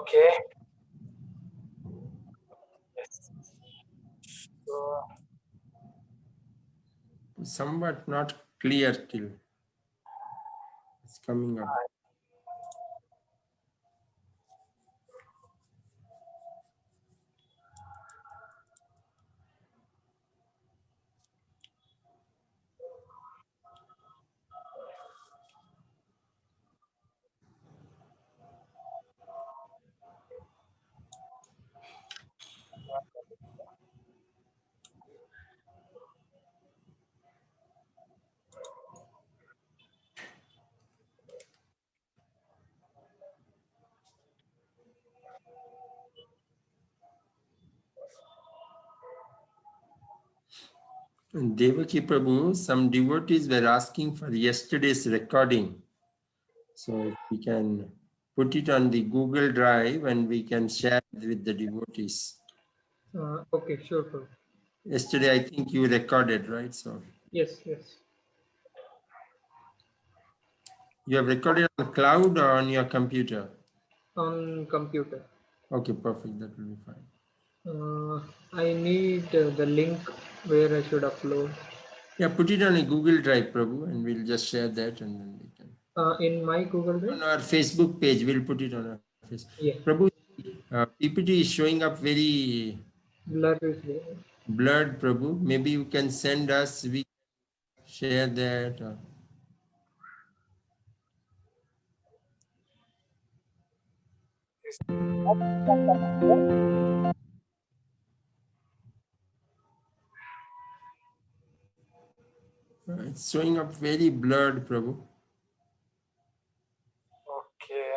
Okay. Yes. So, Somewhat not clear till it's coming up. Devaki Prabhu, some devotees were asking for yesterday's recording. So if we can put it on the Google Drive and we can share it with the devotees. Okay, sure, Prabhu. Yesterday, I think you recorded, right? So Yes. you have recorded on cloud or on your computer? On computer. Okay, perfect. That will be fine. I need the link where I should upload. Yeah, put it on a Google Drive, Prabhu, and we'll just share that and then we can. In my Google Drive? On our Facebook page, we'll put it on our Facebook. Yeah. Prabhu, PPT is showing up very Blur is there. blurred, Prabhu. Maybe you can send us, we share that. It's showing up very blurred, Prabhu. okay.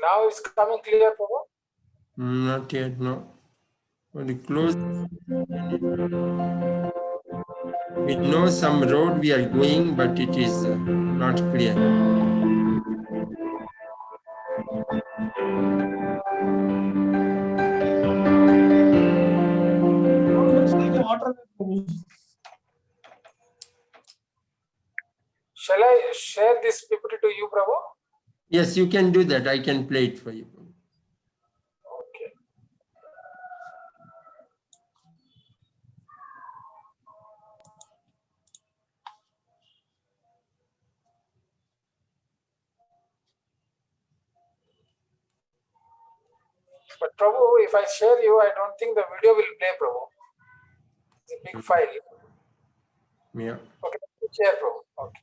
Now it's coming clear, Prabhu? Not yet, no. When you close, we know some road we are going, but it is not clear. Shall I share this PPT to you, Prabhu? Yes, you can do that. I can play it for you. Okay. But Prabhu, if I share you, I don't think the video will play, Prabhu. It's a big file. Yeah. Okay, share, Prabhu. Okay.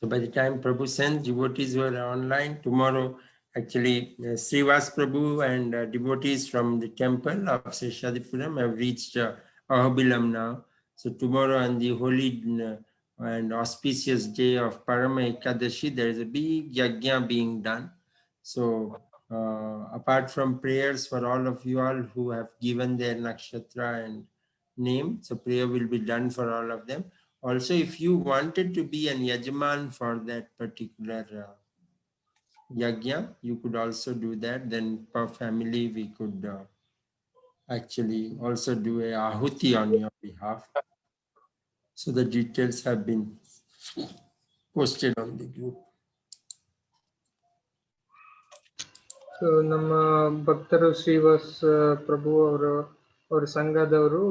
So by the time Prabhu sends, devotees who are online tomorrow, actually Srivas Prabhu and devotees from the temple of Seshadipuram have reached Ahobilam now. So tomorrow on the holy and auspicious day of Parama Ekadashi, there is a big yajna being done. So apart from prayers for all of you all who have given their nakshatra and name, so prayer will be done for all of them. Also, if you wanted to be an yajman for that particular yajna, you could also do that. Then per family, we could actually also do a ahuti on your behalf. So the details have been posted on the group. So ನಮ್ಮ ಭಕ್ತರು ಶ್ರೀವಾಸ್ ಪ್ರಭು ಅವರ ಸಂಘದವರು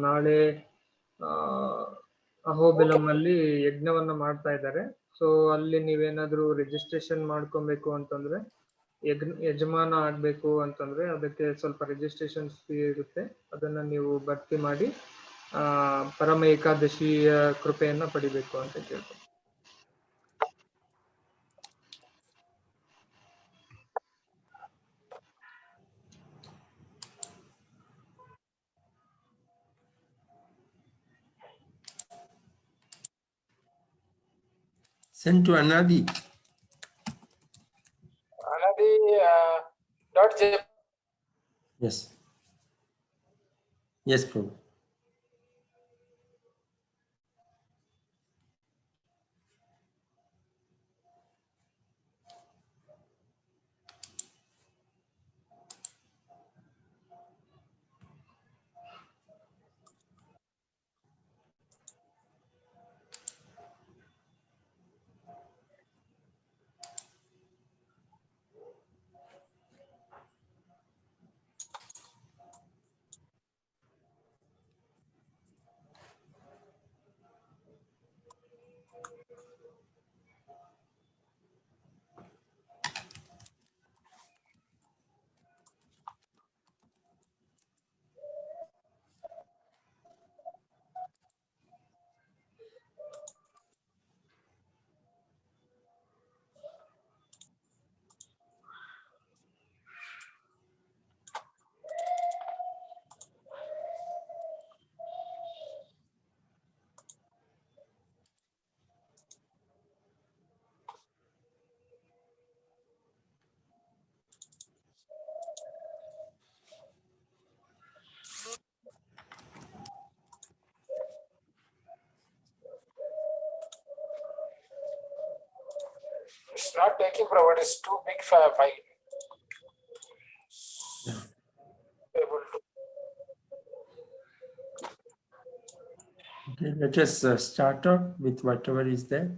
ನಾಳೆ ಅಹೋಬಿಲಂ ಅಲ್ಲಿ ಯಜ್ಞವನ್ನ ಮಾಡ್ತಾ ಇದ್ದಾರೆ. So ಅಲ್ಲಿ ನೀವೇನಾದ್ರೂ ರಿಜಿಸ್ಟ್ರೇಷನ್ ಮಾಡ್ಕೊಬೇಕು ಅಂತಂದ್ರೆ, ಯಜಮಾನ ಆಗ್ಬೇಕು ಅಂತಂದ್ರೆ ಅದಕ್ಕೆ ಸ್ವಲ್ಪ ರಿಜಿಸ್ಟ್ರೇಷನ್ ಫೀ ಇರುತ್ತೆ. ಅದನ್ನ ನೀವು ಭರ್ತಿ ಮಾಡಿ ಪರಮ ಏಕಾದಶಿಯ ಕೃಪೆಯನ್ನ ಪಡಿಬೇಕು ಅಂತ ಕೇಳ್ತೀನಿ. Send to Anadi. Anadi .jpg. Yes. Yes, Prabhu. It's not taking, Prabhu. It's too big file. Yeah. Able to. Okay, let us start off with whatever is there.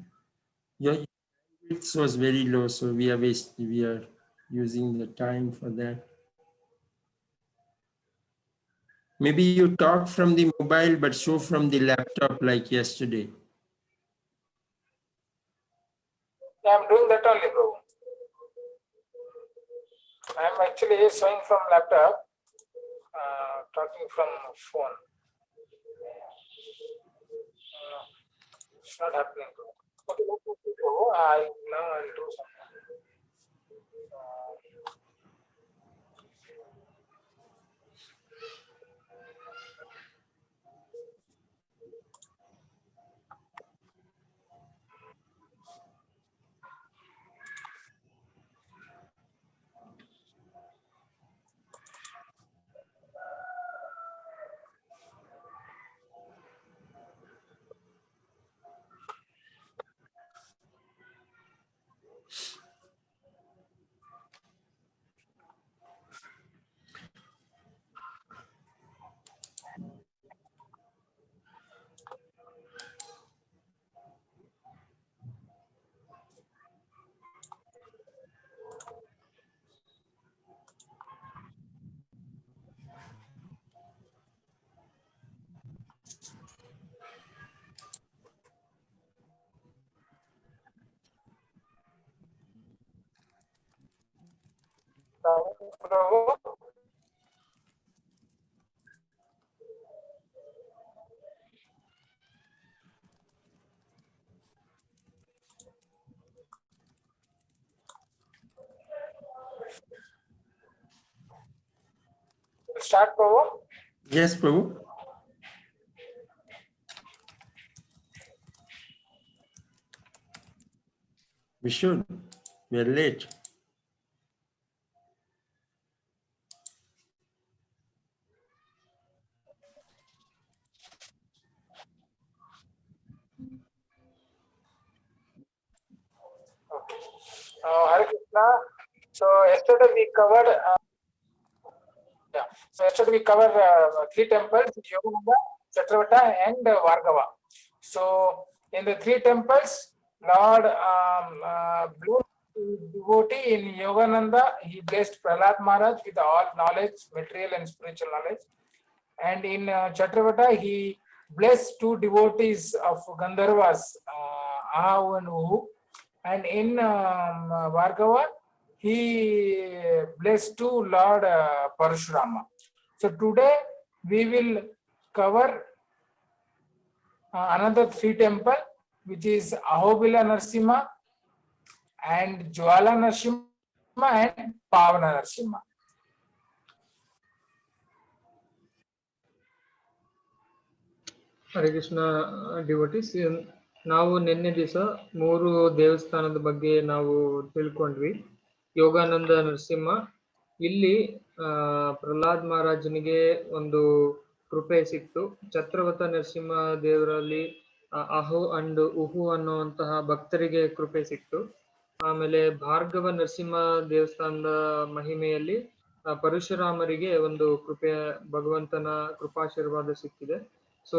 Your bandwidth was very low, so we are using the time for that. Maybe you talk from the mobile but show from the laptop like yesterday. Yeah, I'm doing that only, Prabhu. I'm actually showing from laptop, talking from phone. It's not happening, Prabhu. Okay, let me see, Prabhu. Now I'll do something. Prabhu. We'll start, Prabhu. Yes, Prabhu. We should. We are late. Okay. Hare Krishna. So yesterday we covered. Yeah. So yesterday we covered 3 temples: Yogananda, Chatravata, and Vargava. So in the 3 temples, Lord blessed devotee in Yogananda. He blessed Prahlad Maharaj with all knowledge, material and spiritual knowledge. And in Chatravata, he blessed 2 devotees of Gandharvas, Ahav and Uhu. And in Vargava, he blessed 2 Lord Parashurama. So today we will cover another 3 temple, which is Ahobila Narsimha and Jwala Narsimha and Pavana Narsimha. Hare Krishna devotees. ನಾವು ನಿನ್ನೆ ದಿವಸ 3 ದೇವಸ್ಥಾನದ ಬಗ್ಗೆ ನಾವು ತಿಳ್ಕೊಂಡ್ವಿ. ಯೋಗಾನಂದ ನರಸಿಂಹ, ಇಲ್ಲಿ ಪ್ರಹ್ಲಾದ್ ಮಹಾರಾಜನಿಗೆ ಒಂದು ಕೃಪೆ ಸಿಕ್ತು. ಛತ್ರವತ ನರಸಿಂಹ ದೇವರಲ್ಲಿ ಅಹೋ ಅಂಡ್ ಉಹು ಅನ್ನುವಂತಹ ಭಕ್ತರಿಗೆ ಕೃಪೆ ಸಿಕ್ತು. ಆಮೇಲೆ ಭಾರ್ಗವ ನರಸಿಂಹ ದೇವಸ್ಥಾನದ ಮಹಿಮೆಯಲ್ಲಿ ಪರಶುರಾಮರಿಗೆ ಒಂದು ಕೃಪೆ, ಭಗವಂತನ ಕೃಪಾಶೀರ್ವಾದ ಸಿಕ್ಕಿದೆ. ಸೊ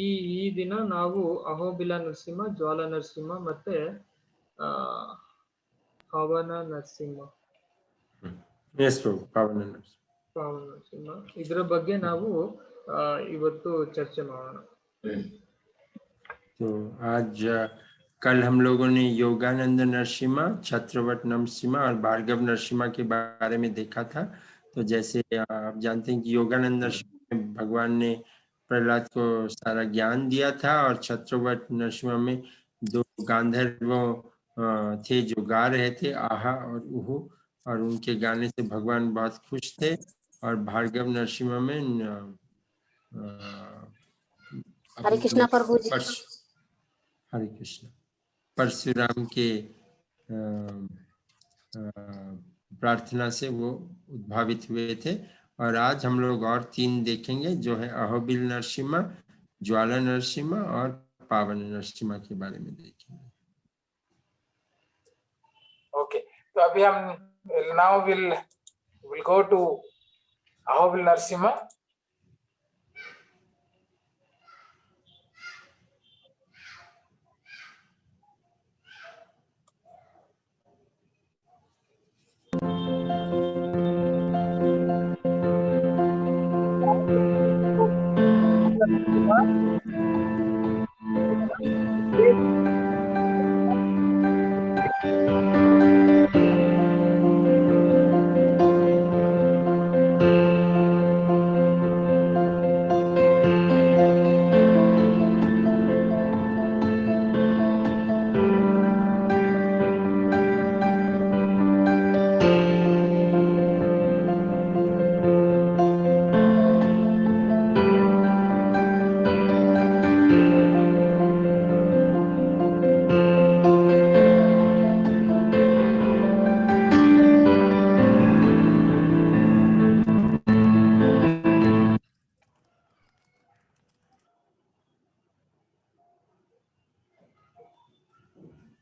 ಈ ದಿನ ನಾವು ಅಹೋಬಿಲ ನರಸಿಂಹ, ಜ್ವಾಲ ನರಸಿಂಹ ಮತ್ತೆ ಪವನ ನರಸಿಂಹ पावन ಪವನ ನರಸಿಂಹ ಇದರ ಬಗ್ಗೆ ನಾವು ಇವತ್ತು ಚರ್ಚೆ ಮಾಡೋಣ. तो आज कल हम लोगों ने योगानंद नरसिम्हा, छत्रवत नरसिम्हा और भार्गव नरसिम्हा के बारे में देखा था. तो जैसे आप जानते हैं कि योगानंद नरसिम्हा में भगवान ने प्रहलाद को सारा ज्ञान दिया था, और छत्रवत नरसिम्हा में 2 गांधर्वों थे जो गा रहे थे, आहा और उहु, और उनके गाने से भगवान बहुत खुश थे. और भार्गव नरसिम्हा में हरे कृष्णा प्रभु जी। हरे कृष्ण परशुराम के प्रार्थना से वो उद्भावित हुए थे. और आज हम लोग और 3 देखेंगे, जो है अहोबिल नरसिम्हा, ज्वाला नरसिम्हा और पावन नरसिम्हा के बारे में देखेंगे. Okay, तो अभी हम now we'll go to Ahobil Narasimha.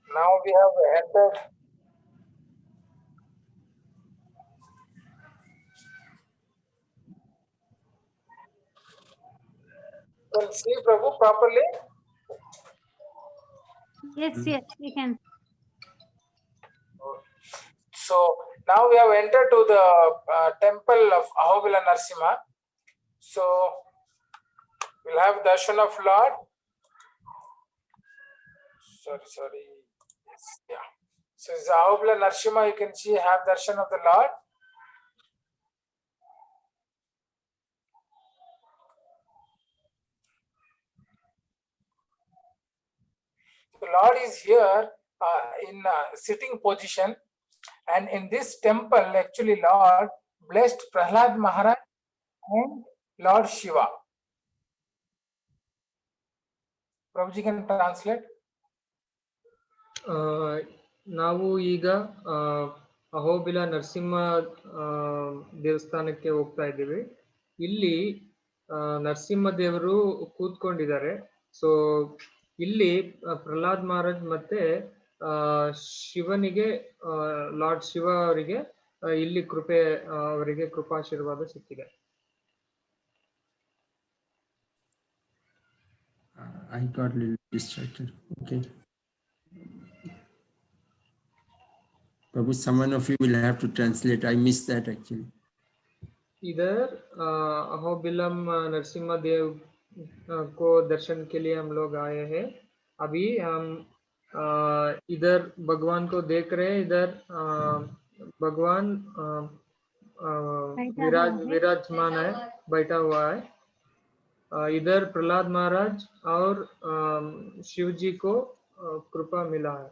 Now we have entered Can see Prabhu properly? Yes, we can. So now we have entered to the temple of Ahobila Narasimha. So we'll have darshan of Lord. Sorry. Yes, yeah. So it's Ahobila Narasimha. You can see have darshan of the Lord. The Lord is here in sitting position, and in this temple, actually, Lord blessed Prahlad Maharaj and Lord Shiva. Prabhuji can translate. ನಾವು ಈಗ ಅಹೋಬಿಲ ನರಸಿಂಹ ದೇವಸ್ಥಾನಕ್ಕೆ ಹೋಗ್ತಾ ಇದ್ದೀವಿ. ಇಲ್ಲಿ ನರಸಿಂಹ ದೇವರು ಕೂತ್ಕೊಂಡಿದ್ದಾರೆ. So ಇಲ್ಲಿ ಪ್ರಹ್ಲಾದ್ ಮಹಾರಾಜ್ ಮತ್ತೆ ಶಿವನಿಗೆ, ಲಾರ್ಡ್ ಶಿವ ಅವರಿಗೆ ಇಲ್ಲಿ ಅವರಿಗೆ ಕೃಪಾಶೀರ್ವಾದ ಸಿಕ್ಕಿದೆ. I got a little distracted. Okay. Prabhu, someone of you will have to translate. I missed that actually. इधर अहोबिलम नरसिम्हा देव को दर्शन के लिए हम लोग आए हैं. अभी हम इधर भगवान को देख रहे हैं. इधर भगवान विराजमान है, बैठा हुआ है. इधर प्रहलाद महाराज और शिव जी को कृपा मिला है.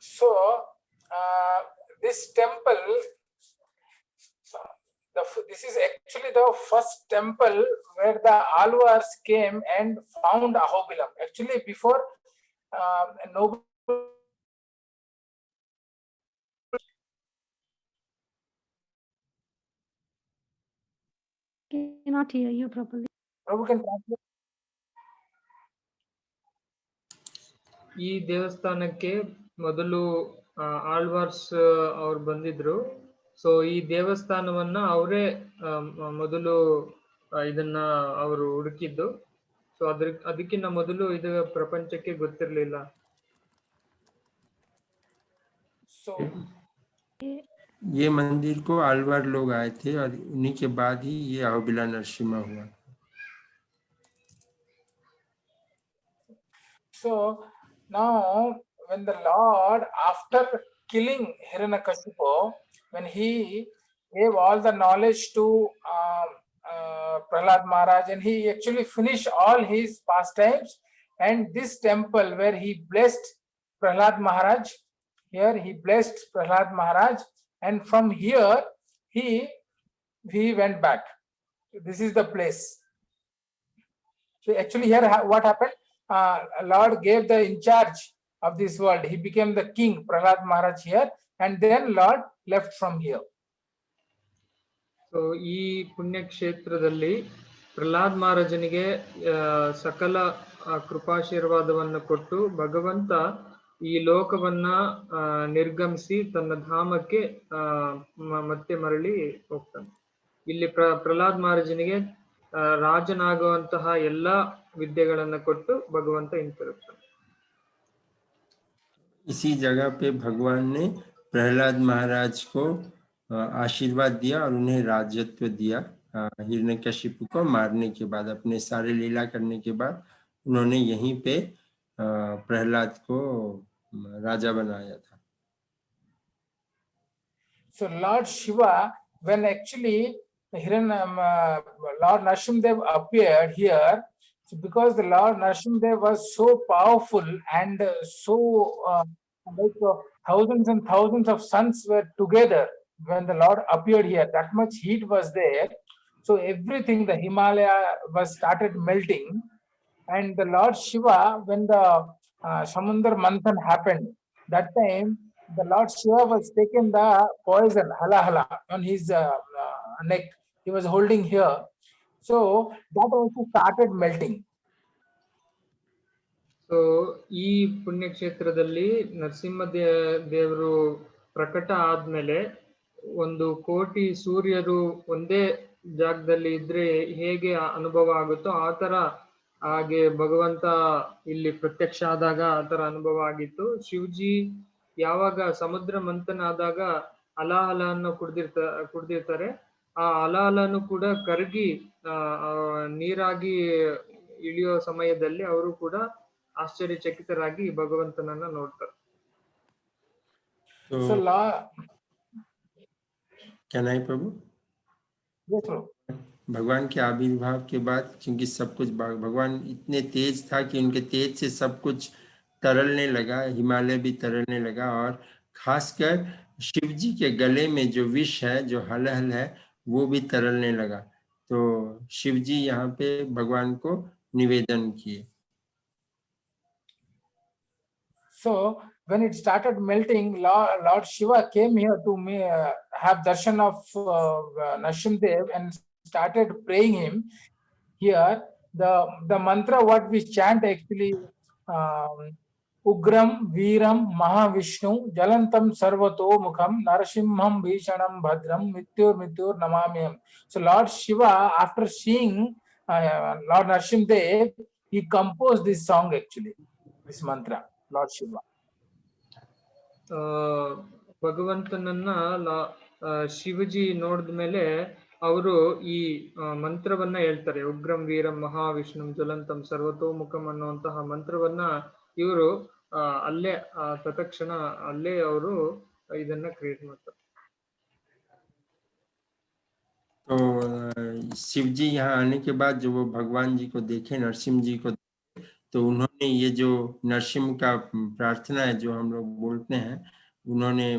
So this temple, this is actually the first temple where the Alvars came and found Ahobilam. Actually, before noble Cannot hear you properly. Prabhu can translate. ಈ ದೇವಸ್ಥಾನಕ್ಕೆ ಮೊದಲು ಆಳ್ವಾರ್ಸ್ ಅವ್ರು ಬಂದಿದ್ರು. ಸೊ ಈ ದೇವಸ್ಥಾನವನ್ನ ಅವರೇ ಮೊದಲು ಇದನ್ನ ಅವರು ಹುಡುಕಿದ್ದು. ಸೊ ಅದಕ್ಕಿಂತ ಮೊದಲು ಇದು ಪ್ರಪಂಚಕ್ಕೆ ಗೊತ್ತಿರ್ಲಿಲ್ಲ. So ये मंदिर को आलवार लोग आए थे और उन्हीं के बाद ही ये अहोबिला नरसिम्हा हुआ. So now when the Lord, after killing Hiranyakashipu, when he gave all the knowledge to Prahlad Maharaj, and he actually finished all his pastimes, and this temple where he blessed Prahlad Maharaj, here he blessed Prahlad Maharaj, and from here he went back. This is the place. So actually here what happened? Lord gave the in charge of this world. He became the king, Prahlad Maharaj here, and then Lord left from here. So ಈ ಪುಣ್ಯಕ್ಷೇತ್ರದಲ್ಲಿ ಪ್ರಹ್ಲಾದ್ ಮಹಾರಾಜನಿಗೆ ಸಕಲ ಕೃಪಾಶೀರ್ವಾದವನ್ನು ಕೊಟ್ಟು ಭಗವಂತ ಈ ಲೋಕವನ್ನ ನಿರ್ಗಮಿಸಿ ತನ್ನ ಧಾಮಕ್ಕೆ ಮತ್ತೆ ಮರಳಿ ಹೋಗ್ತಾನೆ. ಇಲ್ಲಿ ಪ್ರಹ್ಲಾದ್ ಮಹಾರಾಜನಿಗೆ ರಾಜನಾಗುವಂತಹ ಎಲ್ಲಾ ವಿದ್ಯೆಗಳನ್ನ ಕೊಟ್ಟು ಭಗವಂತ ಹಿಂತಿರುಗ್ತಾನೆ. इसी जगह पे भगवान ने प्रहलाद महाराज को आशीर्वाद दिया और उन्हें राजत्व दिया. हिरण्यकशिपु को मारने के बाद, अपने सारे लीला करने के बाद उन्होंने यहीं पे प्रहलाद को राजा बनाया था. So Lord Shiva, when actually Lord Narasimhadev appeared here, so because the Lord Narasimhadev was so powerful and so thousands and thousands of suns were together when the Lord appeared here, that much heat was there. So everything, the Himalaya was started melting, and the Lord Shiva, when the Samundra Manthan happened, that time the Lord Shiva was taken the poison halahala on his neck. He was holding here, so that also started melting. So ಈ ಪುಣ್ಯಕ್ಷೇತ್ರದಲ್ಲಿ ನರಸಿಂಹ ದೇವರು ಪ್ರಕಟ ಆದ್ಮೇಲೆ 1,000,000 ಸೂರ್ಯರು ಒಂದೇ ಜಾಗದಲ್ಲಿ ಇದ್ರೆ ಹೇಗೆ ಅನುಭವ ಆಗುತ್ತೋ ಆ ತರ ಹಾಗೆ ಭಗವಂತ ಇಲ್ಲಿ ಪ್ರತ್ಯಕ್ಷ ಆದಾಗ ಆ ತರ ಅನುಭವ ಆಗಿತ್ತು. ಶಿವಜಿ ಯಾವಾಗ ಸಮುದ್ರ ಮಂಥನ ಆದಾಗ ಹಲಾಹಲನ್ನು ಕುಡ್ದಿರ್ತಾರೆ, ಆ ಹಲಾಹಲನು ಕೂಡ ಕರಗಿ ನೀರಾಗಿ ಇಳಿಯೋ ಸಮಯದಲ್ಲಿ ಅವರು ಕೂಡ ಆಶ್ಚರ್ಯಚಕಿತರಾಗಿ ಭಗವಂತನನ್ನ ನೋಡ್ತಾರೆ. So क्या नहीं प्रभु? Yes, Prabhu. भगवान के आविर्भाव के बाद, क्योंकि सब कुछ भगवान इतने तेज था कि उनके तेज से सब कुछ तरलने लगा, हिमालय भी तरलने लगा, और खासकर शिव जी के गले में जो विष है, जो हलहल है, वो भी तरलने लगा. तो शिव जी यहाँ पे भगवान को निवेदन किए. So when it started melting, Lord Shiva came here to have darshan of Narasimhadev and started praying him. Here the mantra what we chant actually, Ugram Veeram Mahavishnu Jalantam Sarvato Mukham Narasimham Bhishanam Bhadram Mityur Namamyam. So Lord Shiva, after seeing Lord Narasimhadev, he composed this song actually, this mantra, Lord Shiva. ಭಗವಂತನನ್ನ ಶಿವಜಿ ನೋಡಿದ್ಮೇಲೆ ಅವರು ಈ ಮಂತ್ರವನ್ನ ಹೇಳ್ತಾರೆ. ಉಗ್ರಂ ವೀರಂ ಮಹಾವಿಷ್ಣುಂ ಜ್ವಲಂತಂ ಸರ್ವತೋಮುಖಂ ಅನ್ನುವಂತಹ ಮಂತ್ರವನ್ನ ಇವರು ಅಲ್ಲೇ ತತ್ಕ್ಷಣ ಅಲ್ಲೇ ಅವರು ಇದನ್ನ ಕ್ರಿಯೇಟ್ ಮಾಡ್ತಾರೆ. तो शिव जी यहाँ आने के बाद जो वो भगवान जी को देखे, नरसिंह जी को, तो उन्होंने ये जो नरसिंह का प्रार्थना है जो हम लोग बोलते हैं, उन्होंने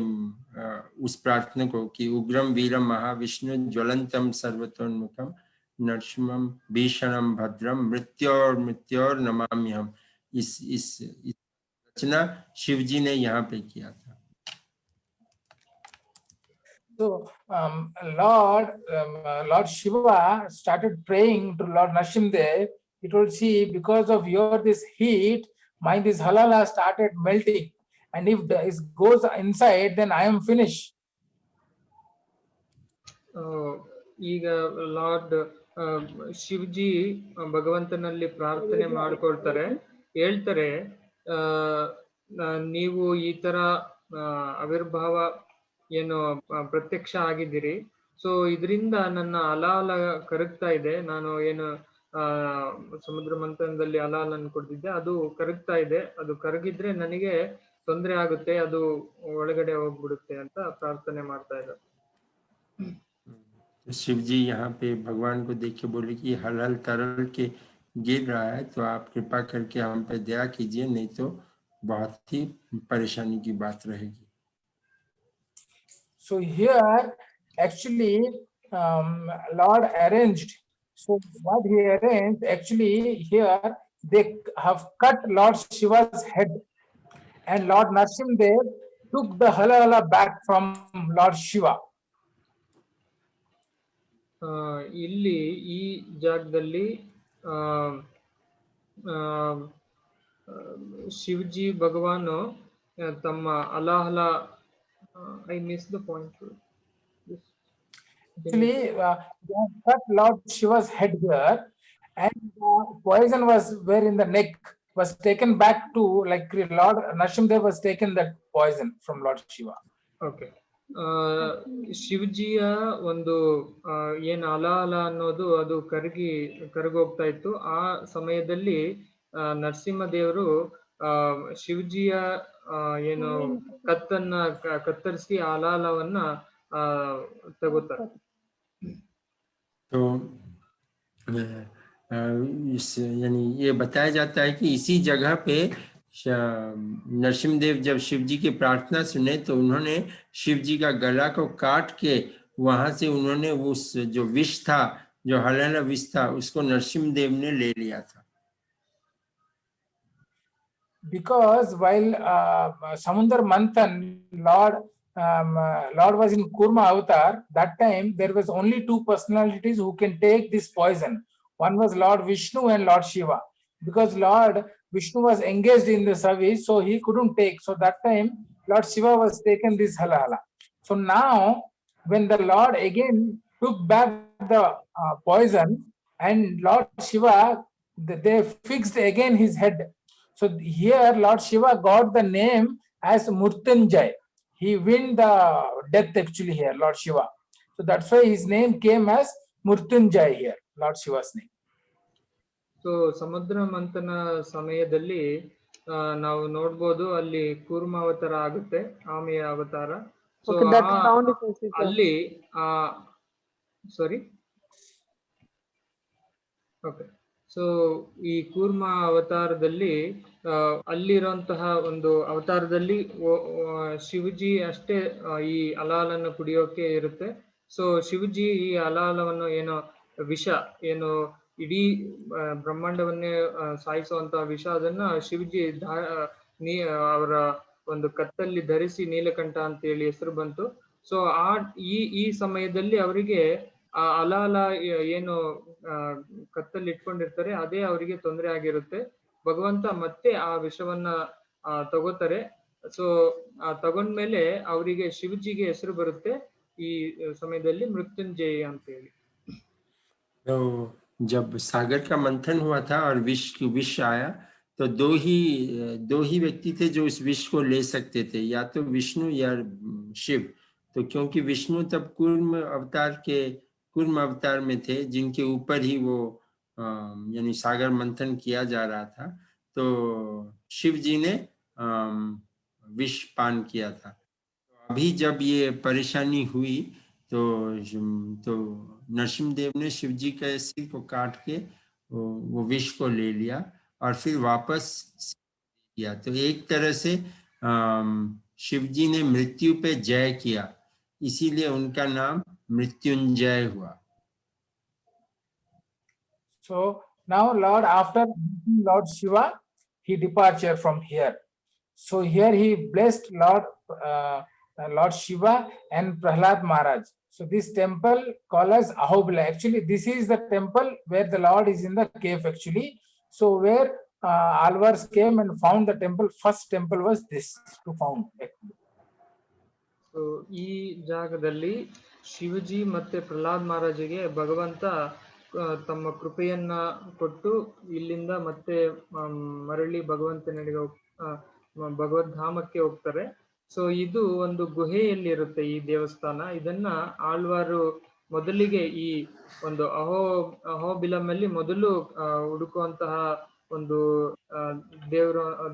उस प्रार्थना को कि उग्रम वीरम महाविष्णु ज्वलंतम सर्वतोन्मुखम नरसिंहम भीषणम भद्रम मृत्योर नमाम्यहम, इस रचना शिव जी ने यहाँ पे किया था। So Lord Shiva started praying to Lord Narasimhadev. He told, see, because of your this heat, my this halala started melting, and if it goes inside, then I am finished. ಈಗ ಲಾರ್ಡ್ ಶಿವಜಿ ಭಗವಂತನಲ್ಲಿ ಪ್ರಾರ್ಥನೆ ಮಾಡ್ಕೊಳ್ತಾರೆ, ಹೇಳ್ತಾರೆ ನೀವು ಈ ತರ ಆವಿರ್ಭಾವ ಏನು ಪ್ರತ್ಯಕ್ಷ ಆಗಿದ್ದೀರಿ, ಸೊ ಇದರಿಂದ ನನ್ನ ಅಲಾಲ ಕರಗ್ತಾ ಇದೆ, ನಾನು ಏನು ಸಮುದ್ರ ಮಂಥನದಲ್ಲಿ ಅಲಾಲನ್ನು ಕೊಡ್ತಿದ್ದೆ ಅದು ಕರಗ್ತಾ ಇದೆ, ಅದು ಕರಗಿದ್ರೆ ನನಗೆ ತೊಂದರೆ ಆಗುತ್ತೆ, ಅದು ಒಳಗಡೆ ಹೋಗ್ಬಿಡುತ್ತೆ ಅಂತ ಪ್ರಾರ್ಥನೆ ಮಾಡ್ತಾ ಇದ್ದಾರೆ. तो शिव जी यहाँ पे भगवान को देख के बोले कि हल हल तरल के गिर रहा है, तो आप कृपा करके हम पे दया कीजिए, नहीं तो बहुत ही परेशानी की बात रहेगी। So here actually Lord arranged. So what he arranged, actually here they have cut Lord Shiva's head, and Lord Narasimhadev took the halala back from Lord Shiva. ಇಲ್ಲಿ ಈ ಜಾಗದಲ್ಲಿ ಶಿವಜಿ ಭಗವಾನು ತಮ್ಮ ಅಲಾಹಲ, I missed the point. Actually, they have cut Lord Shiva's head here, and poison was where in the neck was taken back to, like Lord Narasimhadev was taken that poison from Lord Shiva. Okay. ಶಿವಜಿಯ ಒಂದು ಏನ್ ಅಲಾಲ ಅನ್ನೋದು ಅದು ಕರಗೋಗ್ತಾ ಇತ್ತು. ಆ ಸಮಯದಲ್ಲಿ ನರಸಿಂಹದೇವರು ಶಿವಜಿಯ ಏನು ಕತ್ತನ್ನ ಕತ್ತರಿಸಿ ಆ ಅಲಾಲವನ್ನ ತಗೋತಾರೆ. तो यानी ये बताया जाता है कि इसी जगह पे नरसिंहदेव जब शिव जी की प्रार्थना सुने तो उन्होंने शिव जी का गला को काट के वहां से उन्होंने उस जो विष था, जो हलाला विष था, उसको नरसिंहदेव ने ले लिया था। Because while Samundar Manthan, Lord was in Kurma avatar, that time there was only two personalities who can take this poison. One was Lord Vishnu and Lord Shiva. Because Lord Vishnu was engaged in the service, so he couldn't take. So that time Lord Shiva was taken this halala. So now when the Lord again took back the poison, and Lord Shiva, they fixed again his head. So here Lord Shiva got the name as Murtunjay. He win the death actually here, Lord Shiva. So that's why his name came as Murtunjay here, Lord Shiva's name. So ಸಮುದ್ರ ಮಂಥನ ಸಮಯದಲ್ಲಿ ನಾವು ನೋಡ್ಬೋದು ಅಲ್ಲಿ ಕೂರ್ಮ ಅವತಾರ ಆಗುತ್ತೆ, ಆಮೆಯ ಅವತಾರ. So ಅಲ್ಲಿ ಸಾರಿ ಓಕೆ, ಸೊ ಈ ಕೂರ್ಮ ಅವತಾರದಲ್ಲಿ ಅಲ್ಲಿರುವಂತಹ ಒಂದು ಅವತಾರದಲ್ಲಿ ಶಿವಜಿ ಅಷ್ಟೇ ಈ ಅಲಾಲನ್ನು ಕುಡಿಯೋಕೆ ಇರುತ್ತೆ. ಸೊ ಶಿವಜಿ ಈ ಅಲಾಲವನ್ನು ಏನೋ ವಿಷ, ಏನು ಇಡೀ ಬ್ರಹ್ಮಾಂಡವನ್ನೇ ಸಾಯಿಸುವಂತಹ ವಿಷ, ಅದನ್ನ ಶಿವಜಿ ಅವರ ಒಂದು ಕತ್ತಲ್ಲಿ ಧರಿಸಿ ನೀಲಕಂಠ ಅಂತ ಹೇಳಿ ಹೆಸರು ಬಂತು. ಸೊ ಈ ಸಮಯದಲ್ಲಿ ಅವರಿಗೆ ಆ ಅಲಾಲ ಏನು ಕತ್ತಲ್ಲಿ ಇಟ್ಕೊಂಡಿರ್ತಾರೆ ಅದೇ ಅವರಿಗೆ ತೊಂದರೆ ಆಗಿರುತ್ತೆ. ಭಗವಂತ ಮತ್ತೆ ಆ ವಿಷವನ್ನ ತಗೋತಾರೆ. ಸೊ ತಗೊಂಡ್ಮೇಲೆ ಅವರಿಗೆ ಶಿವಜಿಗೆ ಹೆಸರು ಬರುತ್ತೆ ಈ ಸಮಯದಲ್ಲಿ ಮೃತ್ಯುಂಜಯ ಅಂತ ಹೇಳಿ. जब सागर का मंथन हुआ था और विष आया तो दो ही व्यक्ति थे जो इस विष को ले सकते थे, या तो विष्णु या शिव। तो क्योंकि विष्णु तब कूर्म अवतार में थे, जिनके ऊपर ही वो यानी सागर मंथन किया जा रहा था, तो शिव जी ने विष पान किया था। अभी जब ये परेशानी हुई तो नरसिंहदेव ने शिव जी के सिर को काट के वो विष को ले लिया और फिर वापस किया। तो एक तरह से शिव जी ने मृत्यु पे जय किया, इसीलिए उनका नाम मृत्युंजय हुआ। So now Lord, after meeting Lord Shiva, he departure from here. So here he blessed Lord Shiva and Prahlad Maharaj. So this temple called as Ahobila. Actually, this is the temple where the Lord is in the cave actually. So where Alvars came and found the temple, first temple was this to found. So ಈ ಜಾಗದಲ್ಲಿ ಶಿವಜಿ ಮತ್ತೆ ಪ್ರಹ್ಲಾದ್ ಮಹಾರಾಜಿಗೆ ಭಗವಂತ ತಮ್ಮ ಕೃಪೆಯನ್ನ ಕೊಟ್ಟು ಇಲ್ಲಿಂದ ಮತ್ತೆ ಮರಳಿ ಭಗವಂತನಿಗೆ ಭಗವದ್ಧಾಮಕ್ಕೆ ಹೋಗ್ತಾರೆ. ಸೊ ಇದು ಒಂದು ಗುಹೆಯಲ್ಲಿರುತ್ತೆ ಈ ದೇವಸ್ಥಾನ. ಇದನ್ನ ಆಳ್ವಾರು ಮೊದಲಿಗೆ ಈ ಒಂದು ಅಹೋಬಿಲಮಲ್ಲಿ ಮೊದಲು ಹುಡುಕುವಂತಹ ಒಂದು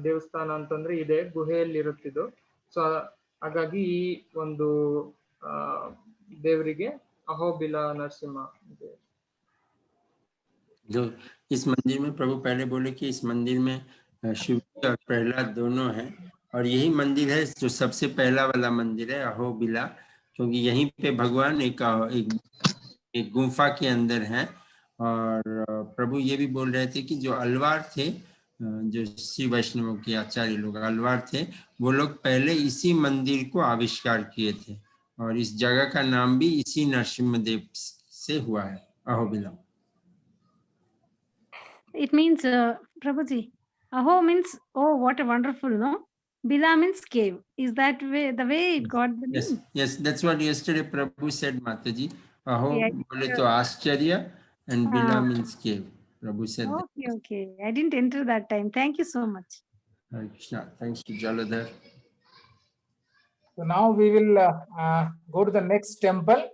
ದೇವಸ್ಥಾನ ಅಂತಂದ್ರೆ ಇದೆ, ಗುಹೆಯಲ್ಲಿ ಇರುತ್ತಿದ್ದು. ಸೊ ಹಾಗಾಗಿ ಈ ಒಂದು ದೇವರಿಗೆ ಅಹೋಬಿಲ ನರಸಿಂಹ. जो इस मंदिर में प्रभु पहले बोले कि इस मंदिर में शिव और प्रहलाद दोनों हैं, और यही मंदिर है जो सबसे पहला वाला मंदिर है अहोबिला, क्योंकि यहीं पे भगवान एक गुफा के अंदर हैं। और प्रभु ये भी बोल रहे थे कि जो अलवार थे, जो श्री वैष्णव के आचार्य लोग अलवार थे, वो लोग पहले इसी मंदिर को आविष्कार किए थे, और इस जगह का नाम भी इसी नरसिम्हदेव से हुआ है, Ahobila. It means, Prabhuji, Aho means, oh, what a wonderful, no? Bila means cave. Is that way the way it got the name? Yes, that's what yesterday Prabhu said, Mataji. Aho Yeah. bole to Ascharya and Bila means cave. Prabhu said that. Okay, okay. I didn't enter that time. Thank you so much. Hare Krishna. Thanks to Jaladhar. So now we will go to the next temple,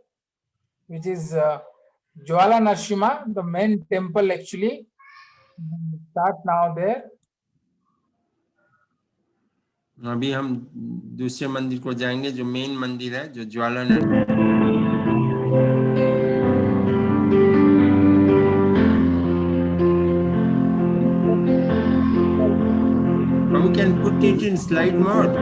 which is Jwala Narasimha, the main temple actually. Start now there. अभी हम दूसरे मंदिर को जाएंगे जो main मंदिर है, जो ज्वाला। How can put it in slide mode?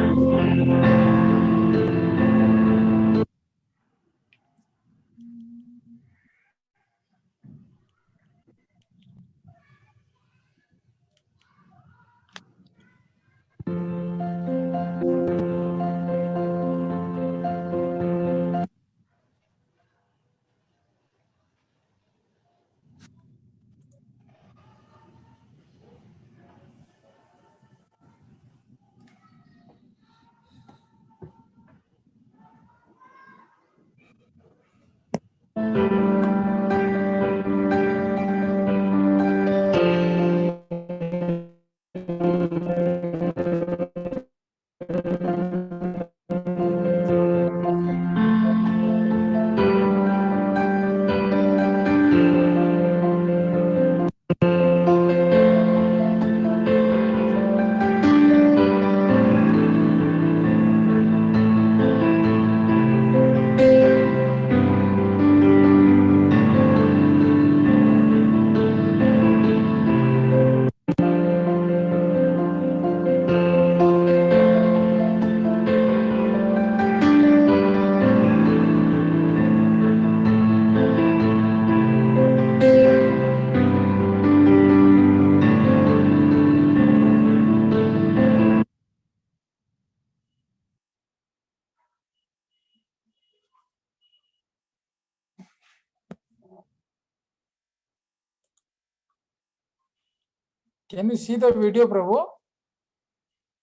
Can you see the video, Prabhu?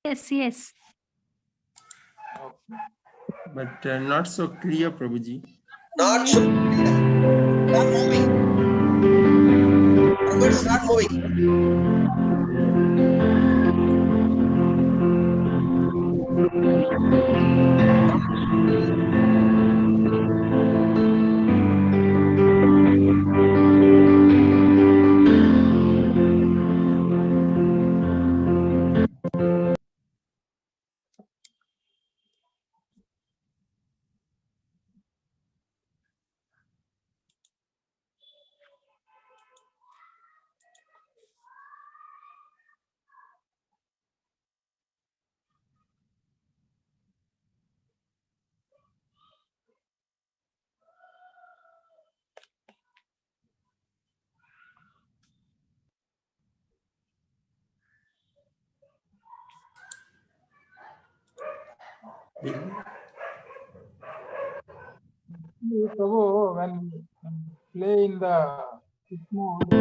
Yes, yes. But not so clear, Prabhuji. Not so clear. Start moving. Prabhu, start moving. Prabhu, when play in the pitch mode,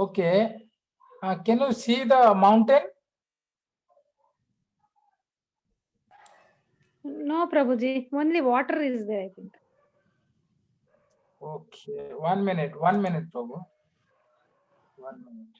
okay. Can you see the mountain? No, Prabhuji, only water is there, I think. Okay, 1 minute, Prabhu. 1 minute.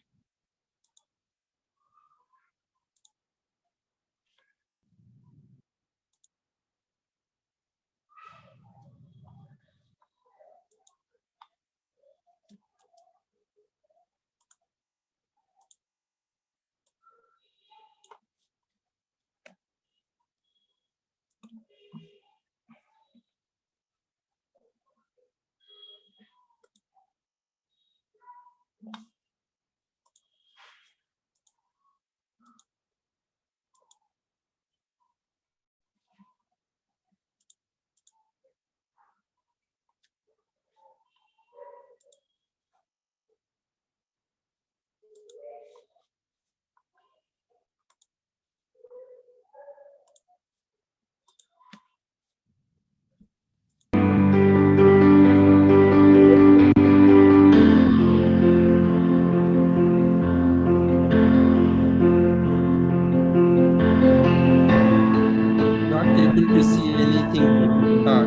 Not able to see anything.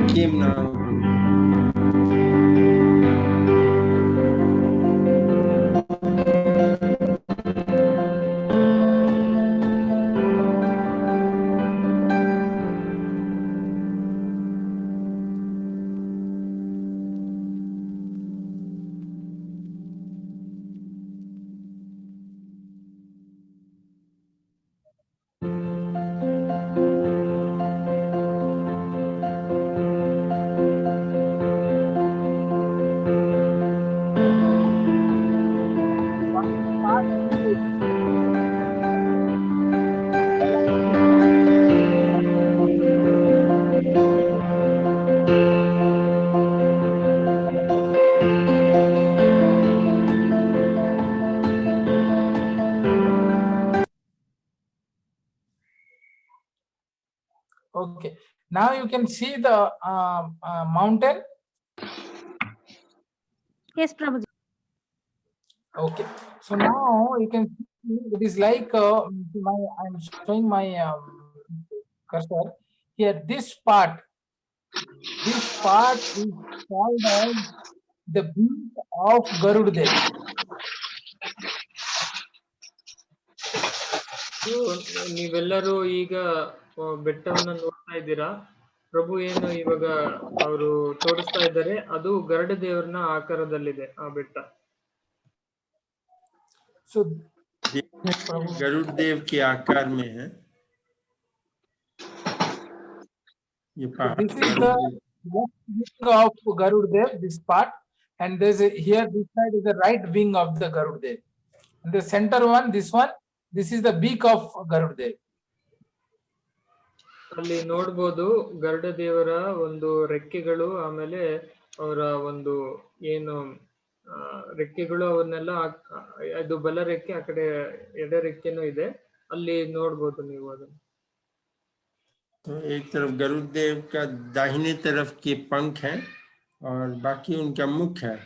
Came now. Okay, now you can see the mountain. Yes, Prabhuji. Okay, so now you can see it is like I'm showing my cursor here. This part is called as the beak of Garudadev. So, ನೀವೆಲ್ಲರೂ ಈಗ ಬೆಟ್ಟವನ್ನ ನೋಡ್ತಾ ಇದ್ದೀರಾ. ಪ್ರಭು ಏನು ಇವಾಗ ಅವರು ತೋರಿಸ್ತಾ ಇದ್ದಾರೆ ಅದು ಗರುಡ ದೇವರನ ಆಕಾರದಲ್ಲಿದೆ ಆ ಬೆಟ್ಟ. So गरुड़ देव के आकार में है ये पहाड़। this is the left wing of Garudadev, this part, and there's here this side is the right wing of the Garudadev. And the center one, this is the beak of Garudadev. ಅಲ್ಲಿ ನೋಡ್ಬೋದು ಗರುಡ ದೇವರ ಒಂದು ರೆಕ್ಕೆಗಳು, ಆಮೇಲೆ ಅವರ ಒಂದು ಏನು ರೆಕ್ಕೆಗಳು ಅವನ್ನೆಲ್ಲ ಅದು ಬಲ ರೆಕ್ಕೆ, ಆ ಕಡೆ ಎಡ ರೆಕ್ಕೆನೂ ಇದೆ, ಅಲ್ಲಿ ನೋಡ್ಬೋದು ನೀವು ಅದನ್ನ. तो एक तरफ गरुड़ देव का दाहिने तरफ के पंख हैं और बाकी उनका मुख है.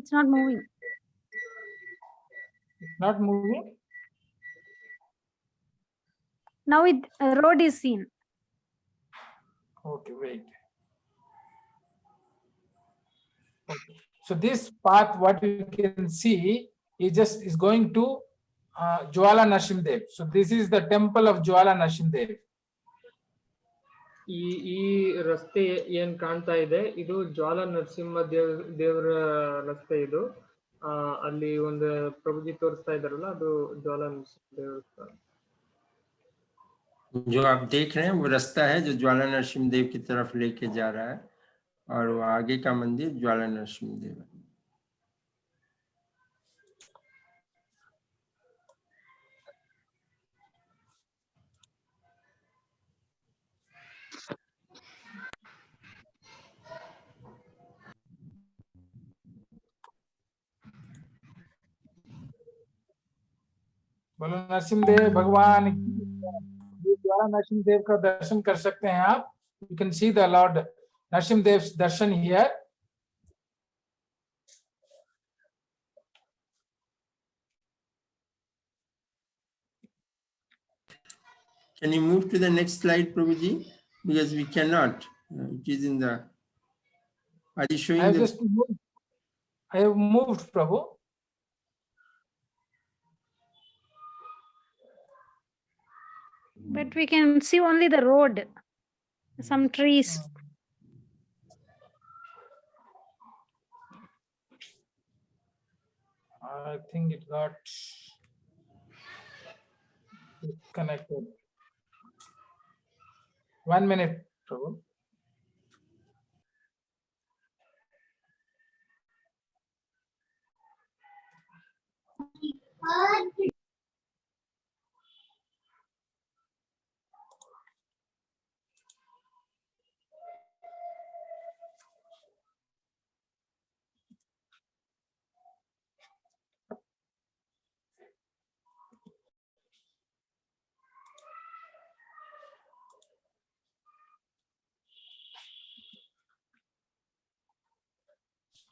It's not moving. Not moving. Now it road is seen. Okay, wait. Okay. So this path, what you can see, is going to Jwala Narasimhadev. So this is the temple of Jwala Narasimhadev. ಈ ರಸ್ತೆ ಏನ್ ಕಾಣ್ತಾ ಇದೆ ಇದು ಜ್ವಾಲ ನರಸಿಂಹ ದೇವರ ರಸ್ತೆ ಇದು. ಅಲ್ಲಿ ಒಂದು ಪ್ರಭುಜಿ ತೋರಿಸ್ತಾ ಇದಾರಲ್ಲ ಅದು ಜ್ವಾಲ ನರಸಿಂಹ ದೇವಸ್ಥಾನ. जो आप देख रहे हैं वो रास्ता है जो ज्वाला नरसिंह देव की तरफ लेके जा रहा है और वो आगे का मंदिर ज्वाला नरसिंह देव है. बोलो नरसिंहदेव भगवान की। ज्वाला नरसिंहदेव का दर्शन कर सकते हैं आप. You can see the lord Narasimhadev darshan here. Can you move to the next slide, Prabhuji? Because we cannot. It is in the. Are you showing I have the? just moved. I have moved, Prabhu. But we can see only the road, some trees. I think it got disconnected. 1 minute, Prabhu.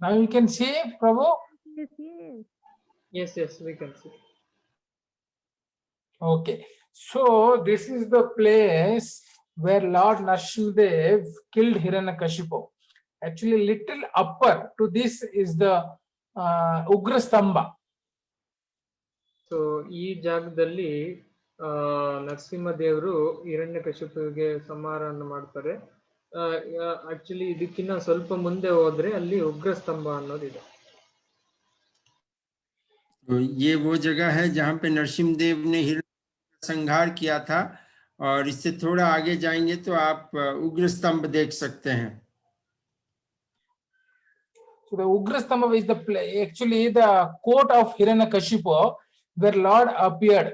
Now you can see, Prabhu. Yes, yes. Yes, yes, we can see. Okay, so this is the place where Lord Narasimhadev killed Hiranyakashipu. Actually, little upper to this is the Ugra Stamba. So ಈ ಜಾಗದಲ್ಲಿ ನರಸಿಂಹ ದೇವರು ಹಿರಣ್ಯಕಶಿಪುವಿಗೆ ಸಂಹಾರವನ್ನು ಮಾಡ್ತಾರೆ. Actually ಇದಕ್ಕಿಂತ ಸ್ವಲ್ಪ ಮುಂದೆ ಹೋದ್ರೆ ಅಲ್ಲಿ ಉಗ್ರ ಸ್ತಂಭ ಅನ್ನೋದಿದೆ. तो ये वो जगह है जहाँ पे नरसिंह देव ने हिरण्य का संहार किया था और इससे थोड़ा आगे जाएंगे तो आप उग्र स्तंभ देख सकते हैं. So the Ugra Stamba is the actually the court of Hiranyakashipu where Lord appeared.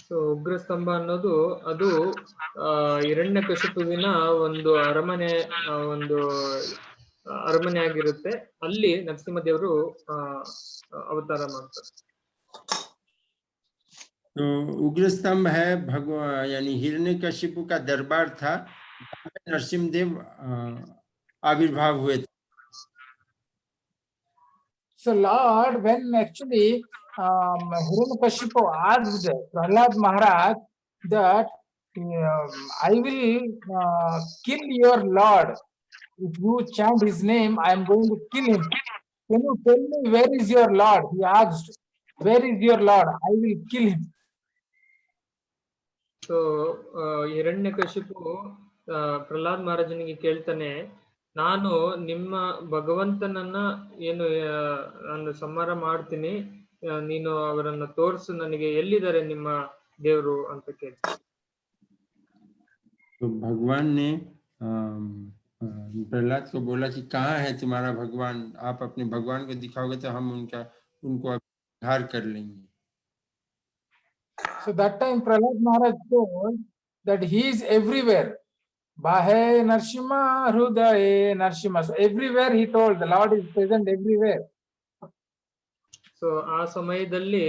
So ಉಗ್ರ ಸ್ತಂಭ ಅನ್ನೋದು ಅದು ಹಿರಣ್ಯಕಶಿಪುವಿನ ಒಂದು ಅರಮನೆ ಆಗಿರುತ್ತೆ. ಅಲ್ಲಿ ನರಸಿಂಹ ದೇವರು ಅವತಾರ ಮಾಡ್ತಾರೆ. तो उग्र स्तंभ है भगवान यानी हिरण्यकशिपु का दरबार था, नरसिंह देव आविर्भाव हुए थे. So Lord, when actually Hiranyakashipu asked Prahlad Maharaj that I will kill your Lord if you chant his name, I am going to kill him. Can you tell me where is your Lord? He asked, where is your Lord? I will kill him. So Hiranyakashipu Prahlad ಮಹಾರಾಜನಿಗೆ ಕೇಳ್ತಾನೆ, ನಾನು ನಿಮ್ಮ ಭಗವಂತನನ್ನ ಏನು ನಾನು ಸಂಹಾರ ಮಾಡ್ತೀನಿ, ನೀನು ಅವರನ್ನ ತೋರಿಸು ನನಗೆ, ಎಲ್ಲಿದ್ದಾರೆ ನಿಮ್ಮ ದೇವರು ಅಂತ ಕೇಳ್ತಾನೆ. तो भगवान ने प्रहलाद को बोला कि कहाँ है तुम्हारा भगवान, आप अपने भगवान को दिखाओगे तो हम उनको उद्धार कर लेंगे. So that time Prahlad Maharaj told that he is everywhere. Bahe Narsimha, Hrudaye Narsimha. So everywhere he told the Lord is present everywhere. So ಆ ಸಮಯದಲ್ಲಿ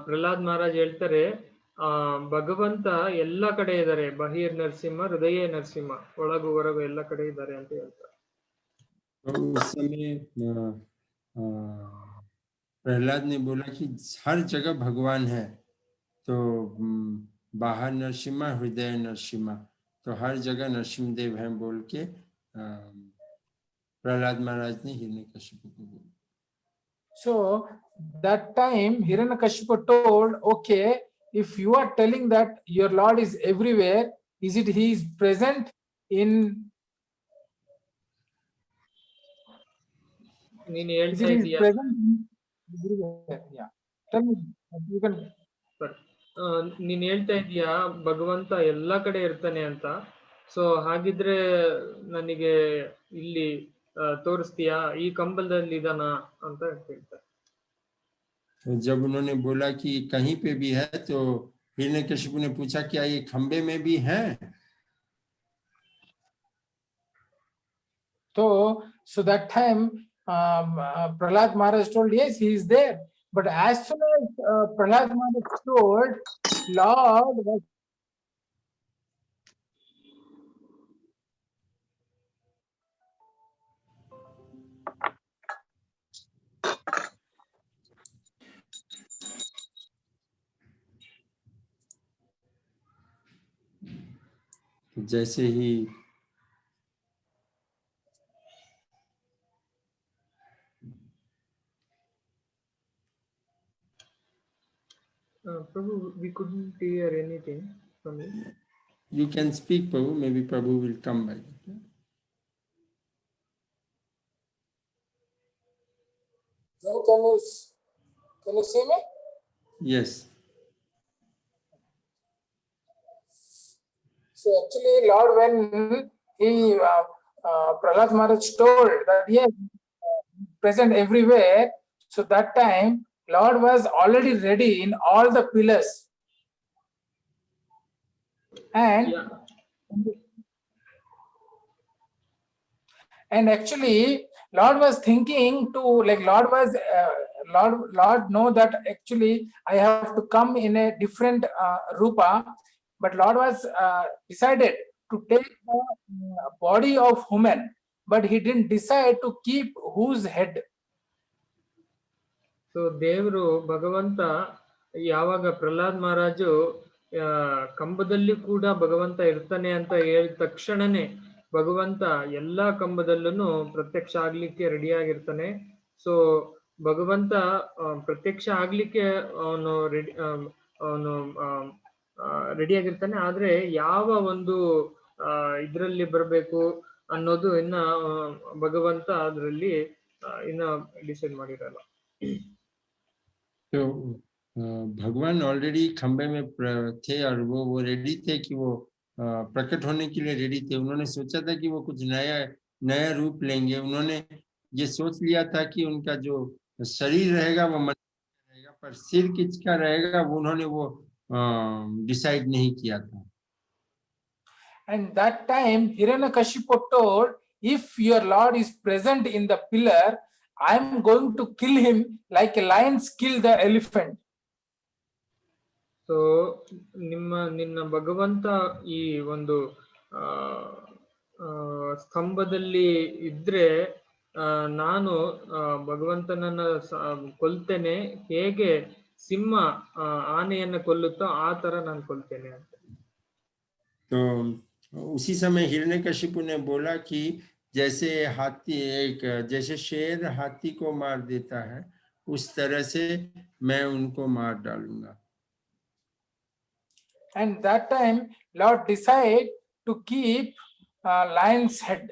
ಪ್ರಹ್ಲಾದ್ ಮಹಾರಾಜ್ ಹೇಳ್ತಾರೆ, ಭಗವಂತ ಎಲ್ಲ ಕಡೆ ಇದ್ದಾರೆ, ಬಹಿರ್ ನರಸಿಂಹ ಹೃದಯ ನರಸಿಂಹ, ಒಳಗು ಹೊರಗು ಎಲ್ಲ ಕಡೆ ಇದ್ದಾರೆ ಅಂತ ಹೇಳ್ತಾರೆ. तो उस समय प्रहलाद ने बोला कि हर जगह भगवान है, तो बाहर नरसिम्हा हृदय नरसिम्हा, तो हर जगह नरसिंहदेव हैं बोल के प्रहलाद महाराज ने हिरण्यकशिपु को बोला. So that time Hiranyakashipu told, okay, if you are telling that your Lord is everywhere, is it he is present in? ನೀನು Is ಹೇಳ್ತಾ it he is ಇದೀಯಾ? present in everywhere? Yeah. Tell me. You can. ನೀನ್ ಹೇಳ್ತಾ ಇದೀಯಾ ಭಗವಂತ ಎಲ್ಲಾ ಕಡೆ ಇರ್ತಾನೆ ಅಂತ. ಸೊ ಹಾಗಿದ್ರೆ ನನಗೆ ಇಲ್ಲಿ ತೋರಿಸ್ತೀಯಾ, ಈ ಕಂಬಲದಲ್ಲಿ ಇದಾನ ಅಂತ ಹೇಳ್ತಾರೆ. जब उन्होंने बोला कि कहीं पे भी है, तो हिरण्यकशिपु ने पूछा क्या ये खंबे में भी है? So that time Prahlad Maharaj told, yes, he is there. But as soon as Prahlad Maharaj told, Lord was जैसे ही Prabhu, we couldn't hear anything from you. you can speak, Prabhu. Maybe Prabhu will come back. No, can you see me? Yes. So actually, Lord, when he Prahlad Maharaj told that yes, present everywhere, so that time Lord was already ready in all the pillars, and Yeah. and actually Lord was thinking to, like, Lord know that actually I have to come in a different rupa, but Lord was decided to take the body of human, but he didn't decide to keep whose head. So ದೇವರು ಭಗವಂತ ಯಾವಾಗ ಪ್ರಹ್ಲಾದ್ ಮಹಾರಾಜು ಕಂಬದಲ್ಲಿ ಕೂಡ ಭಗವಂತ ಇರ್ತಾನೆ ಅಂತ ಹೇಳಿದ ತಕ್ಷಣನೇ ಭಗವಂತ ಎಲ್ಲಾ ಕಂಬದಲ್ಲೂ ಪ್ರತ್ಯಕ್ಷ ಆಗ್ಲಿಕ್ಕೆ ರೆಡಿ ಆಗಿರ್ತಾನೆ. ಸೊ ಭಗವಂತ ಪ್ರತ್ಯಕ್ಷ ಆಗ್ಲಿಕ್ಕೆ ಅವನು ರೆಡಿ ಆಗಿರ್ತಾನೆ. ಆದ್ರೆ ಯಾವ ಒಂದು ಇದ್ರಲ್ಲಿ ಬರ್ಬೇಕು ಅನ್ನೋದು ಇನ್ನ ಭಗವಂತ ಅದ್ರಲ್ಲಿ ಇನ್ನ ಡಿಸೈಡ್ ಮಾಡಿರಲ್ಲ. तो भगवान ऑलरेडी खंबे में थे और वो रेडी थे कि वो प्रकट होने के लिए रेडी थे. उन्होंने सोचा था कि वो कुछ नया रूप लेंगे. उन्होंने ये सोच लिया था कि उनका जो शरीर रहेगा वो मनुष्य रहेगा, पर सिर किसका रहेगा वो उन्होंने वो डिसाइड नहीं किया था. And that time Hiranyakashipu told, if your Lord is present in the pillar, I am going to kill him like a lion kill the elephant. So ನಿನ್ನ ಭಗವಂತ ಈ ಒಂದು ಸ್ತಂಭದಲ್ಲಿ ಇದ್ರೆ ನಾನು ಭಗವಂತನನ್ನ ಕೊಲ್ತೇನೆ, ಹೇಗೆ ಸಿಂಹ ಆನೆಯನ್ನ ಕೊಲ್ಲುತ್ತೋ ಆ ತರ ನಾನು ಕೊಲ್ತೇನೆ ಅಂತ. तो उसी समय हिरण्यकशिपु ने बोला कि जैसे हाथी जैसे शेर हाथी को मार देता है उस तरह से मैं उनको मार डालूंगा. And that time Lord decided to keep lion's head.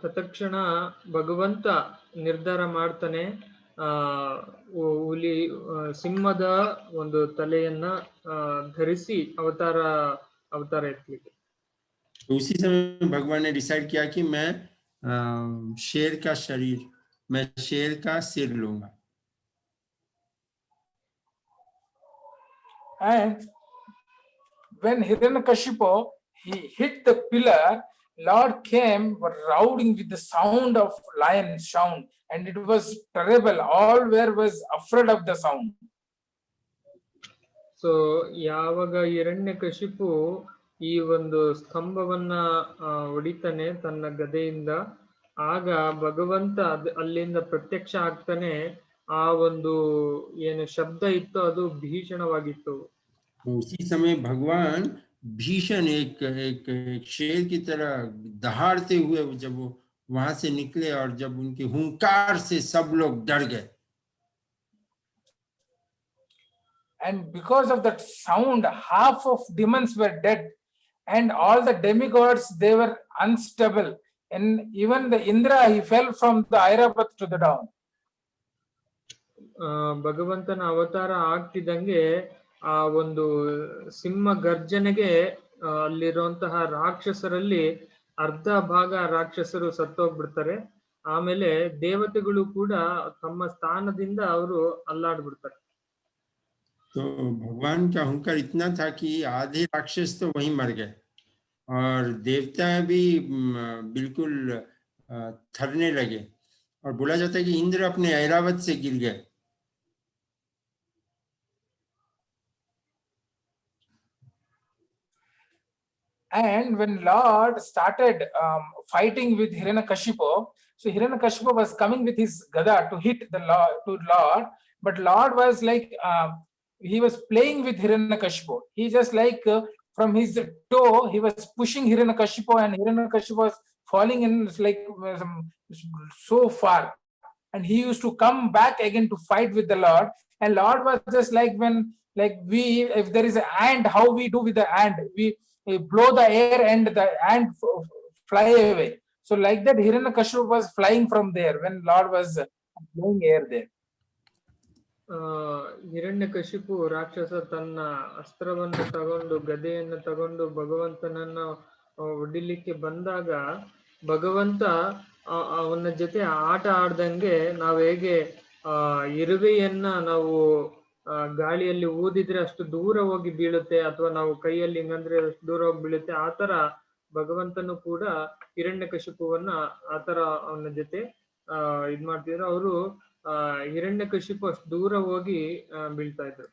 ತತ್ಕ್ಷಣ ಭಗವಂತ ನಿರ್ಧಾರ ಮಾಡ್ತಾನೆ ಹುಲಿ ಸಿಂಹದ ಒಂದು ತಲೆಯನ್ನ ಧರಿಸಿ ಅವತಾರ ಎತ್ತಲಿಕ್ಕೆ. उसी समय भगवान ने डिसाइड किया कि मैं शेर का सिर लूंगा. And when Hiranyakashipu he hit the pillar, Lord came roaring with the sound of lion sound, and it was terrible. All was afraid of the sound. So ಯಾವಾಗ ಹಿರಣ್ಯಕಶಿಪು ಈ ಒಂದು ಸ್ತಂಭವನ್ನ ಹೊಡಿತಾನೆ ತನ್ನ ಗದೆಯಿಂದ, ಆಗ ಭಗವಂತ ಅಲ್ಲಿಂದ ಪ್ರತ್ಯಕ್ಷ ಆಗ್ತಾನೆ. ಆ ಒಂದು ಏನು ಶಬ್ದ ಇತ್ತು ಅದು ಭೀಷಣವಾಗಿತ್ತು. उसी समय भगवान भीषण एक शेर की तरह दहाड़ते हुए जब वो वहां से निकले और जब उनके हुंकार से सब लोग डर गए. And because of that sound, half of demons were dead, and all the demigods they were unstable, and even the Indra he fell from the Airavat to the down. ಭಗವಂತನ ಅವತಾರ ಆಗ್ತಿದ್ದಂಗೆ ಆ ಒಂದು ಸಿಂಹ ಗರ್ಜನೆಗೆ ಅಲ್ಲಿರುವಂತಹ ರಾಕ್ಷಸರಲ್ಲಿ ಅರ್ಧ ಭಾಗ ರಾಕ್ಷಸರು ಸತ್ತೋಗ್ಬಿಡ್ತಾರೆ. ಆಮೇಲೆ ದೇವತೆಗಳು ಕೂಡ ತಮ್ಮ ಸ್ಥಾನದಿಂದ ಅವರು ಅಲ್ಲಾಡ್ಬಿಡ್ತಾರೆ. तो भगवान का हुंकार इतना था कि आधे राक्षस तो वहीं मर गए और देवता भी बिल्कुल थरने लगे, और बोला जाता है कि इंद्र अपने ऐरावत से गिर गए. And when Lord started fighting with Hiranyakashipu, so Hiranyakashipu was coming with his gada to hit the Lord, but Lord was like he was playing with Hiranyakashipu. He just like from his toe he was pushing Hiranyakashipu, and Hiranyakashipu was falling in like so far, and he used to come back again to fight with the Lord. And Lord was just like when like if there is an ant, how we do with the ant, we blow the air and the ant fly away. So like that Hiranyakashipu was flying from there when Lord was blowing air there. Hiranyakashipu ರಾಕ್ಷಸ ತನ್ನ ಅಸ್ತ್ರವನ್ನು ತಗೊಂಡು ಗದೆಯನ್ನು ತಗೊಂಡು ಭಗವಂತನನ್ನ ಹೊಡಿಲಿಕ್ಕೆ ಬಂದಾಗ ಭಗವಂತ ಅವನ ಜೊತೆ ಆಟ ಆಡ್ದಂಗೆ ನಾವು ಹೇಗೆ ಇರುವೆಯನ್ನ ನಾವು ಗಾಳಿಯಲ್ಲಿ ಊದಿದ್ರೆ ಅಷ್ಟು ದೂರ ಹೋಗಿ ಬೀಳುತ್ತೆ, ಅಥವಾ ನಾವು ಕೈಯಲ್ಲಿ ಹಿಂಗಂದ್ರೆ ಅಷ್ಟು ದೂರ ಹೋಗಿ ಬೀಳುತ್ತೆ, ಆತರ ಭಗವಂತನು ಕೂಡ ಹಿರಣ್ಯಕಶಿಪುವನ್ನ ಆತರ ಅವನ ಜೊತೆ ಇದ್ ಮಾಡ್ತಿದ್ರು. ಅವರು हिरण्यकशिपु अष्ट दूर होगी बीಳ್ತಾ ಇದ್ರು.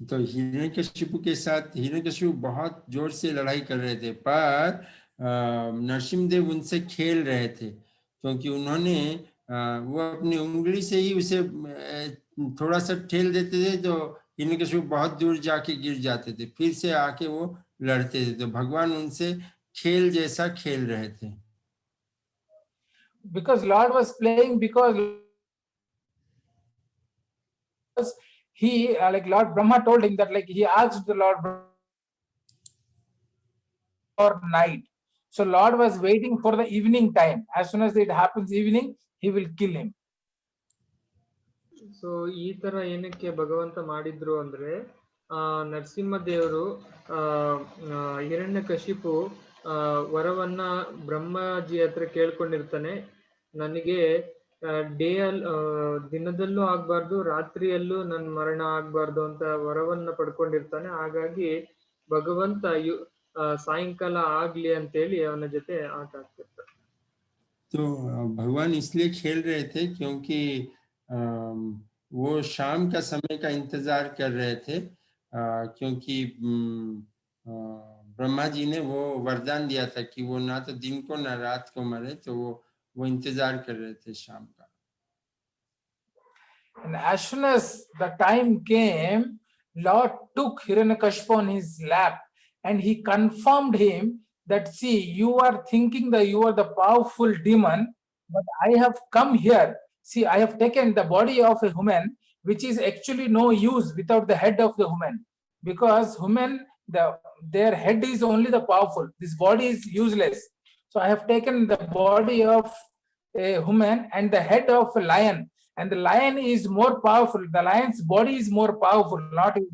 तो हिरण्यकशिपु के साथ हिरण्यकशिपु बहुत जोर से लड़ाई कर रहे थे, पर नरसिंहदेव उनसे खेल रहे थे, क्योंकि उन्होंने वो अपनी उंगली से ही उसे थोड़ा सा ठेल देते थे, तो हिरण्यकशिपु बहुत दूर जाके गिर जाते थे, फिर से आके वो लड़ते थे. तो भगवान उनसे खेल जैसा खेल रहे थे. Because Lord was playing, because he like Lord Brahma told him that like he asked the Lord for night, so Lord was waiting for the evening time. As soon as it happens evening, he will kill him. So ಈ ತರ ಏನಕ್ಕೆ ಭಗವಂತ ಮಾಡಿದ್ರು ಅಂದ್ರೆ ನರಸಿಂಹ ದೇವರು ಹಿರಣ್ಯಕಶಿಪು ವರವನ್ನ ಬ್ರಹ್ಮಾಜಿ ಹತ್ರ ಕೇಳ್ಕೊಂಡಿರ್ತಾನೆ, ನನಗೆ ದಿನದಲ್ಲೂ ಆಗ್ಬಾರ್ದು ರಾತ್ರಿಯಲ್ಲೂ ನನ್ ಮರಣ ಆಗ್ಬಾರ್ದು ಅಂತ ವರವನ್ನ ಪಡ್ಕೊಂಡಿರ್ತಾನೆ. ಹಾಗಾಗಿ ಭಗವಂತ ಸಾಯಂಕಾಲ ಆಗ್ಲಿ ಅಂತೇಳಿ ಅವನ ಜೊತೆ ಆಟ ಆಡ್ತಿರ್ತಾರೆ. तो भगवान इसलिए खेल रहे थे क्योंकि वो शाम का समय का इंतजार कर रहे थे, क्योंकि ब्रह्मा जी ने वो वरदान दिया था कि वो ना तो दिन को ना रात को मरे, तो वो इंतजार कर रहे थे शाम का. And as soon as the time came, Lord took Hiranyakashipu on his lap and he confirmed him that, see, you are thinking that you are the powerful demon, but I have come here. See, I have taken the body of a human, which is actually no use without the head of the human, because human, their head is only the powerful. This body is useless. So I have taken the body of a human and the head of a lion, and the lion is more powerful. The lion's body is more powerful, not his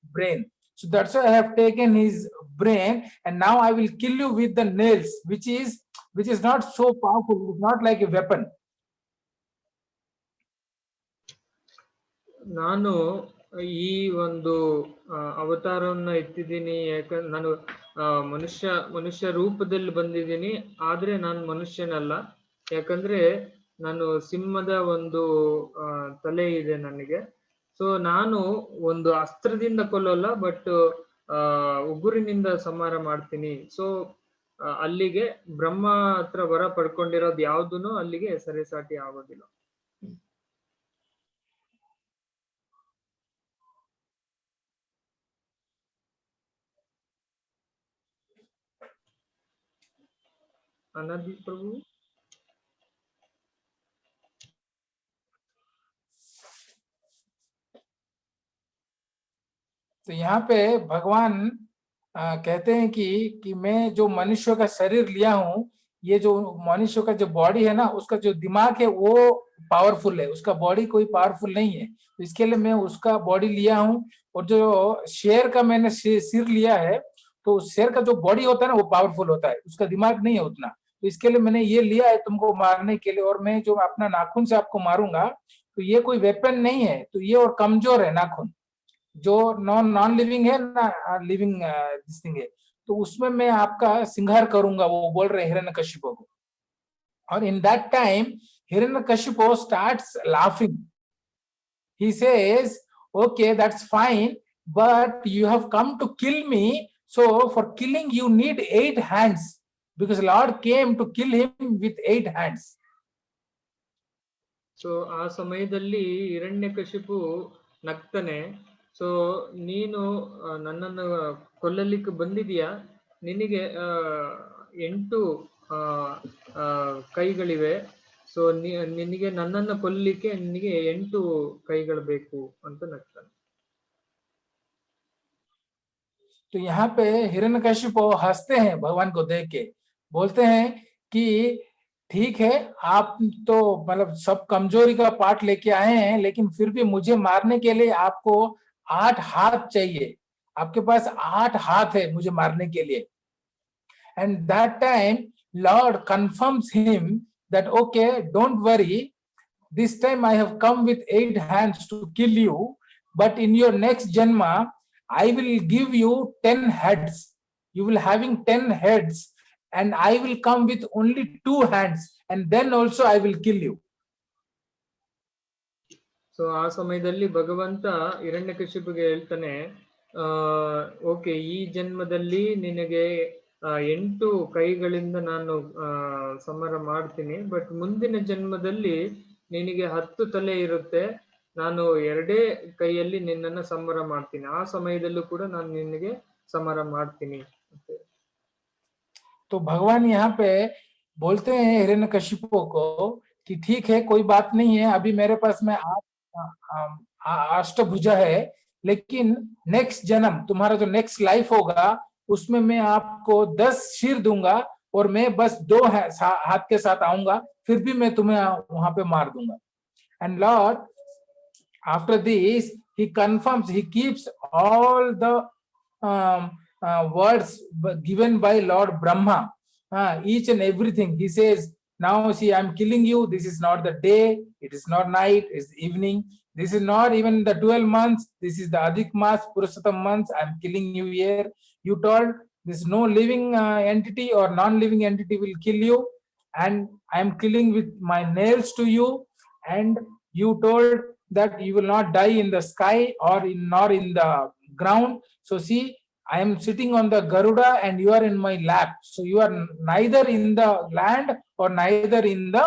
brain. So that's why I have taken his brain, and now I will kill you with the nails, which is not so powerful. It's not like a weapon. ನಾನು ಈ ಒಂದು ಅವತಾರವನ್ನ ಎತ್ತಿದ್ದೀನಿ, ಯಾಕಂದ್ರೆ ನಾನು ಮನುಷ್ಯ ರೂಪದಲ್ಲಿ ಬಂದಿದ್ದೀನಿ, ಆದ್ರೆ ನಾನು ಮನುಷ್ಯನಲ್ಲ. ಯಾಕಂದ್ರೆ ನಾನು ಸಿಂಹದ ಒಂದು ತಲೆ ಇದೆ ನನಗೆ. ಸೊ ನಾನು ಒಂದು ಅಸ್ತ್ರದಿಂದ ಕೊಲ್ಲಲ್ಲ, ಬಟ್ ಉಗುರಿನಿಂದ ಸಂಹಾರ ಮಾಡ್ತೀನಿ. ಸೊ ಅಲ್ಲಿಗೆ ಬ್ರಹ್ಮ ಹತ್ರ ವರ ಪಡ್ಕೊಂಡಿರೋದು ಯಾವ್ದೂನು ಅಲ್ಲಿಗೆ ಸರಿಸಾಟಿ ಆಗೋದಿಲ್ಲ. अनादि प्रभु तो यहाँ पे भगवान कहते हैं कि मैं जो मनुष्य का शरीर लिया हूँ, ये जो मनुष्य का जो बॉडी है ना, उसका जो दिमाग है वो पावरफुल है, उसका बॉडी कोई पावरफुल नहीं है. तो इसके लिए मैं उसका बॉडी लिया हूँ. और जो शेर का मैंने सिर लिया है, तो शेर का जो बॉडी होता है ना, वो पावरफुल होता है, उसका दिमाग नहीं है उतना. तो इसके लिए मैंने ये लिया है तुमको मारने के लिए. और मैं जो अपना नाखून से आपको मारूंगा, तो ये कोई वेपन नहीं है. तो ये और कमजोर है नाखून, जो नॉन लिविंग है ना लिविंग दिस थिंग है. तो उसमें मैं आपका सिंगार करूंगा, वो बोल रहे हिरण्यकशिपु को. और in that time Hiranyakashipu starts laughing. He says, okay, that's fine, but you have come to kill me. So for killing you need 8 hands, because Lord came to kill him with 8 hands. So ಆ ಸಮಯದಲ್ಲಿ Hiranyakashipu ನಗ್ತಾನೆ. So ನೀನು ನನ್ನನ್ನು ಕೊಲ್ಲಲಿಕ್ಕೆ ಬಂದಿದೀಯಾ, ನಿನಗೆ 8 ಕೈಗಳಿವೆ. So ನಿನಗೆ ನನ್ನನ್ನು ಕೊಲ್ಲಲಿಕ್ಕೆ ನಿನಗೆ 8 ಕೈಗಳು ಬೇಕು ಅಂತ ನಗ್ತಾನೆ. तो यहाँ पे हिरण्यकशिपु हंसते हैं भगवान को देख के, बोलते हैं कि ठीक है, आप तो मतलब सब कमजोरी का पार्ट लेके आए हैं, लेकिन फिर भी मुझे मारने के लिए आपको 8 हाथ चाहिए. आपके पास 8 हाथ है मुझे मारने के लिए. And that time Lord confirms him that, okay, don't worry, this time I have come with 8 hands to kill you, but in your next janma I will give you 10 heads. You will having 10 heads, and I will come with only 2 hands, and then also I will kill you. So ಆ ಸಮಯದಲ್ಲಿ ಭಗವಂತ ಹಿರಣ್ಯಕಶಿಪುಗೆ ಹೇಳ್ತಾನೆ, okay, ಈ ಜನ್ಮದಲ್ಲಿ ನಿನಗೆ 8 ಕೈಗಳಿಂದ ನಾನು ಸಂಹಾರ ಮಾಡ್ತೀನಿ, ಬಟ್ ಮುಂದಿನ ಜನ್ಮದಲ್ಲಿ ನಿನಗೆ 10 ತಲೆ ಇರುತ್ತೆ, ನಾನು 2 ಕೈಯಲ್ಲಿ ನಿನ್ನನ್ನು ಸಂಹಾರ ಮಾಡ್ತೀನಿ. ಆ ಸಮಯದಲ್ಲೂ ಕೂಡ ನಾನು ನಿನಗೆ ಸಂಹಾರ ಮಾಡ್ತೀನಿ. तो भगवान यहाँ पे बोलते हैं हिरण्यकशिपु को कि ठीक है, कोई बात नहीं है, अभी मेरे पास में 8 अष्टभुजा है, लेकिन नेक्स्ट जन्म, तुम्हारा जो नेक्स्ट लाइफ होगा, उसमें मैं आपको 10 सिर दूंगा, और मैं बस 2 हाथ के साथ आऊंगा, फिर भी मैं तुम्हें वहां पे मार दूंगा. And Lord, after this, he confirms, he keeps all the words given by Lord Brahma, each and everything. He says, now see, I'm killing you. This is not the day, it is not night, it's evening. This is not even the 12 months. This is the Adhik Mas Purushottam months. I'm killing you here. You told this no living entity or non-living entity will kill you, and I am killing with my nails to you. And you told that you will not die in the sky or nor in the ground. So see, I am sitting on the Garuda and you are in my lap. So you are neither in the land or neither in the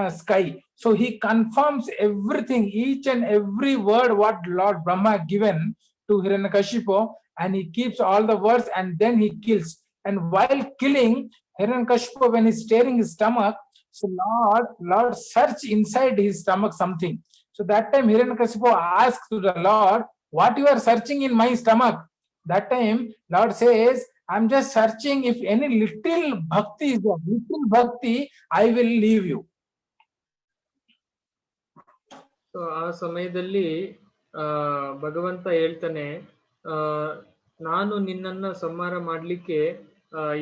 sky. So he confirms everything, each and every word what Lord Brahma given. to Hiranyakashipu, and he keeps all the words and then he kills. And while killing Hiranyakashipu, when he's tearing his stomach, so Lord search inside his stomach something. So that time Hiranyakashipu asks to the Lord, what you are searching in my stomach? That time Lord says, I'm just searching if any little bhakti is there, little bhakti, I will leave you. So ಆ ಸಮಯದಲ್ಲಿ ಭಗವಂತ ಹೇಳ್ತಾನೆ, ನಾನು ನಿನ್ನನ್ನ ಸಂಹಾರ ಮಾಡ್ಲಿಕ್ಕೆ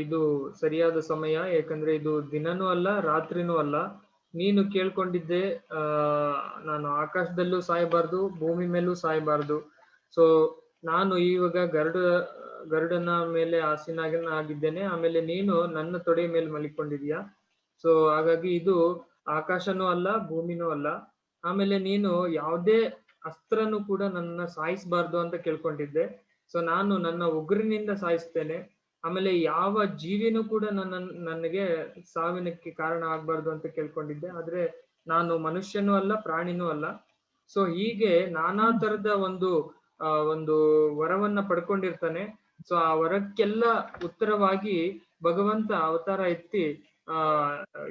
ಇದು ಸರಿಯಾದ ಸಮಯ, ಯಾಕಂದ್ರೆ ಇದು ದಿನನೂ ಅಲ್ಲ ರಾತ್ರಿನೂ ಅಲ್ಲ. ನೀನು ಕೇಳ್ಕೊಂಡಿದ್ದೆ ನಾನು ಆಕಾಶದಲ್ಲೂ ಸಾಯಬಾರ್ದು, ಭೂಮಿ ಮೇಲೂ ಸಾಯಬಾರ್ದು. ಸೊ ನಾನು ಇವಾಗ ಗರುಡನ ಮೇಲೆ ಆಸೀನಾಗಿದ್ದೇನೆ, ಆಮೇಲೆ ನೀನು ನನ್ನ ತೊಡೆ ಮೇಲೆ ಮಲಿಕೊಂಡಿದ್ಯಾ. ಸೊ ಹಾಗಾಗಿ ಇದು ಆಕಾಶನೂ ಅಲ್ಲ ಭೂಮಿನೂ ಅಲ್ಲ. ಆಮೇಲೆ ನೀನು ಯಾವುದೇ ಅಸ್ತ್ರನು ಕೂಡ ನನ್ನ ಸಾಯಿಸಬಾರ್ದು ಅಂತ ಕೇಳ್ಕೊಂಡಿದ್ದೆ. ಸೊ ನಾನು ನನ್ನ ಉಗುರಿನಿಂದ ಸಾಯಿಸ್ತೇನೆ. ಆಮೇಲೆ ಯಾವ ಜೀವಿನೂ ಕೂಡ ನನಗೆ ಸಾವಿನಕ್ಕೆ ಕಾರಣ ಆಗ್ಬಾರ್ದು ಅಂತ ಕೇಳ್ಕೊಂಡಿದ್ದೆ. ಆದ್ರೆ ನಾನು ಮನುಷ್ಯನೂ ಅಲ್ಲ ಪ್ರಾಣಿನೂ ಅಲ್ಲ. ಸೊ ಹೀಗೆ ನಾನಾ ತರದ ಒಂದು ವರವನ್ನ ಪಡ್ಕೊಂಡಿರ್ತಾನೆ. ಸೊ ಆ ವರಕ್ಕೆಲ್ಲ ಉತ್ತರವಾಗಿ ಭಗವಂತ ಅವತಾರ ಎತ್ತಿ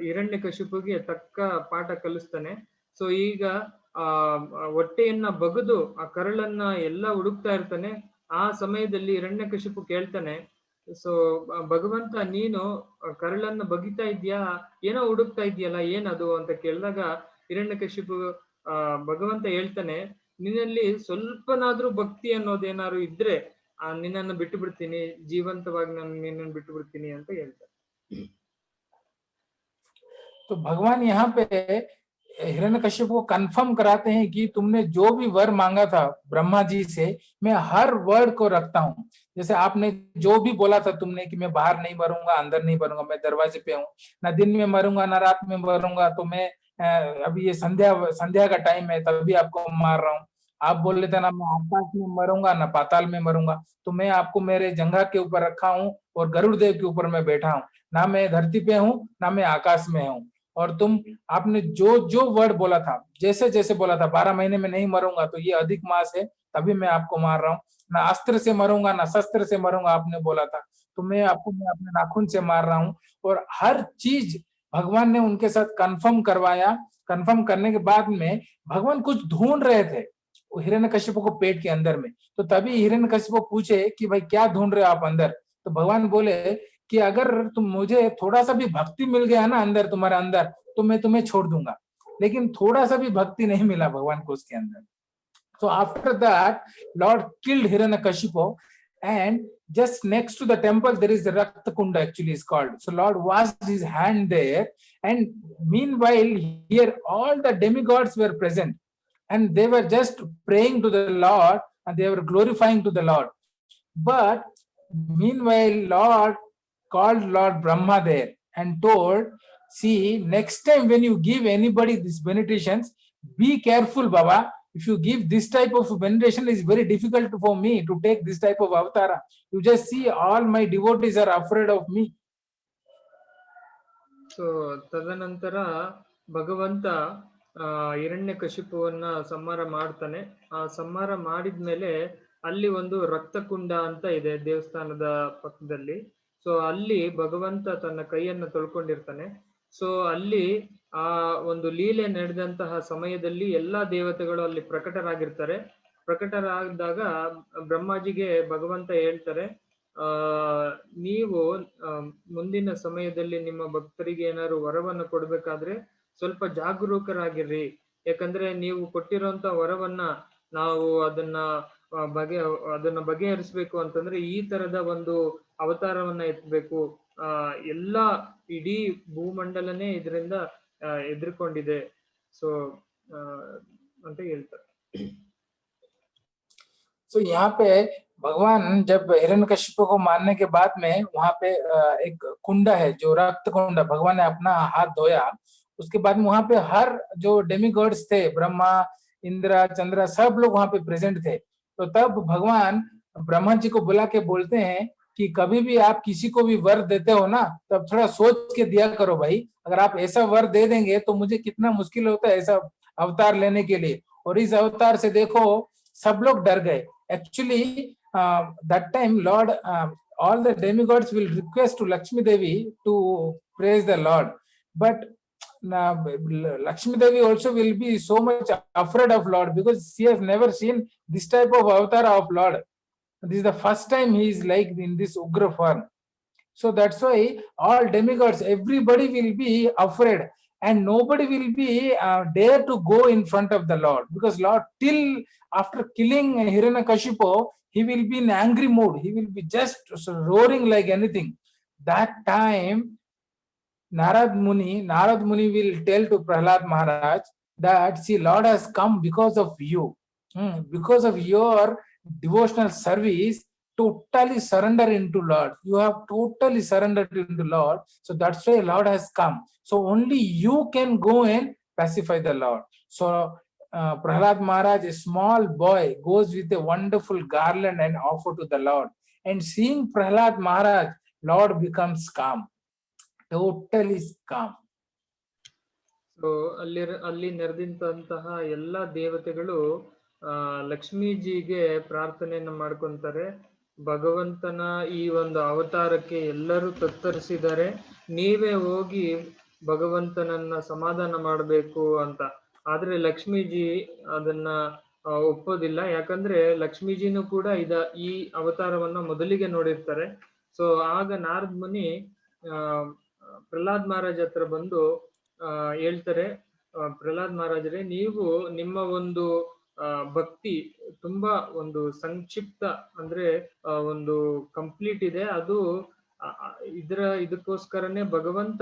ಹಿರಣ್ಯಕಶಿಪುಗೆ ತಕ್ಕ ಪಾಠ ಕಲಿಸ್ತಾನೆ. ಸೊ ಈಗ ಹೊಟ್ಟೆಯನ್ನ ಬಗದು ಆ ಕರಳನ್ನ ಎಲ್ಲ ಹುಡುಕ್ತಾ ಇರ್ತಾನೆ. ಆ ಸಮಯದಲ್ಲಿ ಹಿರಣ್ಯಕಶಿಪು ಕೇಳ್ತಾನೆ, ಸೊ ಭಗವಂತ ನೀನು ಕರಳನ್ನ ಬಗಿತಾ ಇದ್ಯಾ, ಏನೋ ಹುಡುಕ್ತಾ ಇದ್ಯಲ್ಲ, ಏನದು ಅಂತ ಕೇಳಿದಾಗ ಹಿರಣ್ಯಕಶಿಪು ಭಗವಂತ ಹೇಳ್ತಾನೆ, ನಿನ್ನಲ್ಲಿ ಸ್ವಲ್ಪನಾದ್ರೂ ಭಕ್ತಿ ಅನ್ನೋದೇನಾದ್ರು ಇದ್ರೆ ನಿನ್ನನ್ನು ಬಿಟ್ಟು ಬಿಡ್ತೀನಿ, ಜೀವಂತವಾಗಿ ನಾನು ನಿನ್ನನ್ನು ಬಿಟ್ಟು ಬಿಡ್ತೀನಿ ಅಂತ ಹೇಳ್ತಾರೆ. तो भगवान यहाँ पे हिरण्यकश्यप को कंफर्म कराते हैं कि तुमने जो भी वर मांगा था ब्रह्मा जी से, मैं हर वर्ड को रखता हूँ. जैसे आपने जो भी बोला था तुमने कि मैं बाहर नहीं मरूंगा, अंदर नहीं मरूंगा, मैं दरवाजे पे हूँ, ना दिन में मरूंगा ना रात में मरूंगा, तो मैं अभी ये संध्या का टाइम है तभी आपको मार रहा हूँ. आप बोल रहे थे ना मैं आकाश में मरूंगा ना पाताल में मरूंगा, तो मैं आपको मेरे जंघा के ऊपर रखा हूँ और गरुड़ देव के ऊपर मैं बैठा हूँ, ना मैं धरती पे हूँ ना मैं आकाश में हूँ. और आपने जो वर्ड बोला था, जैसे जैसे बोला था 12 महीने में नहीं मरूंगा, तो ये अधिक मास है तभी मैं आपको मार रहा हूँ. ना अस्त्र से मरूंगा ना शस्त्र से मरूंगा आपने बोला था, तो मैं अपने नाखून से मार रहा हूँ. और हर चीज भगवान ने उनके साथ कंफर्म करवाया. कंफर्म करने के बाद में भगवान कुछ ढूंढ रहे थे हिरण्यकश्यप को पेट के अंदर में. तो तभी हिरण्यकश्यप पूछे कि भाई क्या ढूंढ रहे हो आप अंदर? तो भगवान बोले कि अगर तुम मुझे थोड़ा सा भी भक्ति मिल गया ना अंदर, तुम्हारे अंदर, तो मैं तुम्हें छोड़ दूंगा. लेकिन थोड़ा सा भी भक्ति नहीं मिला भगवान को उसके अंदर. So after that, Lord killed Hiranyakashipu, and just next to the temple there is the Rakta Kunda, actually is called. So Lord washed his hand there, and meanwhile here all the demigods were present, and they were just praying to the Lord and they were glorifying to the Lord. But meanwhile Lord called Lord Brahma there and told, see, next time when you give anybody these benedictions, be careful, Baba. If you give this type of benediction, it's very difficult for me to take this type of avatara. You just see all my devotees are afraid of me. So ತದನಂತರ ಭಗವಂತ ಹಿರಣ್ಯಕಶಿಪುವನ್ನ ಸಂಹಾರ ಮಾಡ್ತಾನೆ. ಆ ಸಂಹಾರ ಮಾಡಿದ್ಮೇಲೆ ಅಲ್ಲಿ ಒಂದು ರಕ್ತಕುಂಡ ಅಂತ ಇದೆ ದೇವಸ್ಥಾನದ ಪಕ್ಕದಲ್ಲಿ. ಸೊ ಅಲ್ಲಿ ಭಗವಂತ ತನ್ನ ಕೈಯನ್ನ ತೊಳ್ಕೊಂಡಿರ್ತಾನೆ. ಸೊ ಅಲ್ಲಿ ಆ ಒಂದು ಲೀಲೆ ನಡೆದಂತಹ ಸಮಯದಲ್ಲಿ ಎಲ್ಲಾ ದೇವತೆಗಳು ಅಲ್ಲಿ ಪ್ರಕಟರಾಗಿರ್ತಾರೆ. ಪ್ರಕಟರಾದಾಗ ಬ್ರಹ್ಮಾಜಿಗೆ ಭಗವಂತ ಹೇಳ್ತಾರೆ, ನೀವು ಮುಂದಿನ ಸಮಯದಲ್ಲಿ ನಿಮ್ಮ ಭಕ್ತರಿಗೆ ಏನಾದ್ರು ವರವನ್ನ ಕೊಡ್ಬೇಕಾದ್ರೆ ಸ್ವಲ್ಪ ಜಾಗರೂಕರಾಗಿರ್ರಿ. ಯಾಕಂದ್ರೆ ನೀವು ಕೊಟ್ಟಿರೋಂತ ವರವನ್ನ ನಾವು ಅದನ್ನ ಬಗೆಹರಿಸ್ಬೇಕು ಅಂತಂದ್ರೆ ಈ ತರದ ಒಂದು ಅವತಾರವನ್ನ ಎತ್ತಬೇಕು. ಎಲ್ಲಾ ಇಡೀ ಭೂಮಂಡಲನೇ ಇದರಿಂದ ಎದುರ್ಕೊಂಡಿದೆ. ಸೊ ಅಂತ ಹೇಳ್ತಾರೆ. तो यहाँ पे भगवान जब हिरण्यकश्यप को मारने के बाद में वहां पे एक कुंडा है जो रक्त कुंडा, भगवान ने अपना हाथ धोया. उसके बाद में वहां पे हर जो डेमिगॉड्स थे, ब्रह्मा इंद्र चंद्र, सब लोग वहां पे प्रेजेंट थे. तो तब भगवान ब्रह्मा जी को बुला के बोलते हैं कि कभी भी आप किसी को भी वर देते हो ना, तब थोड़ा सोच के दिया करो भाई. अगर आप ऐसा वर दे देंगे तो मुझे कितना मुश्किल होता है ऐसा अवतार लेने के लिए. और इस अवतार से देखो सब लोग डर गए. Actually, that time, Lord, all the demigods will request to Lakshmi Devi to praise the Lord. But Lakshmi Devi also will be so much afraid of Lord because she has never seen this type of avatar of Lord. This is the first time he is like in this Ugra form. So that's why all demigods, everybody will be afraid, and nobody will be dare to go in front of the Lord, because Lord, till after killing Hiranyakashipu, he will be in angry mood. He will be just roaring like anything. That time, Narad Muni will tell to Prahlad Maharaj that, see, Lord has come because of you. Because of your devotional service, totally surrender into Lord. You have totally surrendered into Lord. So that's why Lord has come. So only you can go and pacify the Lord. So Prahlad Maharaj, a small boy, goes with a wonderful garland and offer to the Lord. And seeing Prahlad Maharaj, Lord becomes calm. Totally calm. So ಅಲ್ಲಿ ನೆರೆದಿಂತಹ ಎಲ್ಲ ದೇವತೆಗಳು ಲಕ್ಷ್ಮೀಜಿಗೆ ಪ್ರಾರ್ಥನೆಯನ್ನ ಮಾಡ್ಕೊಂತಾರೆ. ಭಗವಂತನ ಈ ಒಂದು ಅವತಾರಕ್ಕೆ ಎಲ್ಲರೂ ತತ್ತರಿಸಿದ್ದಾರೆ, ನೀವೇ ಹೋಗಿ ಭಗವಂತನನ್ನ ಸಮಾಧಾನ ಮಾಡಬೇಕು ಅಂತ. ಆದ್ರೆ ಲಕ್ಷ್ಮೀಜಿ ಅದನ್ನ ಒಪ್ಪೋದಿಲ್ಲ. ಯಾಕಂದ್ರೆ ಲಕ್ಷ್ಮೀಜಿನೂ ಕೂಡ ಈ ಅವತಾರವನ್ನ ಮೊದಲಿಗೆ ನೋಡಿರ್ತಾರೆ. ಸೊ ಆಗ ನಾರದ್ ಮುನಿ ಪ್ರಹ್ಲಾದ್ ಮಹಾರಾಜ್ ಹತ್ರ ಬಂದು ಹೇಳ್ತಾರೆ, ಪ್ರಹ್ಲಾದ್ ಮಹಾರಾಜರೇ, ನೀವು ನಿಮ್ಮ ಒಂದು ಭಕ್ತಿ ತುಂಬಾ ಒಂದು ಸಂಕ್ಷಿಪ್ತ, ಅಂದ್ರೆ ಒಂದು ಕಂಪ್ಲೀಟ್ ಇದೆ. ಅದು ಇದಕ್ಕೋಸ್ಕರನೇ ಭಗವಂತ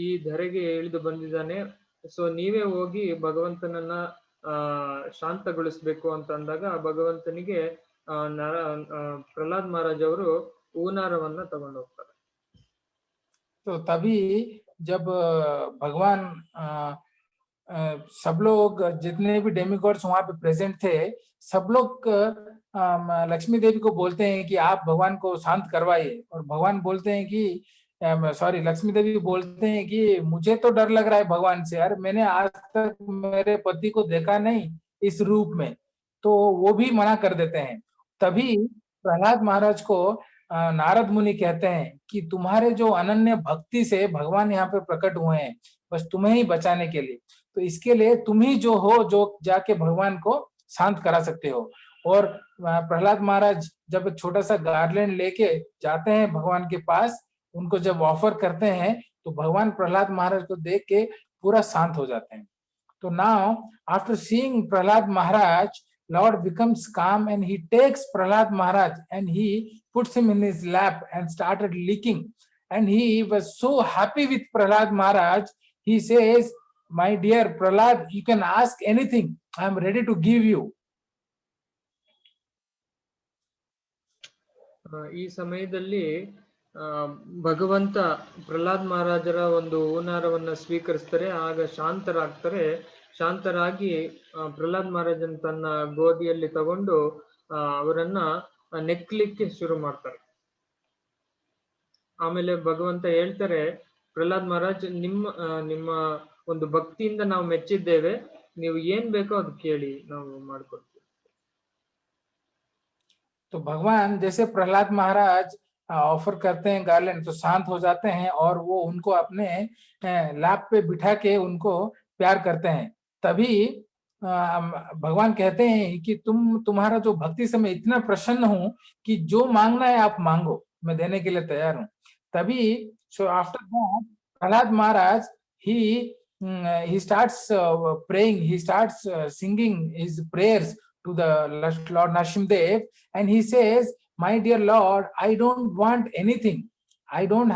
ಈ ಧರೆಗೆ ಇಳಿದು ಬಂದಿದ್ದಾನೆ. ಸೊ ನೀವೇ ಹೋಗಿ ಭಗವಂತನನ್ನ ಶಾಂತಗೊಳಿಸ್ಬೇಕು ಅಂತ ಅಂದಾಗ ಭಗವಂತನಿಗೆ ಪ್ರಹ್ಲಾದ್ ಮಹಾರಾಜ್ ಅವರು ಹೂನಾರವನ್ನ ತಗೊಂಡು ಹೋಗ್ತಾರೆ. तो तभी जब भगवान सब लोग, जितने भी डेमिगॉड्स वहां पे प्रेजेंट थे, सब लोग लक्ष्मी देवी को बोलते हैं कि आप भगवान को शांत करवाइए. और भगवान बोलते हैं कि लक्ष्मी देवी बोलते हैं कि मुझे तो डर लग रहा है भगवान से, यार मैंने आज तक मेरे पति को देखा नहीं इस रूप में. तो वो भी मना कर देते हैं. तभी प्रहलाद महाराज को नारद मुनि कहते हैं कि तुम्हारे जो अनन्य भक्ति से भगवान यहाँ पे प्रकट हुए हैं, बस तुम्हें ही बचाने के लिए. तो इसके लिए तुम ही जो हो, जो जाके भगवान को शांत करा सकते हो. और प्रहलाद महाराज जब छोटा सा गार्लैंड लेके जाते हैं भगवान के पास, उनको जब ऑफर करते हैं, तो भगवान प्रहलाद महाराज को देख के पूरा शांत हो जाते हैं. तो now after seeing Prahlad Maharaj, Lord becomes calm and he takes Prahlad Maharaj and he puts him in his lap and started licking. And he was so happy with Prahlad Maharaj. He says, my dear Prahlad, you can ask anything. I am ready to give you. ಈ ಸಮಯದಲ್ಲಿ ಭಗವಂತ ಪ್ರಹ್ಲಾದ್ ಮಹಾರಾಜರ ಒಂದು ಹೂನಾರವನ್ನ ಸ್ವೀಕರಿಸ್ತಾರೆ. ಆಗ ಶಾಂತರಾಗಿ ಪ್ರಹ್ಲಾದ್ ಮಹಾರಾಜನ್ ತನ್ನ ಗೋದಿಯಲ್ಲಿ ತಗೊಂಡು ಅವರನ್ನ ನೆಕ್ಲಿಕ್ಕೆ ಶುರು ಮಾಡ್ತಾರೆ. ಆಮೇಲೆ ಭಗವಂತ ಹೇಳ್ತಾರೆ, ಪ್ರಹ್ಲಾದ್ ಮಹಾರಾಜ್, ನಿಮ್ಮ ಒಂದು ಭಕ್ತಿಯಿಂದ ನಾವು ಮೆಚ್ಚಿದ್ದೇವೆ, ನೀವು ಏನ್ ಬೇಕೋ ಅದು ಕೇಳಿ, ನಾವು ಮಾಡ್ಕೊಡ್ತೀವಿ. तो भगवान जैसे प्रहलाद महाराज ऑफर करते हैं गार्लैंड, तो शांत हो जाते हैं और वो उनको अपने लैप पे बिठा के उनको प्यार करते हैं. तभी भगवान कहते हैं कि तुम्हारा जो भक्ति से मैं इतना प्रसन्न हूं कि जो मांगना है आप मांगो, मैं देने के लिए तैयार हूं. तभी so after that Prahlad Maharaj he starts praying, he starts singing his prayers to the Lord Narasimhadev, and he says, my dear Lord, I don't want anything, I don't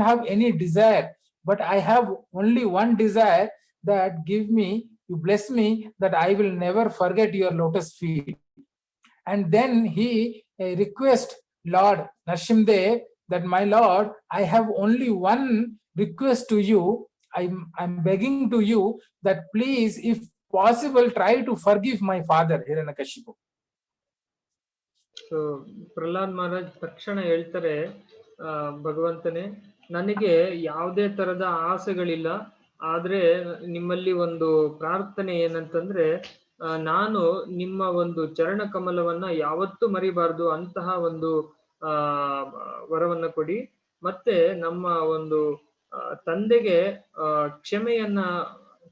have any desire, but I have only one desire, that give me, you bless me, that I will never forget your lotus feet. And then he requests Lord Narasimhadev that, my Lord, I have only one request to you. I'm begging to you that please, if possible, try to forgive my father Hiranyakashipu. So Prahlad Maharaj ತಕ್ಷಣ ಹೇಳ್ತಾರೆ, ಭಗವಂತನೇ, ನನಗೆ ಯಾವುದೇ ತರದ ಆಸೆಗಳಿಲ್ಲ, ಆದ್ರೆ ನಿಮ್ಮಲ್ಲಿ ಒಂದು ಪ್ರಾರ್ಥನೆ ಏನಂತಂದ್ರೆ, ನಾನು ನಿಮ್ಮ ಒಂದು ಚರಣ ಕಮಲವನ್ನ ಯಾವತ್ತೂ ಮರಿಬಾರ್ದು ಅಂತಹ ಒಂದು ವರವನ್ನ ಕೊಡಿ. ಮತ್ತೆ ನಮ್ಮ ಒಂದು ತಂದೆಗೆ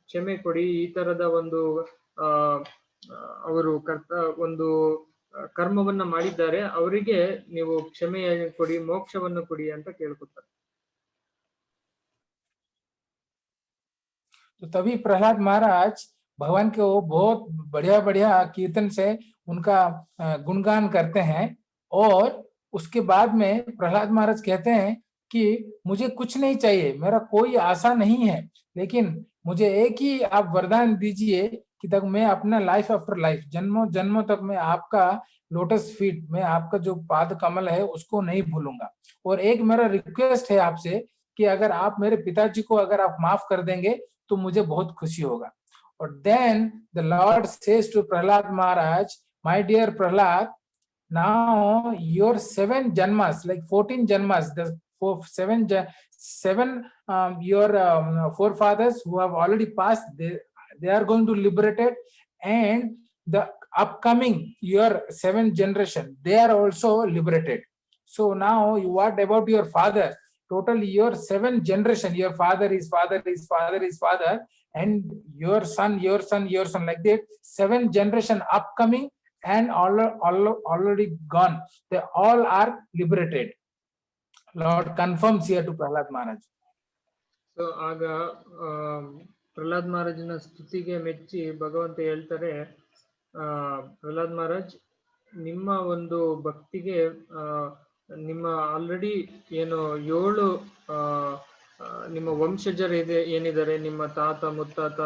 ಕ್ಷಮೆ ಕೊಡಿ. ಈ ತರದ ಒಂದು ಅವರು ಒಂದು ಕರ್ಮವನ್ನ ಮಾಡಿದ್ದಾರೆ, ಅವರಿಗೆ ನೀವು ಕ್ಷಮೆ ಕೊಡಿ, ಮೋಕ್ಷವನ್ನು ಕೊಡಿ ಅಂತ ಕೇಳ್ಕೊತಾರೆ. तो तभी प्रहलाद महाराज भगवान के वो बहुत बढ़िया बढ़िया कीर्तन से उनका गुणगान करते हैं। और उसके बाद में प्रहलाद महाराज कहते हैं कि मुझे कुछ नहीं चाहिए, मेरा कोई आशा नहीं है, लेकिन मुझे एक ही आप वरदान दीजिए कि तक मैं अपना लाइफ आफ्टर लाइफ, जन्मों जन्मों तक मैं आपका लोटस फीट, मैं आपका जो पाद कमल है उसको नहीं भूलूंगा। और एक मेरा रिक्वेस्ट है आपसे कि अगर आप मेरे पिताजी को अगर आप माफ कर देंगे तो मुझे बहुत खुशी होगा। और then the lord says to Prahlad Maharaj, my dear Prahlad, now your 7 janmas, like 14 janmas, the seven your forefathers who have already passed, they are going to liberated, and the upcoming your 7th generation, they are also liberated. So now what about your father? Totally your 7th generation, your father is father is father is father, and your son, your son, your son, like that 7th generation upcoming and already gone, they all are liberated. Lord confirms here to Prahlad Maharaj. So ಆಗ ಪ್ರಹ್ಲಾದ್ ಮಹಾರಾಜನ ಸ್ತುತಿಗೆ ಮೆಚ್ಚಿ ಭಗವಂತ ಹೇಳ್ತಾರೆ, ಪ್ರಹ್ಲಾದ್ ಮಹಾರಾಜ್, ನಿಮ್ಮ ಒಂದು ಭಕ್ತಿಗೆ ನಿಮ್ಮ already ಏನು 7 ನಿಮ್ಮ ವಂಶಜರು ಏನಿದ್ದಾರೆ, ನಿಮ್ಮ ತಾತ ಮುತ್ತಾತ,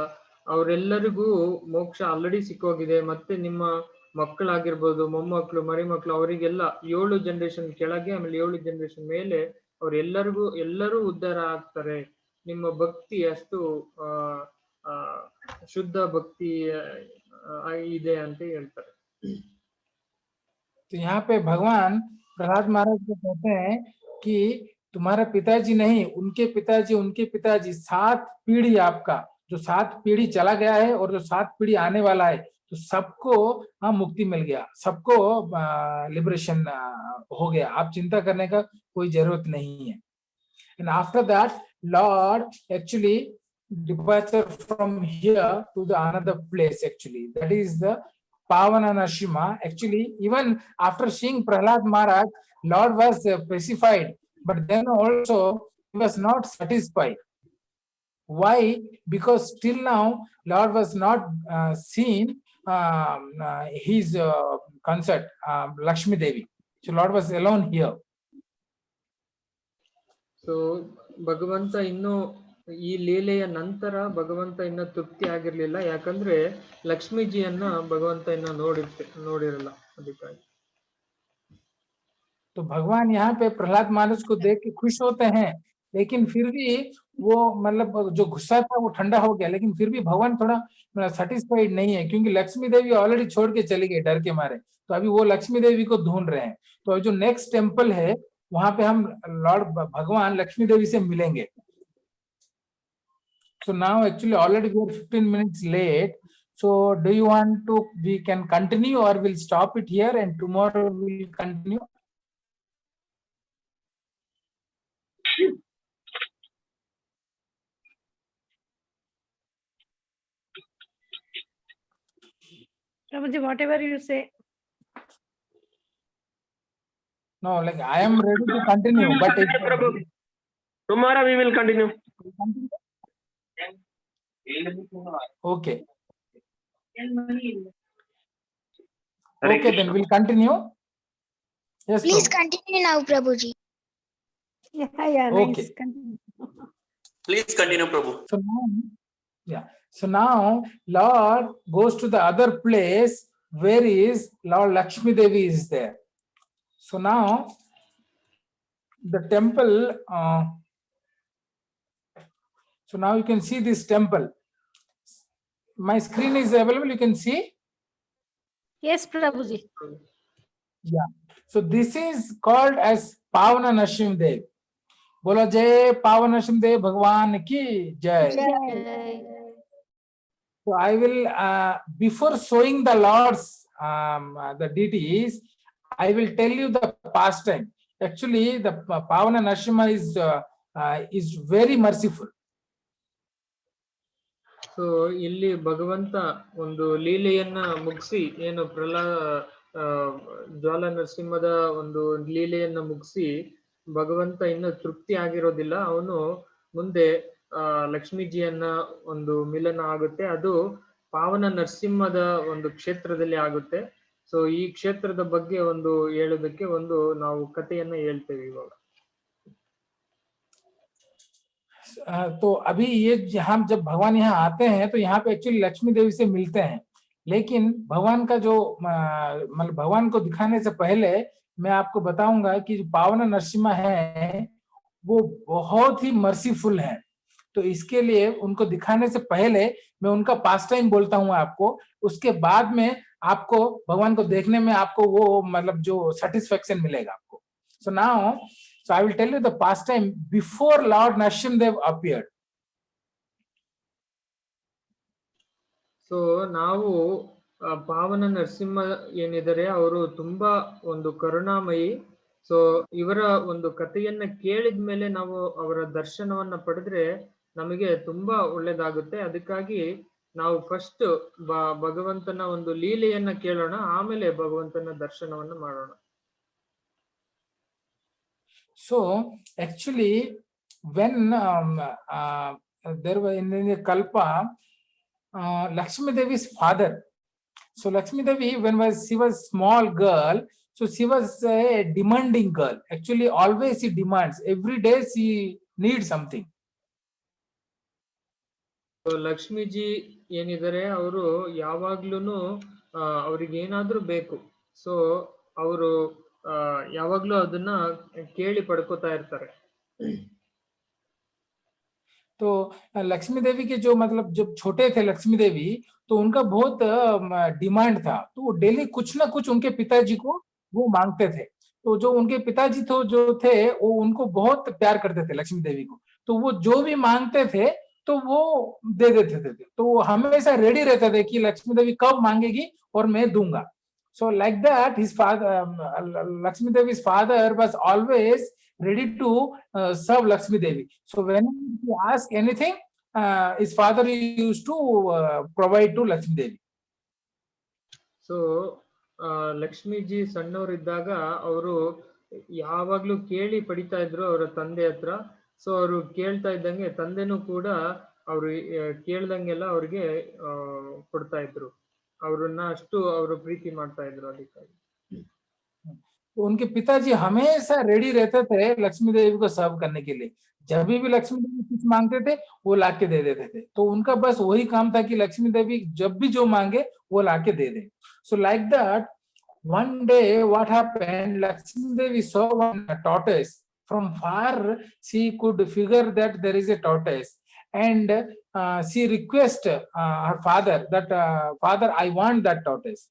ಅವರೆಲ್ಲರಿಗೂ ಮೋಕ್ಷ ಆಲ್ರೆಡಿ ಸಿಕ್ಕೋಗಿದೆ. ಮತ್ತೆ ನಿಮ್ಮ ಮಕ್ಕಳಾಗಿರ್ಬೋದು, ಮೊಮ್ಮಕ್ಕಳು, ಮರಿಮಕ್ಕಳು, ಅವರಿಗೆಲ್ಲ 7 ಜನರೇಷನ್ ಕೆಳಗೆ, ಆಮೇಲೆ 7 ಜನರೇಷನ್ ಮೇಲೆ ಎಲ್ಲರೂ ಉದ್ಧಾರ ಆಗ್ತಾರೆ. ನಿಮ್ಮ ಭಕ್ತಿ ಅಷ್ಟು ಶುದ್ಧ ಭಕ್ತಿ ಇದೆ ಅಂತ ಹೇಳ್ತಾರೆ. तो यहाँ पे भगवान प्रहलाद महाराज को कहते हैं कि तुम्हारा पिताजी नहीं, उनके पिताजी 7 पीढ़ी आपका, जो 7 पीढ़ी चला गया है और जो 7 पीढ़ी आने वाला है, तो सबको मुक्ति मिल गया, सबको लिबरेशन हो गया, आप चिंता करने का कोई जरूरत नहीं है। And after that, Lord actually departure from here to the another place, actually that is the Pavana Narasimha. Actually, even after seeing Prahlad Maharaj, Lord was pacified, but then also he was not satisfied. Why? Because till now Lord was not seen his consort, Lakshmi Devi. So Lord was alone here. So ಭಗವಂತ ಇನ್ನು ಈ ಲೀಲೆಯ ನಂತರ ಭಗವಂತ ಇನ್ನ ತೃಪ್ತಿ ಆಗಿರ್ಲಿಲ್ಲ, ಯಾಕಂದ್ರೆ ಲಕ್ಷ್ಮೀಜಿಯನ್ನ ಭಗವಂತ ಇನ್ನ ನೋಡಿರಲ್ಲ, ಅದಕ್ಕಾಗಿ. तो भगवान यहाँ पे प्रहलाद महाराज को देख के खुश होते हैं, लेकिन फिर भी वो मतलब जो गुस्सा था वो ठंडा हो गया, लेकिन फिर भी भगवान थोड़ा सेटिस्फाइड नहीं है, क्योंकि लक्ष्मी देवी ऑलरेडी छोड़ के चली गई डर के मारे। तो अभी वो लक्ष्मी देवी को ढूंढ रहे हैं। तो जो नेक्स्ट टेम्पल है वहां पे हम लॉर्ड भगवान लक्ष्मी देवी से मिलेंगे। So now actually already we are 15 minutes late. So do you want to, we can continue or we'll stop it here and tomorrow we'll continue? Prabhuji, whatever you say. No, like I am ready to continue, but if, tomorrow we will continue. Okay. Okay, then we'll continue. Yes. Please Prabhu. continue now, Prabhuji. Yeah, Okay. nice. Continue. Please continue, Prabhu. So now, yeah. So now Lord goes to the other place where is Lord Lakshmi Devi is there. So now the temple, so now you can see this temple. My screen is available, you can see? Yes, Prabhuji. Yeah. So this is called as Pavana Narasimha Dev. बोलो जय पावन नरसिंह देव भगवान की जय। So I will, before showing the Lord's the deities, I will tell you the past time. Actually, the Pavana Narasimha is very merciful. So ಇಲ್ಲಿ ಭಗವಂತ ಒಂದು ಲೀಲೆಯನ್ನ ಮುಗಿಸಿ, ಏನು ಜ್ವಾಲ ನರಸಿಂಹದ ಒಂದು ಲೀಲೆಯನ್ನ ಮುಗಿಸಿ ಭಗವಂತ ಇನ್ನು ತೃಪ್ತಿ ಆಗಿರೋದಿಲ್ಲ. ಅವನು ಮುಂದೆ ಲಕ್ಷ್ಮೀಜಿಯನ್ನ ಒಂದು ಮಿಲನ ಆಗುತ್ತೆ. ಅದು ಪಾವನ ನರಸಿಂಹದ ಒಂದು ಕ್ಷೇತ್ರದಲ್ಲಿ ಆಗುತ್ತೆ. ಸೊ ಈ ಕ್ಷೇತ್ರದ ಬಗ್ಗೆ ಒಂದು ಹೇಳೋದಕ್ಕೆ ಒಂದು ನಾವು ಕಥೆಯನ್ನ ಹೇಳ್ತೇವೆ ಇವಾಗ. तो अभी ये जहाँ जब भगवान यहाँ आते हैं तो यहाँ पे एक्चुअली लक्ष्मी देवी से मिलते हैं, लेकिन भगवान का जो मतलब भगवान को दिखाने से पहले मैं आपको बताऊंगा कि जो पावन नरसिम्हा है वो बहुत ही मर्सीफुल है. तो इसके लिए उनको दिखाने से पहले मैं उनका पास्ट टाइम बोलता हूँ आपको, उसके बाद में आपको भगवान को देखने में आपको वो मतलब जो सेटिस्फेक्शन मिलेगा आपको. So now, so I will tell you the past time before Lord Narasimhadev appeared. So ನಾವು ಪಾವನ ನರಸಿಂಹ ಏನಿದ್ದಾರೆ ಅವರು ತುಂಬಾ ಒಂದು ಕರುಣಾಮಯಿ. ಸೊ ಇವರ ಒಂದು ಕಥೆಯನ್ನ ಕೇಳಿದ ಮೇಲೆ ನಾವು ಅವರ ದರ್ಶನವನ್ನ ಪಡೆದ್ರೆ ನಮಗೆ ತುಂಬಾ ಒಳ್ಳೇದಾಗುತ್ತೆ. ಅದಕ್ಕಾಗಿ ನಾವು ಫಸ್ಟ್ ಭಗವಂತನ ಒಂದು ಲೀಲೆಯನ್ನ ಕೇಳೋಣ, ಆಮೇಲೆ ಭಗವಂತನ ದರ್ಶನವನ್ನ ಮಾಡೋಣ. So actually, when there were in the Kalpa, Lakshmi Devi's father. So Lakshmi Devi, when she was small girl, so she was a demanding girl. Actually, always she demands. Every day she needs something. Lakshmiji ಏನಿದ್ದಾರೆ ಅವರು ಯಾವಾಗ್ಲೂನು ಅವ್ರಿಗೆ ಏನಾದ್ರೂ ಬೇಕು. So ಅವರು ಯಾವಾಗ್ಲೂ ಅದನ್ನ ಕೇಳಿ ಪಡ್ಕೋತಾ ಇರ್ತಾರೆ. तो लक्ष्मी देवी के जो मतलब जब छोटे थे लक्ष्मी देवी, तो उनका बहुत डिमांड था. तो वो डेली कुछ ना कुछ उनके पिताजी को वो मांगते थे. तो जो उनके पिताजी तो जो थे वो उनको बहुत प्यार करते थे लक्ष्मी देवी को. तो वो जो भी मांगते थे तो वो दे देते थे. तो वो हमेशा रेडी रहते थे कि लक्ष्मी देवी कब मांगेगी और मैं दूंगा. So like that, his father, Lakshmi Devi's father was always ready to serve Lakshmi Devi. So when he asked anything, his father used to provide to Lakshmi Devi. So Lakshmiji ಸಣ್ಣವರಿದ್ದಾಗ ಅವರು ಯಾವಾಗ್ಲೂ ಕೇಳಿ ಪಡಿತಾ ಇದ್ರು ಅವರ ತಂದೆ ಹತ್ರ. ಸೊ ಅವರು ಕೇಳ್ತಾ ಇದ್ದಂಗೆ ತಂದೆನೂ ಕೂಡ ಅವ್ರು ಕೇಳ್ದಂಗೆಲ್ಲ ಅವ್ರಿಗೆ ಕೊಡ್ತಾ ಇದ್ರು. ಅವ್ರನ್ನ ಅಷ್ಟು ಅವರು ಪ್ರೀತಿ ಮಾಡ್ತಾ ಇದ್ರು. ಅದಕ್ಕಾಗಿ उनके पिताजी हमेशा रेडी रहते थे लक्ष्मी देवी को सर्व करने के लिए. जब भी लक्ष्मी देवी कुछ मांगते थे वो लाके दे देते थे. तो उनका बस वही काम था कि लक्ष्मी देवी जब भी जो मांगे वो लाके दे दे. So like that, one day what happened, Lakshmi Devi saw one tortoise. From far she could figure that there is a tortoise, and she requested her father that father, I want that tortoise.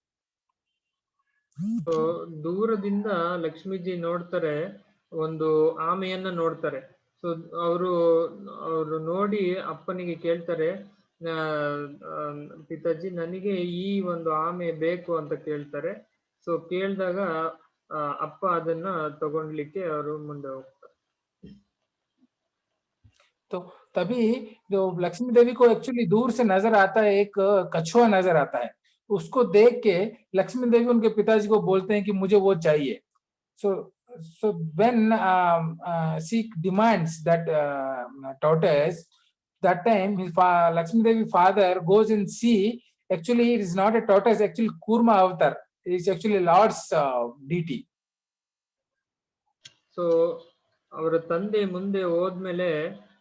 ದೂರದಿಂದ ಲಕ್ಷ್ಮೀಜಿ ನೋಡ್ತಾರೆ, ಒಂದು ಆಮೆಯನ್ನ ನೋಡ್ತಾರೆ. So ಅವರು ನೋಡಿ ಅಪ್ಪನಿಗೆ ಕೇಳ್ತಾರೆ, ಪಿತಾಜಿ ನನಗೆ ಈ ಒಂದು ಆಮೆ ಬೇಕು ಅಂತ ಕೇಳ್ತಾರೆ. ಸೊ ಕೇಳಿದಾಗ ಅಪ್ಪ ಅದನ್ನ ತಗೊಂಡ್ಲಿಕ್ಕೆ ಅವರು ಮುಂದೆ ಹೋಗ್ತಾರೆ. तो तभी जो लक्ष्मी देवी को एक्चुअली दूर से नजर आता है, एक कछुआ नजर आता है. उसको देख के लक्ष्मी देवी उनके पिताजी को बोलते हैं कि मुझे वो चाहिए. So when she demands that tortoise, that time his Lakshmi Devi father goes and see. Actually, it is not a tortoise. Actually, Kurma avatar. It is actually Lord's deity. So ಅವರ ತಂದೆ ಮುಂದೆ ಹೋದ್ಮೇಲೆ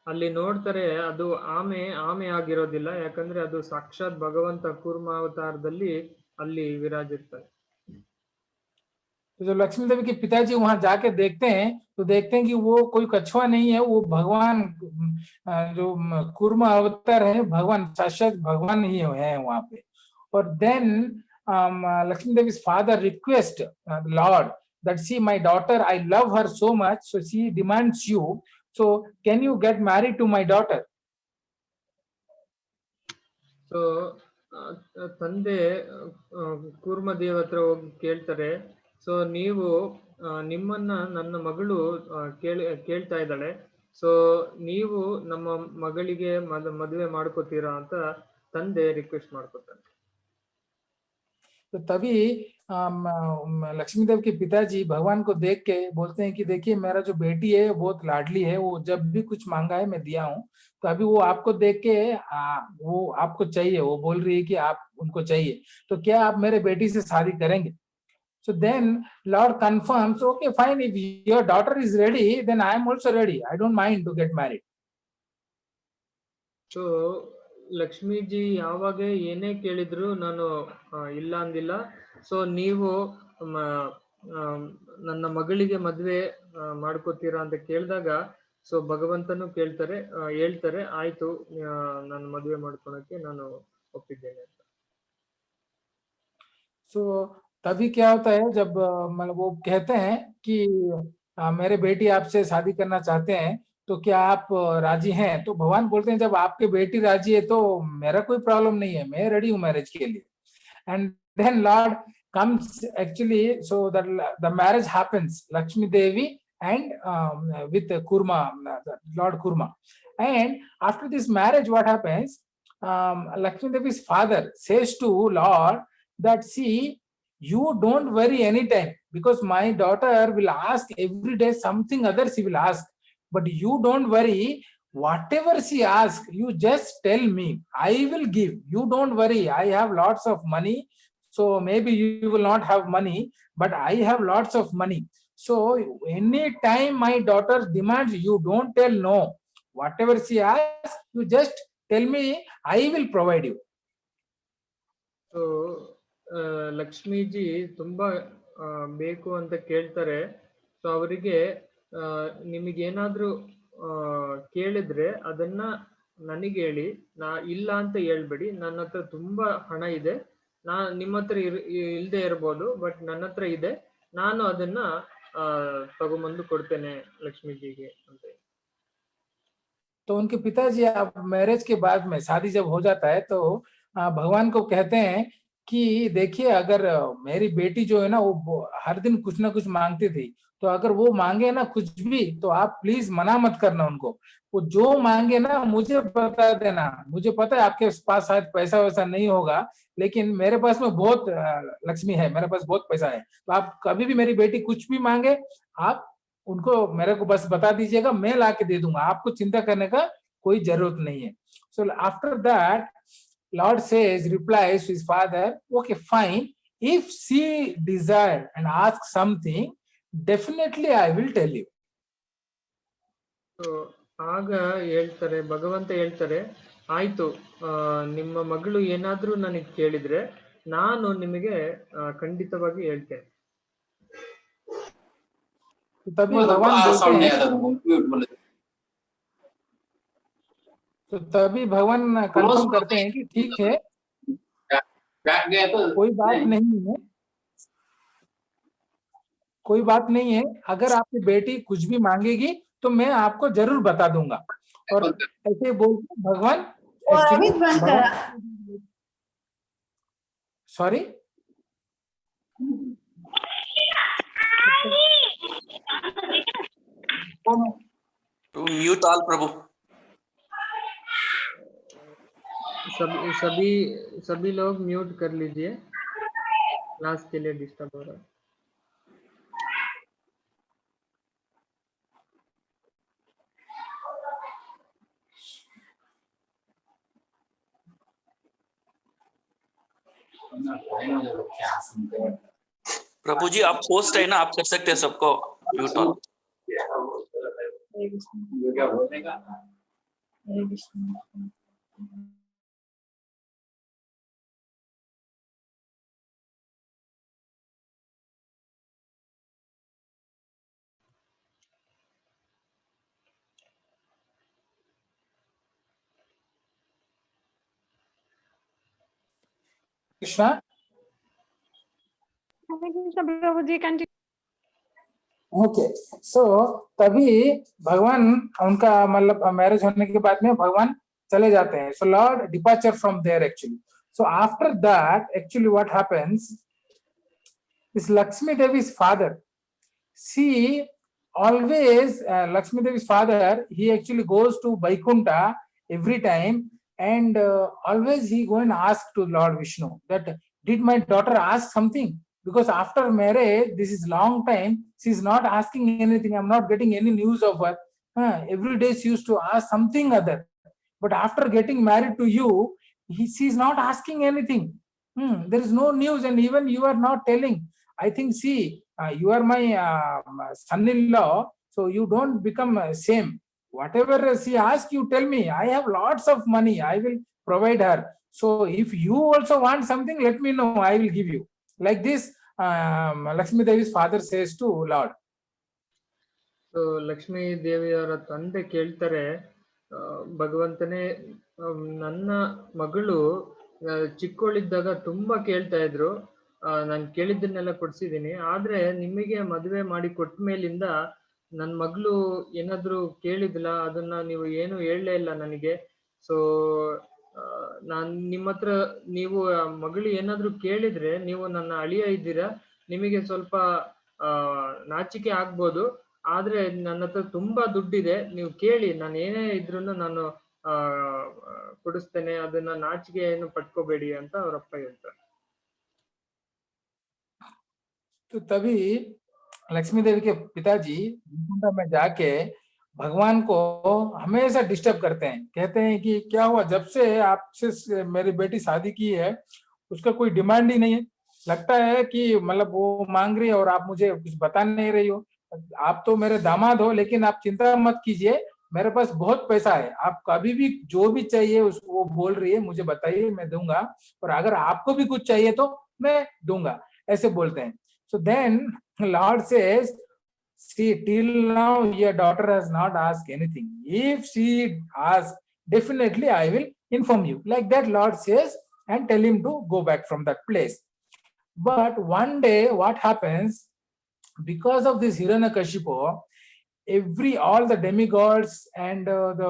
ಅಲ್ಲಿ ನೋಡ್ತಾರೆ, ಅದು ಆಮೆ ಆಗಿರೋದಿಲ್ಲ. ಯಾಕಂದ್ರೆ ಅದು ಸಾಕ್ಷಾತ್ ಭಗವಂತ ಕೂರ್ಮ ಅವತಾರದಲ್ಲಿ ಅಲ್ಲಿ ವಿರಾಜಿರ್ತಾರೆ. तो जो लक्ष्मी देवी के पिताजी वहां जाके देखते हैं तो देखते हैं कि वो कोई कछुआ नहीं है, वो भगवान जो कूर्मा अवतार है, भगवान साक्षात भगवान ही है वहां पे. और then Lakshmi Devi's father request Lord that see my daughter, I love her so much, so she demands you, so can you get married to my daughter? So ತಂದೆ ಕೂರ್ಮ ದೇವ್ ಹತ್ರ ಹೋಗಿ ಕೇಳ್ತಾರೆ, ಸೊ ನೀವು ನಿಮ್ಮನ್ನ ನನ್ನ ಮಗಳು ಕೇಳ್ತಾ ಇದ್ದಾಳೆ, ಸೊ ನೀವು ನಮ್ಮ ಮಗಳಿಗೆ ಮದುವೆ ಮಾಡ್ಕೋತೀರಾ ಅಂತ ತಂದೆ ರಿಕ್ವೆಸ್ಟ್ ಮಾಡ್ಕೊತಾರೆ. तो तभी लक्ष्मी देव के पिताजी भगवान को देख के बोलते हैं कि देखिए मेरा जो बेटी है बहुत लाडली है, वो जब भी कुछ मांगा है मैं दिया हूँ, तो अभी वो आपको देख के वो आपको चाहिए, वो बोल रही है कि आप उनको चाहिए, तो क्या आप मेरे बेटी से शादी करेंगे? So then Lord confirms, okay fine, if your daughter is ready then I am also ready, I don't mind to get married. So Lakshmiji ಯಾವಾಗ ಏನೇ ಕೇಳಿದ್ರು ನಾನು ಇಲ್ಲ ಅಂದಿಲ್ಲ. ಸೊ ನೀವು ನನ್ನ ಮಗಳಿಗೆ ಮದುವೆ ಮಾಡ್ಕೋತೀರಾ ಅಂತ ಕೇಳಿದಾಗ ಸೊ ಭಗವಂತನು ಹೇಳ್ತಾರೆ ಆಯ್ತು, ನಾನು ಮದುವೆ ಮಾಡ್ಕೊಳಕ್ಕೆ ನಾನು ಒಪ್ಪಿದ್ದೇನೆ ಅಂತ. So तभी क्या होता है जब मतलब वो कहते हैं कि मेरे बेटी आपसे शादी करना चाहते हैं, तो क्या आप राजी हैं? तो भगवान बोलते हैं जब आपके बेटी राजी है तो मेरा कोई प्रॉब्लम नहीं है, मैं रेडी हूँ मैरिज के लिए. And then Lord comes actually, so that the marriage happens, Lakshmi Devi and with Kurma, Lord Kurma. And after this marriage, what happens? Lakshmi Devi's father says to Lord that, see, you don't worry anytime, because my daughter will ask every day something other she will ask, but you don't worry, whatever she asks you just tell me, I will give. You don't worry, I have lots of money, so maybe you will not have money, but I have lots of money, so anytime my daughter demands, you don't tell no, whatever she asks you just tell me, I will provide you. So Lakshmiji ತುಂಬಾ ಬೇಕು ಅಂತ ಕೇಳ್ತಾರೆ. So ಅವರಿಗೆ ನಿಮಗೇನಾದ್ರೂ ಕೇಳಿದ್ರೆ ಅದನ್ನ ನನಗೆ ಹೇಳಿ, ಇಲ್ಲ ಅಂತ ಹೇಳ್ಬೇಡಿ, ನನ್ನ ಹತ್ರ ತುಂಬಾ ಹಣ ಇದೆ, ನಿಮ್ಮ ಹತ್ರ ಇಲ್ದೇ ಇರ್ಬೋದು, ಬಟ್ ನನ್ನ ಹತ್ರ ಇದೆ, ನಾನು ಅದನ್ನ ತಗೊಂಬಂದು ಕೊಡ್ತೇನೆ ಲಕ್ಷ್ಮೀಜಿಗೆ ಅಂತ. तो उनके पिताजी अब मैरिज के बाद में शादी जब हो जाता है तो भगवान को कहते हैं कि देखिए, अगर मेरी बेटी जो है ना वो हर दिन कुछ ना कुछ मांगती थी, तो अगर वो मांगे ना कुछ भी तो आप प्लीज मना मत करना उनको, वो जो मांगे ना मुझे बता देना, मुझे पता है आपके पास शायद पैसा वैसा नहीं होगा, लेकिन मेरे पास में बहुत लक्ष्मी है, मेरे पास बहुत पैसा है, तो आप कभी भी मेरी बेटी कुछ भी मांगे आप उनको मेरे को बस बता दीजिएगा, मैं ला के दे दूंगा, आपको चिंता करने का कोई जरूरत नहीं है. So after that Lord says, replies to his father, okay fine, if she desire and ask something, definitely I will tell you. So ಆಗ ಹೇಳ್ತಾರೆ, ಭಗವಂತ ಹೇಳ್ತಾರೆ, ಆಯ್ತು, ನಿಮ್ಮ ಮಗಳು ಏನಾದ್ರೂ ನನಗೆ ಕೇಳಿದ್ರೆ ನಾನು ನಿಮಗೆ ಖಂಡಿತವಾಗಿ ಹೇಳ್ತೇನೆ. तभी भगवान तो तभी भगवान कंफर्म करते हैं कि ठीक है, कोई बात नहीं है, कोई बात नहीं है, अगर आपकी बेटी कुछ भी मांगेगी तो मैं आपको जरूर बता दूंगा. और ऐसे बोलते भगवान sorry To mute all, Prabhu. सभी लोग म्यूट कर लीजिए, क्लास के लिए डिस्टर्ब हो रहा है. प्रभु जी आप होस्ट है ना, आप कर सकते हैं सबको म्यूट ऑल. कृष्णा. प्रभु जी कंटिन्यू. ओके, सो तभी भगवान उनका मतलब मैरिज होने के बाद में भगवान चले जाते हैं. So Lord departure from there actually. So after that, actually what happens, this Lakshmi Devi's father, see, always Lakshmi Devi's father, he actually goes to Vaikunta every time, and always he go and ask to Lord Vishnu that, did my daughter ask something? Because after marriage, this is long time, she's not asking anything. I'm not getting any news of her. Every day she used to ask something other. But after getting married to you, she's not asking anything. There is no news, and even you are not telling. I think, see, you are my son-in-law, so you don't become same. Whatever she asks, you tell me. I have lots of money. I will provide her. So if you also want something, let me know. I will give you. Like this, Lakshmi Devi's father says to Lord. So Lakshmi ದೇವಿಯವರ ತಂದೆ ಕೇಳ್ತಾರೆ, ಭಗವಂತನೇ, ನನ್ನ ಮಗಳು ಚಿಕ್ಕವಳಿದ್ದಾಗ ತುಂಬಾ ಕೇಳ್ತಾ ಇದ್ರು, ನಾನು ಕೇಳಿದ್ದನ್ನೆಲ್ಲ ಕೊಡ್ಸಿದೀನಿ. ಆದ್ರೆ ನಿಮಗೆ ಮದುವೆ ಮಾಡಿ ಕೊಟ್ಟ ಮೇಲಿಂದ ನನ್ನ ಮಗಳು ಏನಾದ್ರು ಕೇಳಿದ್ಲ, ಅದನ್ನ ನೀವು ಏನು ಹೇಳಲೇ ಇಲ್ಲ ನನಗೆ. ಸೊ ನಾನ್ ನಿಮ್ಮ ಹತ್ರ, ನೀವು ಮಗಳು ಏನಾದ್ರು ಕೇಳಿದ್ರೆ, ನೀವು ನನ್ನ ಅಳಿಯ ಇದ್ದೀರಾ, ನಿಮಗೆ ಸ್ವಲ್ಪ ನಾಚಿಕೆ ಆಗ್ಬೋದು. ಆದ್ರೆ ನನ್ನ ಹತ್ರ ತುಂಬಾ ದುಡ್ಡಿದೆ, ನೀವು ಕೇಳಿ, ನಾನು ಏನೇ ಇದ್ರೂನು ನಾನು ಕೊಡಿಸ್ತೇನೆ, ಅದನ್ನ ನಾಚಿಕೆ ಏನು ಪಟ್ಕೋಬೇಡಿ ಅಂತ ಅವರಪ್ಪ ಹೇಳ್ತಾರೆ. तो तभी लक्ष्मी देवी के पिताजी कुंडा में जाके भगवान को हमेशा डिस्टर्ब करते हैं. कहते हैं कि क्या हुआ, जब से आपसे मेरी बेटी शादी की है उसका कोई डिमांड ही नहीं है. लगता है कि मतलब वो मांग रही है और आप मुझे कुछ बता नहीं रही हो. आप तो मेरे दामाद हो, लेकिन आप चिंता मत कीजिए, मेरे पास बहुत पैसा है. आप कभी भी जो भी चाहिए उसको वो बोल रही है, मुझे बताइए, मैं दूंगा. और अगर आपको भी कुछ चाहिए तो मैं दूंगा, ऐसे बोलते हैं. So then Lord says, see, till now your daughter has not asked anything. If she asks, definitely I will inform you. Like that Lord says, and tell him to go back from that place. But one day what happens, because of this Hiranyakashipu, all the demigods and the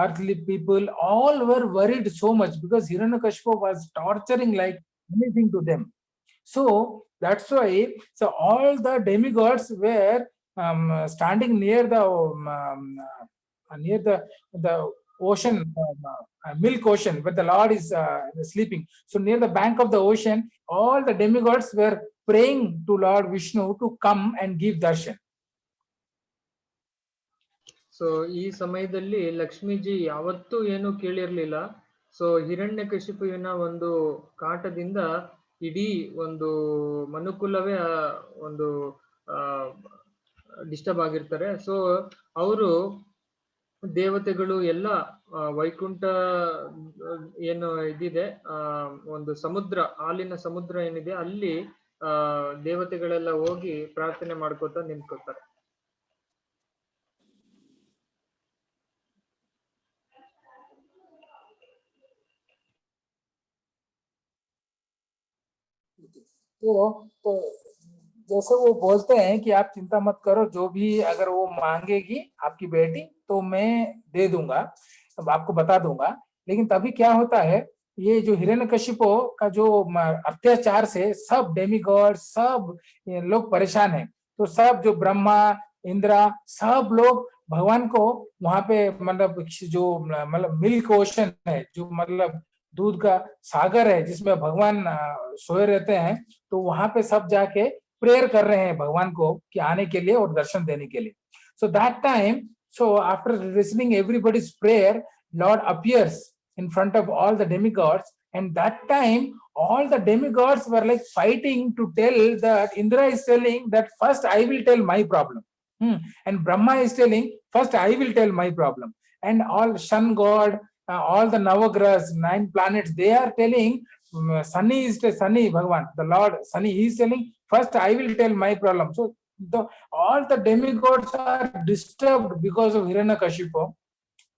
earthly people, all were worried so much, because Hiranyakashipu was torturing like anything to them. So that's why, so all the demigods were standing near the ocean, milk ocean, where the Lord is sleeping. So near the bank of the ocean, all the demigods were praying to Lord Vishnu to come and give darshan. So ಈ ಸಮಯದಲ್ಲಿ ಲಕ್ಷ್ಮೀಜಿ ಯಾವತ್ತೂ ಏನು ಕೇಳಿರ್ಲಿಲ್ಲ. So ಹಿರಣ್ಯಕಶಿಪುವಿನ ಒಂದು ಕಾಟದಿಂದ ಇಡೀ ಒಂದು ಮನುಕುಲವೇ ಒಂದು disturb ಆಗಿರ್ತಾರೆ. ಸೊ ಅವರು ದೇವತೆಗಳು ಎಲ್ಲ ವೈಕುಂಠ ಏನು ಇದಿದೆ, ಒಂದು ಸಮುದ್ರ, ಹಾಲಿನ ಸಮುದ್ರ ಏನಿದೆ, ಅಲ್ಲಿ ದೇವತೆಗಳೆಲ್ಲ ಹೋಗಿ ಪ್ರಾರ್ಥನೆ ಮಾಡ್ಕೋತಾ ನಿಂತ್ಕೋತಾರೆ. तो जैसे वो बोलते हैं कि आप चिंता मत करो, जो भी अगर वो मांगेगी आपकी बेटी तो मैं दे दूंगा, अब आपको बता दूंगा. लेकिन तभी क्या होता है, ये जो हिरण्यकशिपु का जो अत्याचार से सब डेमिगॉड, सब लोग परेशान हैं. तो सब जो ब्रह्मा, इंद्रा, सब लोग भगवान को वहां पे, मतलब जो मतलब मिल्क ओशन है, जो मतलब दूध का सागर है जिसमें भगवान सोए रहते हैं, तो वहां पे सब जाके प्रेयर कर रहे हैं भगवान को कि आने के लिए और दर्शन देने के लिए. So that time, so after listening everybody's prayer, Lord appears in front of all the demigods, and that time all the demigods were like fighting to tell that Indra is telling that first I will tell my problem, and Brahma is telling first I will tell my problem, and all sun god, all the Navagrahas, 9 planets, they are telling Sunny Bhagwan, the Lord Sunny, he is telling first I will tell my problem. So all the demigods are disturbed because of Hiranyakashipu,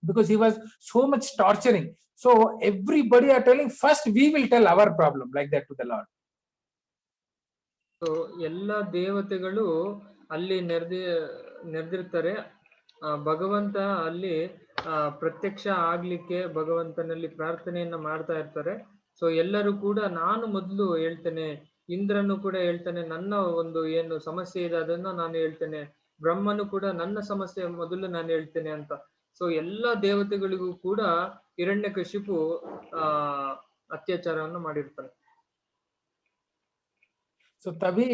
because he was so much torturing. So everybody are telling first we will tell our problem, like that to the Lord. So ಎಲ್ಲ ದೇವತೆಗಳು ಅಲ್ಲಿ ನೆರೆದಿರ್ತಾರೆ. ಭಗವಂತ ಅಲ್ಲಿ ಪ್ರತ್ಯಕ್ಷ ಆಗ್ಲಿಕ್ಕೆ ಭಗವಂತನಲ್ಲಿ ಪ್ರಾರ್ಥನೆಯನ್ನ ಮಾಡ್ತಾ ಇರ್ತಾರೆ. ಸೊ ಎಲ್ಲರೂ ಕೂಡ ನಾನು ಮೊದಲು ಹೇಳ್ತೇನೆ, ಇಂದ್ರನು ಕೂಡ ಹೇಳ್ತಾನೆ ನನ್ನ ಒಂದು ಏನು ಸಮಸ್ಯೆ ಇದೆ ಅದನ್ನ ನಾನು ಹೇಳ್ತೇನೆ, ಬ್ರಹ್ಮನು ಕೂಡ ನನ್ನ ಸಮಸ್ಯೆ ಮೊದಲು ನಾನು ಹೇಳ್ತೇನೆ ಅಂತ. ಸೊ ಎಲ್ಲಾ ದೇವತೆಗಳಿಗೂ ಕೂಡ ಹಿರಣ್ಯಕಶಿಪು ಅತ್ಯಾಚಾರವನ್ನು ಮಾಡಿರ್ತಾನೆ. तो तभी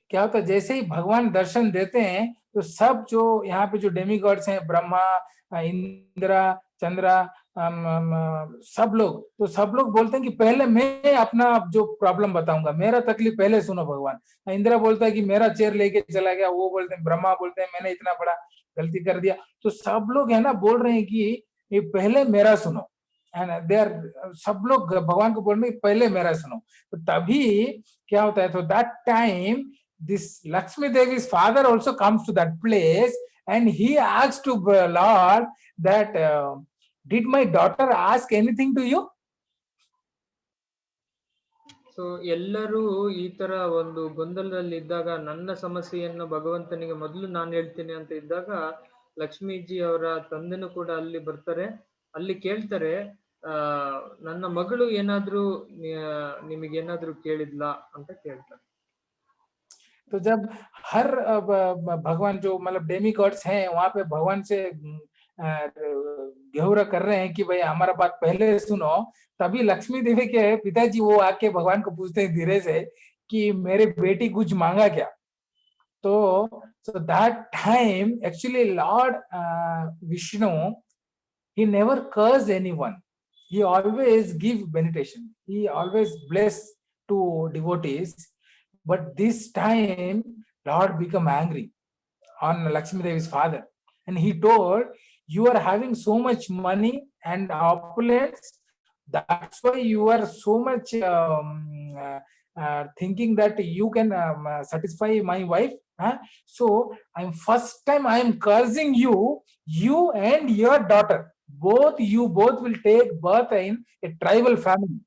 क्या होता है, जैसे ही भगवान दर्शन देते हैं तो सब जो यहाँ पे जो डेमीगॉड्स हैं, ब्रह्मा, इंद्रा, चंद्रा, सब लोग बोलते हैं कि पहले मैं अपना जो प्रॉब्लम बताऊंगा, मेरा तकलीफ पहले सुनो भगवान। इंद्रा बोलता है कि मेरा चेयर लेके चला गया, वो बोलते हैं, ब्रह्मा बोलते हैं मैंने इतना बड़ा गलती कर दिया। तो सब लोग है ना बोल रहे हैं कि ये पहले मेरा सुनो, एंड दे आर सब लोग भगवान को बोल रहे हैं पहले मेरा सुनो। तो तभी क्या होता है, तो that time this Lakshmi Devi's father also comes to that place and he asks to Lord that did my daughter ask anything to you? So ಎಲ್ಲರೂ ಈ ತರ ಒಂದು ಗೊಂದಲದಲ್ಲಿ ಇದ್ದಾಗ ನನ್ನ ಸಮಸ್ಯೆಯನ್ನು ಭಗವಂತನಿಗೆ ಮೊದಲು ನಾನು ಹೇಳ್ತೀನಿ ಅಂತ ಇದ್ದಾಗ ಲಕ್ಷ್ಮೀಜಿ ಅವರ ತಂದೆನೂ ಕೂಡ ಅಲ್ಲಿ ಬರ್ತಾರೆ. ಅಲ್ಲಿ ಕೇಳ್ತಾರೆ, ನನ್ನ ಮಗಳು ಏನಾದ್ರೂ ನಿಮಗೇನಾದ್ರೂ ಕೇಳಿದ್ಲಾ ಅಂತ ಕೇಳ್ತಾರೆ. तो जब हर भगवान जो मतलब डेमी गॉड्स हैं वहां पे भगवान से घेरा कर रहे हैं कि भाई हमारा बात पहले सुनो, तभी लक्ष्मी देवी के पिताजी वो आके भगवान को पूछते हैं धीरे से कि मेरे बेटी कुछ मांगा क्या। तो so that time actually Lord Vishnu, he never cursed anyone, he always give benediction, he always bless to devotees. But this time Lord become angry on Lakshmi Devi's father and he told, you are having so much money and opulence, that's why you are so much thinking that you can satisfy my wife, huh? So I'm first time I am cursing you and your daughter, both will take birth in a tribal family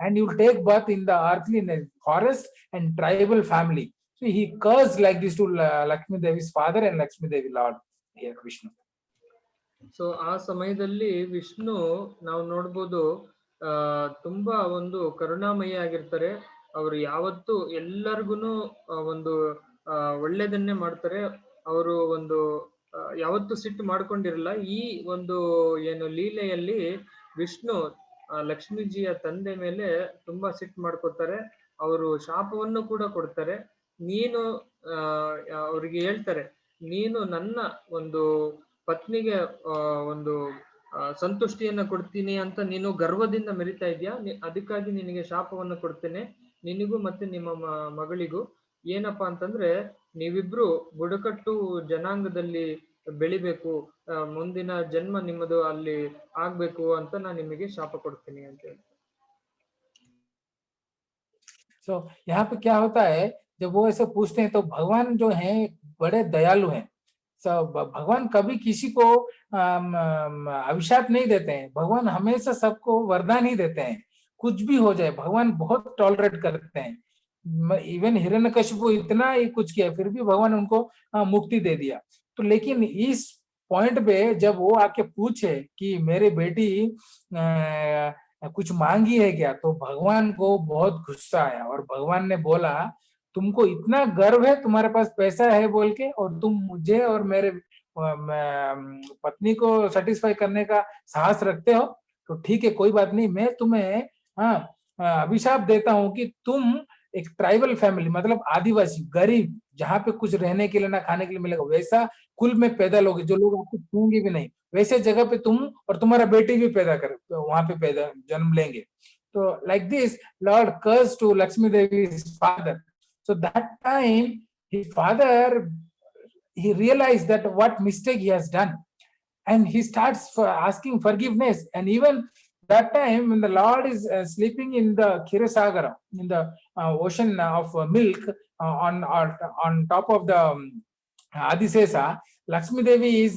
and you will take birth in the earthly forest and tribal family. So he cursed like this to Lakshmi Devi's father and Lakshmi Devi Lord here Vishnu. So ಆ ಸಮಯದಲ್ಲಿ ವಿಷ್ಣು ನಾವು ನೋಡ್ಬೋದು ತುಂಬಾ ಒಂದು ಕರುಣಾಮಯಿ ಆಗಿರ್ತಾರೆ. ಅವರು ಯಾವತ್ತು ಎಲ್ಲರಿಗೂ ಒಂದು ಒಳ್ಳೇದನ್ನೇ ಮಾಡ್ತಾರೆ. ಅವರು ಒಂದು ಯಾವತ್ತು ಸಿಟ್ಟು ಮಾಡ್ಕೊಂಡಿರಲ್ಲ. ಈ ಒಂದು ಏನು ಲೀಲೆಯಲ್ಲಿ ವಿಷ್ಣು ಲಕ್ಷ್ಮೀಜಿಯ ತಂದೆ ಮೇಲೆ ತುಂಬಾ ಸಿಟ್ಟು ಮಾಡ್ಕೊತಾರೆ. ಅವರು ಶಾಪವನ್ನು ಕೂಡ ಕೊಡ್ತಾರೆ. ನೀನು ಅವ್ರಿಗೆ ಹೇಳ್ತಾರೆ, ನೀನು ನನ್ನ ಒಂದು ಪತ್ನಿಗೆ ಒಂದು ಸಂತುಷ್ಟಿಯನ್ನ ಕೊಡ್ತೀನಿ ಅಂತ ನೀನು ಗರ್ವದಿಂದ ಮೆರಿತಾ ಇದ್ಯಾ, ಅದಕ್ಕಾಗಿ ನಿನಗೆ ಶಾಪವನ್ನು ಕೊಡ್ತೇನೆ, ನಿನಗೂ ಮತ್ತೆ ನಿಮ್ಮ ಮಗಳಿಗೂ. ಏನಪ್ಪಾ ಅಂತಂದ್ರೆ ನೀವಿಬ್ರು ಬುಡಕಟ್ಟು ಜನಾಂಗದಲ್ಲಿ ಬೆಳಿಬೇಕು, ಮುಂದಿನ ಜನ್ಮ ನಿಮ್ಮದು ಅಲ್ಲಿ ಆಗ್ಬೇಕು ಅಂತ ನಾನು ನಿಮಗೆ ಶಾಪ ಕೊಡ್ತೀನಿ ಅಂತ ಹೇಳಿ. So यहाँ पे क्या होता है, जब वो ऐसे पूछते हैं तो भगवान जो हैं बड़े दयालु हैं। भगवान कभी किसी को अभिशाप नहीं देते हैं, भगवान हमेशा सबको वरदान ही देते हैं। कुछ भी हो जाए भगवान बहुत टॉलरेट करते हैं। इवन हिरण्यकशिपु इतना ही कुछ किया फिर भी भगवान उनको मुक्ति दे दिया। तो लेकिन इस पॉइंट पे जब वो आके पूछे कि मेरी बेटी कुछ मांगी है क्या, तो भगवान को बहुत गुस्सा आया और भगवान ने बोला, तुमको इतना गर्व है तुम्हारे पास पैसा है बोल के, और तुम मुझे और मेरे पत्नी को सेटिस्फाई करने का साहस रखते हो, तो ठीक है कोई बात नहीं, मैं तुम्हें अभिशाप देता हूं कि तुम एक ट्राइबल फैमिली मतलब आदिवासी गरीब जहाँ पे कुछ रहने के लिए ना खाने के लिए मिलेगा वैसा कुल में पैदा लोगे, जो लोग आपको छूंगे भी नहीं, वैसे जगह पे तुम और तुम्हारा बेटी भी पैदा कर वहां पे पैदा जन्म लेंगे। तो like this lord curse to Lakshmi Devi's father. So that time his father, he realized that what mistake he has done and he starts asking forgiveness. And even that time when the Lord is sleeping in the Kshatrasagara, in the ocean of milk on top of the Adisesa, Lakshmi Devi is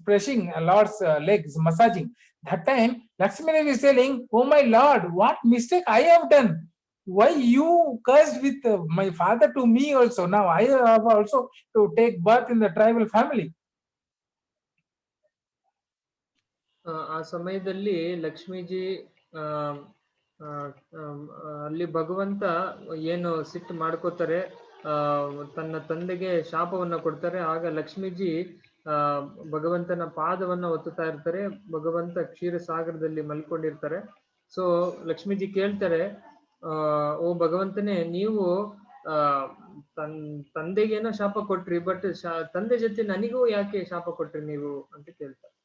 pressing Lord's legs, massaging. That time Lakshmi Devi is telling, oh my Lord, what mistake I have done, why you cursed with my father to me also, now I have also to take birth in the tribal family. ಆ ಸಮಯದಲ್ಲಿ ಲಕ್ಷ್ಮೀಜಿ ಆ, ಆ, ಅಲ್ಲಿ ಭಗವಂತ ಏನು ಸಿಟ್ಟು ಮಾಡ್ಕೋತಾರೆ, ತನ್ನ ತಂದೆಗೆ ಶಾಪವನ್ನ ಕೊಡ್ತಾರೆ. ಆಗ ಲಕ್ಷ್ಮೀಜಿ ಭಗವಂತನ ಪಾದವನ್ನ ಒತ್ತುತ್ತಾ ಇರ್ತಾರೆ. ಭಗವಂತ ಕ್ಷೀರಸಾಗರದಲ್ಲಿ ಮಲ್ಕೊಂಡಿರ್ತಾರೆ. ಸೊ ಲಕ್ಷ್ಮೀಜಿ ಕೇಳ್ತಾರೆ, ಓ ಭಗವಂತನೇ, ನೀವು ತಂದೆಗೇನೋ ಶಾಪ ಕೊಟ್ರಿ, ಬಟ್ ತಂದೆ ಜೊತೆ ನನಗೂ ಯಾಕೆ ಶಾಪ ಕೊಟ್ರಿ ನೀವು ಅಂತ ಕೇಳ್ತಾರೆ.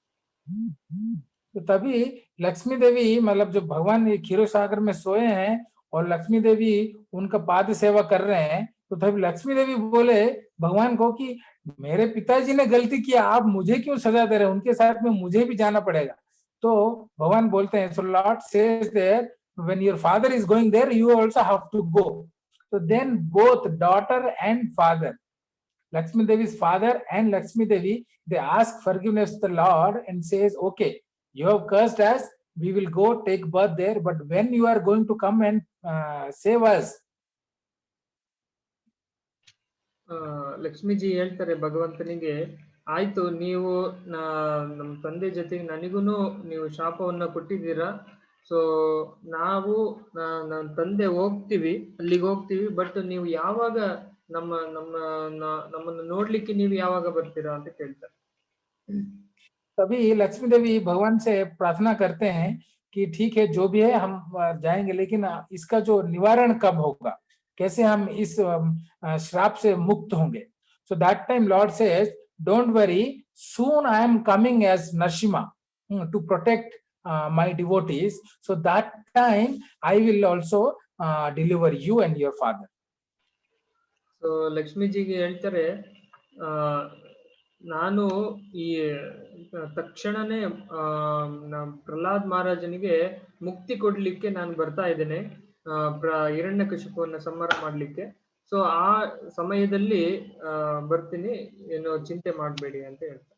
तो तभी लक्ष्मी देवी मतलब जो भगवान क्षीर सागर में सोए हैं और लक्ष्मी देवी उनका पाद सेवा कर रहे हैं, तो तभी लक्ष्मी देवी बोले भगवान को कि मेरे पिताजी ने गलती किया, आप मुझे क्यों सजा दे रहे हैं, उनके साथ में मुझे भी जाना पड़ेगा. तो भगवान बोलते हैं, so Lord says there, when your father is going there, you also have to go. So then both daughter and father, Lakshmi Devi's father and Lakshmi Devi, they ask forgiveness to the Lord and says, okay, you have cursed us, we will go take birth there, but when you are going to come and save us. Lakshmiji ಹೇಳ್ತಾರೆ ಭಗವಂತನಿಗೆ, ಆಯ್ತು, ನೀವು ನಮ್ಮ ತಂದೆ ಜೊತೆಗೆ ನನಗೂನು ನೀವು ಶಾಪವನ್ನ ಕೊಟ್ಟಿದ್ದೀರಾ. So ನಾವು ನನ್ನ ತಂದೆ ಹೋಗ್ತೀವಿ, ಅಲ್ಲಿಗೆ ಹೋಗ್ತೀವಿ, ಬಟ್ ನೀವು ಯಾವಾಗ ನಮ್ಮನ್ನು ನೋಡ್ಲಿಕ್ಕೆ ನೀವು ಯಾವಾಗ ಬರ್ತೀರಾ ಅಂತ ಕೇಳ್ತಾರೆ. तभी लक्ष्मी देवी भगवान से प्रार्थना करते हैं कि ठीक है, जो भी है हम जाएंगे, लेकिन इसका जो निवारण कब होगा, कैसे हम इस श्राप से मुक्त होंगे. So that time Lord says, don't worry, soon I am coming as Narasimha to protect my devotees. So that time I will also deliver you and your father. So ಲಕ್ಷ್ಮೀಜಿಗೆ ಹೇಳ್ತಾರೆ, ನಾನು ಈ ತಕ್ಷಣನೇ ಪ್ರಹ್ಲಾದ್ ಮಹಾರಾಜನಿಗೆ ಮುಕ್ತಿ ಕೊಡ್ಲಿಕ್ಕೆ ನಾನು ಬರ್ತಾ ಇದ್ದೇನೆ, ಹಿರಣ್ಯಕಶಿಪುವನ್ನ ಸಂಹಾರ ಮಾಡ್ಲಿಕ್ಕೆ. ಸೊ ಆ ಸಮಯದಲ್ಲಿ ಬರ್ತೀನಿ, ಏನು ಚಿಂತೆ ಮಾಡಬೇಡಿ ಅಂತ ಹೇಳ್ತಾರೆ.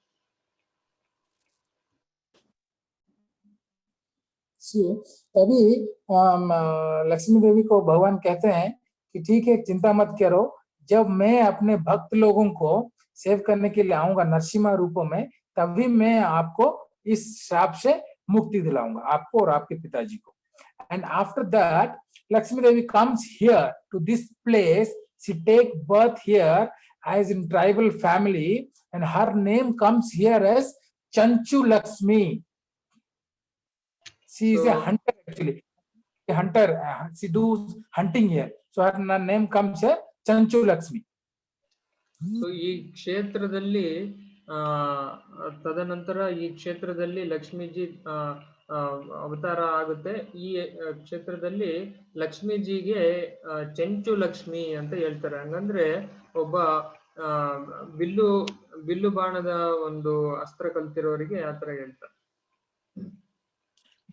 तभी लक्ष्मी देवी को भगवान कहते हैं कि ठीक है, चिंता मत करो, जब मैं अपने भक्त लोगों को सेव करने के लिए आऊंगा नरसिम्हा रूपों में, तभी मैं आपको इस श्राप से मुक्ति दिलाऊंगा, आपको और आपके पिताजी को. And after that, Lakshmi Devi comes here to this place. She take birth here as in tribal family, and her name comes here as Chanchu Lakshmi. She is a hunter actually. A hunter. She does hunting here. So her name comes here Chanchu Lakshmi. So ಈ ಕ್ಷೇತ್ರದಲ್ಲಿ ತದನಂತರ ಈ ಕ್ಷೇತ್ರದಲ್ಲಿ ಲಕ್ಷ್ಮೀಜಿ ಅವತಾರ ಆಗುತ್ತೆ. ಈ ಕ್ಷೇತ್ರದಲ್ಲಿ ಲಕ್ಷ್ಮೀಜಿಗೆ ಚೆಂಚು ಲಕ್ಷ್ಮಿ ಅಂತ ಹೇಳ್ತಾರೆ. ಹಂಗಂದ್ರೆ ಒಬ್ಬ ಬಿಲ್ಲು ಬಾಣದ ಒಂದು ಅಸ್ತ್ರ ಕಲ್ತಿರೋರಿಗೆ ಆತರ ಹೇಳ್ತಾರೆ.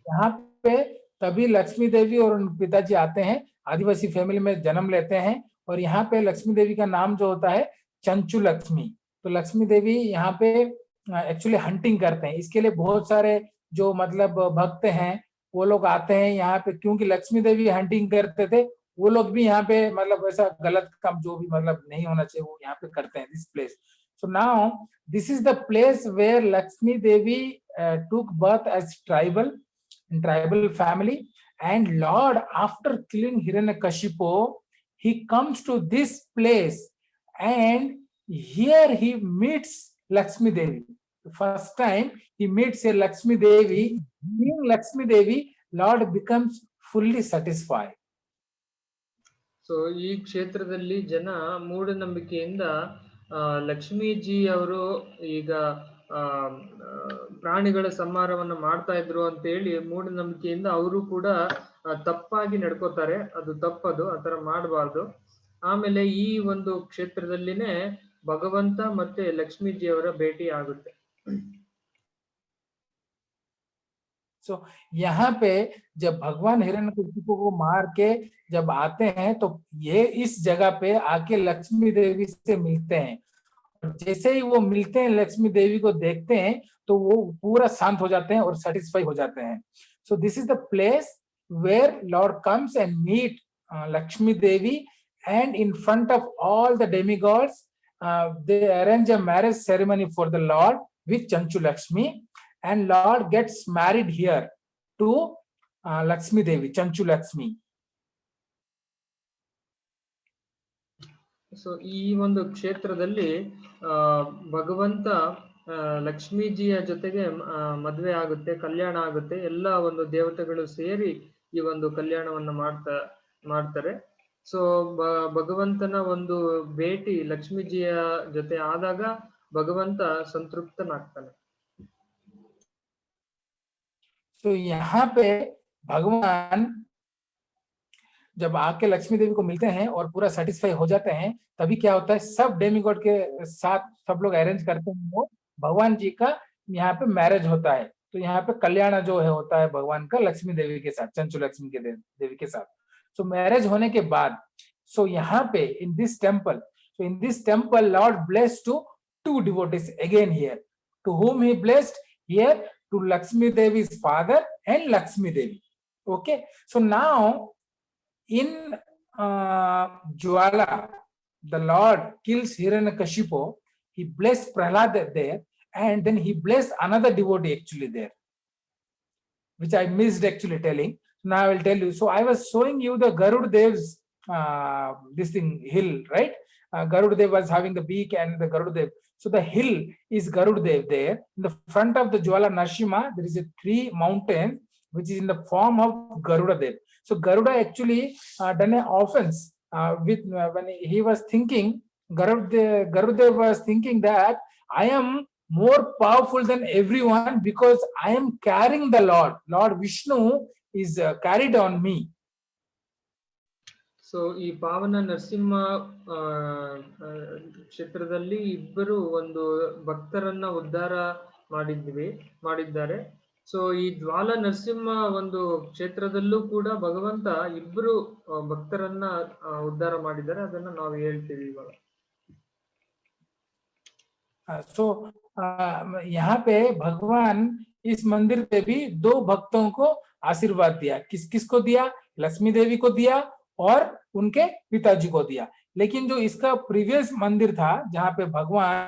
यहाँ पे तभी लक्ष्मी देवी और उनके पिताजी आते हैं, आदिवासी फैमिली में जन्म लेते हैं, और यहाँ पे लक्ष्मी देवी का नाम जो होता है चंचू लक्ष्मी. तो लक्ष्मी देवी यहाँ पे एक्चुअली हंटिंग करते हैं. इसके लिए बहुत सारे जो मतलब भक्त हैं वो लोग आते हैं यहाँ पे, क्योंकि लक्ष्मी देवी हंटिंग करते थे. वो लोग भी यहाँ पे मतलब ऐसा गलत काम जो भी मतलब नहीं होना चाहिए वो यहाँ पे करते हैं, this place. So now this is the place where Lakshmi Devi took birth as tribal family, and Lord, after killing Hiranyakashipu, he comes to this place and here he meets Lakshmi Devi. The first time he meets a Lakshmi Devi, seeing Lakshmi Devi, Lord becomes fully satisfied. So ಈ ಕ್ಷೇತ್ರದಲ್ಲಿ ಜನ ಮೂಢನಂಬಿಕೆಯಿಂದ ಲಕ್ಷ್ಮೀಜಿ ಅವರು ಈಗ ಪ್ರಾಣಿಗಳ ಸಂಹಾರವನ್ನ ಮಾಡ್ತಾ ಇದ್ರು ಅಂತ ಹೇಳಿ ಮೂಢನಂಬಿಕೆಯಿಂದ ಅವರು ಕೂಡ ತಪ್ಪಾಗಿ ನಡ್ಕೋತಾರೆ. ಅದು ತಪ್ಪದು, ಆತರ ಮಾಡಬಾರ್ದು. ಆಮೇಲೆ ಈ ಒಂದು ಕ್ಷೇತ್ರದಲ್ಲಿನೇ ಭಗವಂತ ಮತ್ತೆ ಲಕ್ಷ್ಮೀಜಿ ಅವರ ಭೇಟಿ ಆಗುತ್ತೆ. So यहाँ पे जब भगवान हिरण्यकशिपु को मार के जब आते हैं तो ये इस जगह पे आके लक्ष्मी देवी से मिलते हैं. जैसे ही वो मिलते हैं, लक्ष्मी देवी को देखते हैं तो वो पूरा शांत हो जाते हैं और सेटिस्फाई हो जाते हैं. So this is the place where Lord comes and meet Lakshmi Devi, and in front of all the demigods they arrange a marriage ceremony for the Lord with Chanchu Lakshmi. and Lord gets married here to Lakshmi Devi, Chanchu Lakshmi. So ಈ ಒಂದು ಕ್ಷೇತ್ರದಲ್ಲಿ ಭಗವಂತ ಲಕ್ಷ್ಮೀಜಿಯ ಜೊತೆಗೆ ಮದುವೆ ಆಗುತ್ತೆ, ಕಲ್ಯಾಣ ಆಗುತ್ತೆ. ಎಲ್ಲ ಒಂದು ದೇವತೆಗಳು ಸೇರಿ ಈ ಒಂದು ಕಲ್ಯಾಣವನ್ನ ಮಾಡ್ತಾರೆ. ಸೊ ಭಗವಂತನ ಒಂದು ಭೇಟಿ ಲಕ್ಷ್ಮೀಜಿಯ ಜೊತೆ ಆದಾಗ ಭಗವಂತ ಸಂತೃಪ್ತನಾಗ್ತಾನೆ. तो यहाँ पे भगवान जब आके लक्ष्मी देवी को मिलते हैं और पूरा सेटिस्फाई हो जाते हैं, तभी क्या होता है, सब डेमीगॉड के साथ सब लोग अरेंज करते हैं, वो भगवान जी का यहाँ पे मैरिज होता है. तो यहाँ पे कल्याण जो है होता है भगवान का लक्ष्मी देवी के साथ, चंचू लक्ष्मी के देवी के साथ. सो मैरिज होने के बाद सो यहाँ पे in this temple lord blessed to 2 devotees again here. To whom he blessed here? To Lakshmi Devi's father and Lakshmi Devi. Okay, so now in Jwala, the Lord kills Hiranyakashipu. He blessed Prahlad there, and then he blessed another devotee actually there, which I missed actually telling. Now I will tell you. So I was showing you the Garud Dev's this thing hill, right? Garud Dev was having the beak and the Garud Dev. So the hill is Garud Dev there. In the front of the Jwala Narsimha, there is a 3 mountain which is in the form of Garuda Dev. So Garuda actually done an offense with when he was thinking, Garuda was thinking that I am more powerful than everyone because I am carrying the Lord Vishnu is carried on me. So ಈ ಪಾವನ ನರಸಿಂಹ ಕ್ಷೇತ್ರದಲ್ಲಿ ಇಬ್ಬರು ಒಂದು ಭಕ್ತರನ್ನ ಉದ್ಧಾರ ಮಾಡಿದ್ದಾರೆ. So ಈ ಜ್ವಾಲ ನರಸಿಂಹ ಒಂದು ಕ್ಷೇತ್ರದಲ್ಲೂ ಕೂಡ ಭಗವಂತ ಇಬ್ಬರು ಭಕ್ತರನ್ನ ಉದ್ಧಾರ ಮಾಡಿದ್ದಾರೆ. ಅದನ್ನ ನಾವು ಹೇಳ್ತೀವಿ ಇವಾಗ. सो यहाँ पे भगवान इस मंदिर पे भी 2 भक्तों को आशीर्वाद दिया. किसको दिया? लक्ष्मी देवी को दिया और उनके पिताजी को दिया. लेकिन जो इसका प्रीवियस मंदिर था जहाँ पे भगवान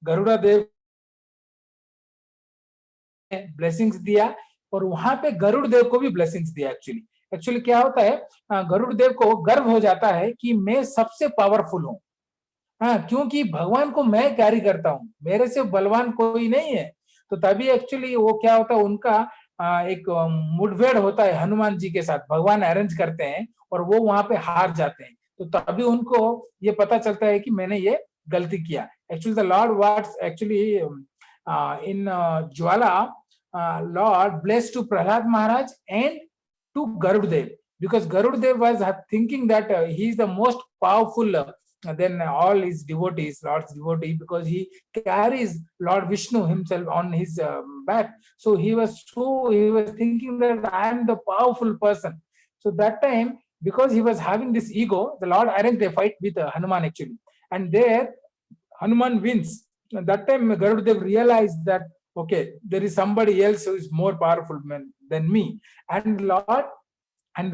गरुड़ा देव ब्लेसिंग्स दिया और वहां पे गरुड़ देव को भी ब्लेसिंग्स दिया. एक्चुअली क्या होता है, गरुड़ देव को गर्व हो जाता है कि मैं सबसे पावरफुल हूं, क्योंकि भगवान को मैं कैरी करता हूं, मेरे से बलवान कोई नहीं है. तो तभी एक्चुअली वो क्या होता है, उनका एक मुठभेड़ होता है हनुमान जी के साथ. भगवान अरेंज करते हैं और वो वहां पे हार जाते हैं. तो तभी उनको ये पता चलता है कि मैंने ये गलती किया. Actually the lord what's actually in Jwala Lord blessed to Prahlad Maharaj and to Garudev, because Garudev was thinking that he is the most powerful than all his devotees, Lord's devotee, because he carries Lord Vishnu himself on his back. So he was thinking that I am the powerful person. So that time, because he was having this ego, the Lord arranged a fight with Hanuman actually, and there Hanuman wins. And that time Garudev realized that okay, there is somebody else who is more powerful than me. And Lord and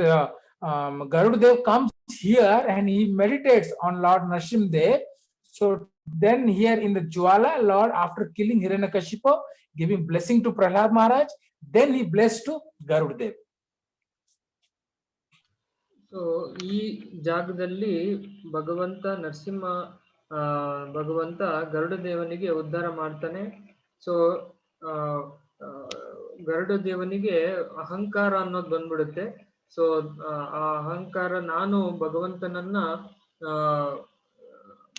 Garudev comes here and he meditates on Lord Narsimhadev. So then here in the Jwala, Lord, after killing Hiranyakashipu, giving blessing to Prahlad Maharaj, then he blessed to Garudev. So ಈ ಜಾಗದಲ್ಲಿ ಭಗವಂತ ಗರುಡ ದೇವನಿಗೆ ಉದ್ಧಾರ ಮಾಡ್ತಾನೆ. So Garuda ದೇವನಿಗೆ ಅಹಂಕಾರ ಅನ್ನೋದು ಬಂದ್ಬಿಡುತ್ತೆ. So ಆ ಅಹಂಕಾರ, ನಾನು ಭಗವಂತನನ್ನ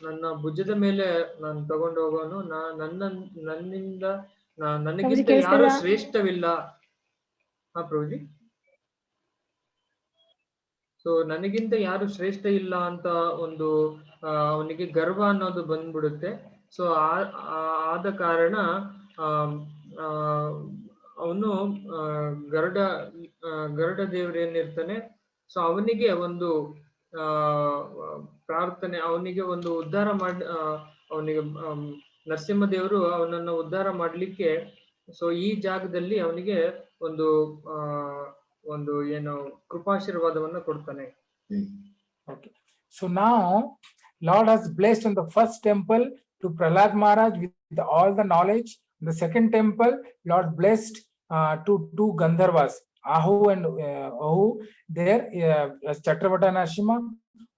ನನ್ನ ಭುಜದ ಮೇಲೆ ನಾನು ತಗೊಂಡು ಹೋಗೋನು, ನನ್ನಿಂದ ನನಗಿಂತ ಯಾರು ಶ್ರೇಷ್ಠವಿಲ್ಲ. ಪ್ರಭುಜಿ, ಸೊ ನನಗಿಂತ ಯಾರು ಶ್ರೇಷ್ಠ ಇಲ್ಲ ಅಂತ ಒಂದು ಅವನಿಗೆ ಗರ್ವ ಅನ್ನೋದು ಬಂದ್ಬಿಡುತ್ತೆ. ಸೊ ಆದ ಕಾರಣ ಅವನು ಗರುಡ ದೇವರೇನಿರ್ತಾನೆ, ಸೊ ಅವನಿಗೆ ಒಂದು ಪ್ರಾರ್ಥನೆ, ಅವನಿಗೆ ಒಂದು ಉದ್ಧಾರ ಅವನಿಗೆ ನರಸಿಂಹದೇವರು ಅವನನ್ನ ಉದ್ಧಾರ ಮಾಡ್ಲಿಕ್ಕೆ ಸೊ ಈ ಜಾಗದಲ್ಲಿ ಅವನಿಗೆ ಒಂದು ಏನು ಕೃಪಾಶೀರ್ವಾದವನ್ನ ಕೊಡ್ತಾನೆ. Okay, so now Lord has blessed on the first temple to Prahlad Maharaj with all the knowledge. The second temple, Lord blessed to two Gandharvas, Ahu and Ahu, there as Chatravata Narasimha.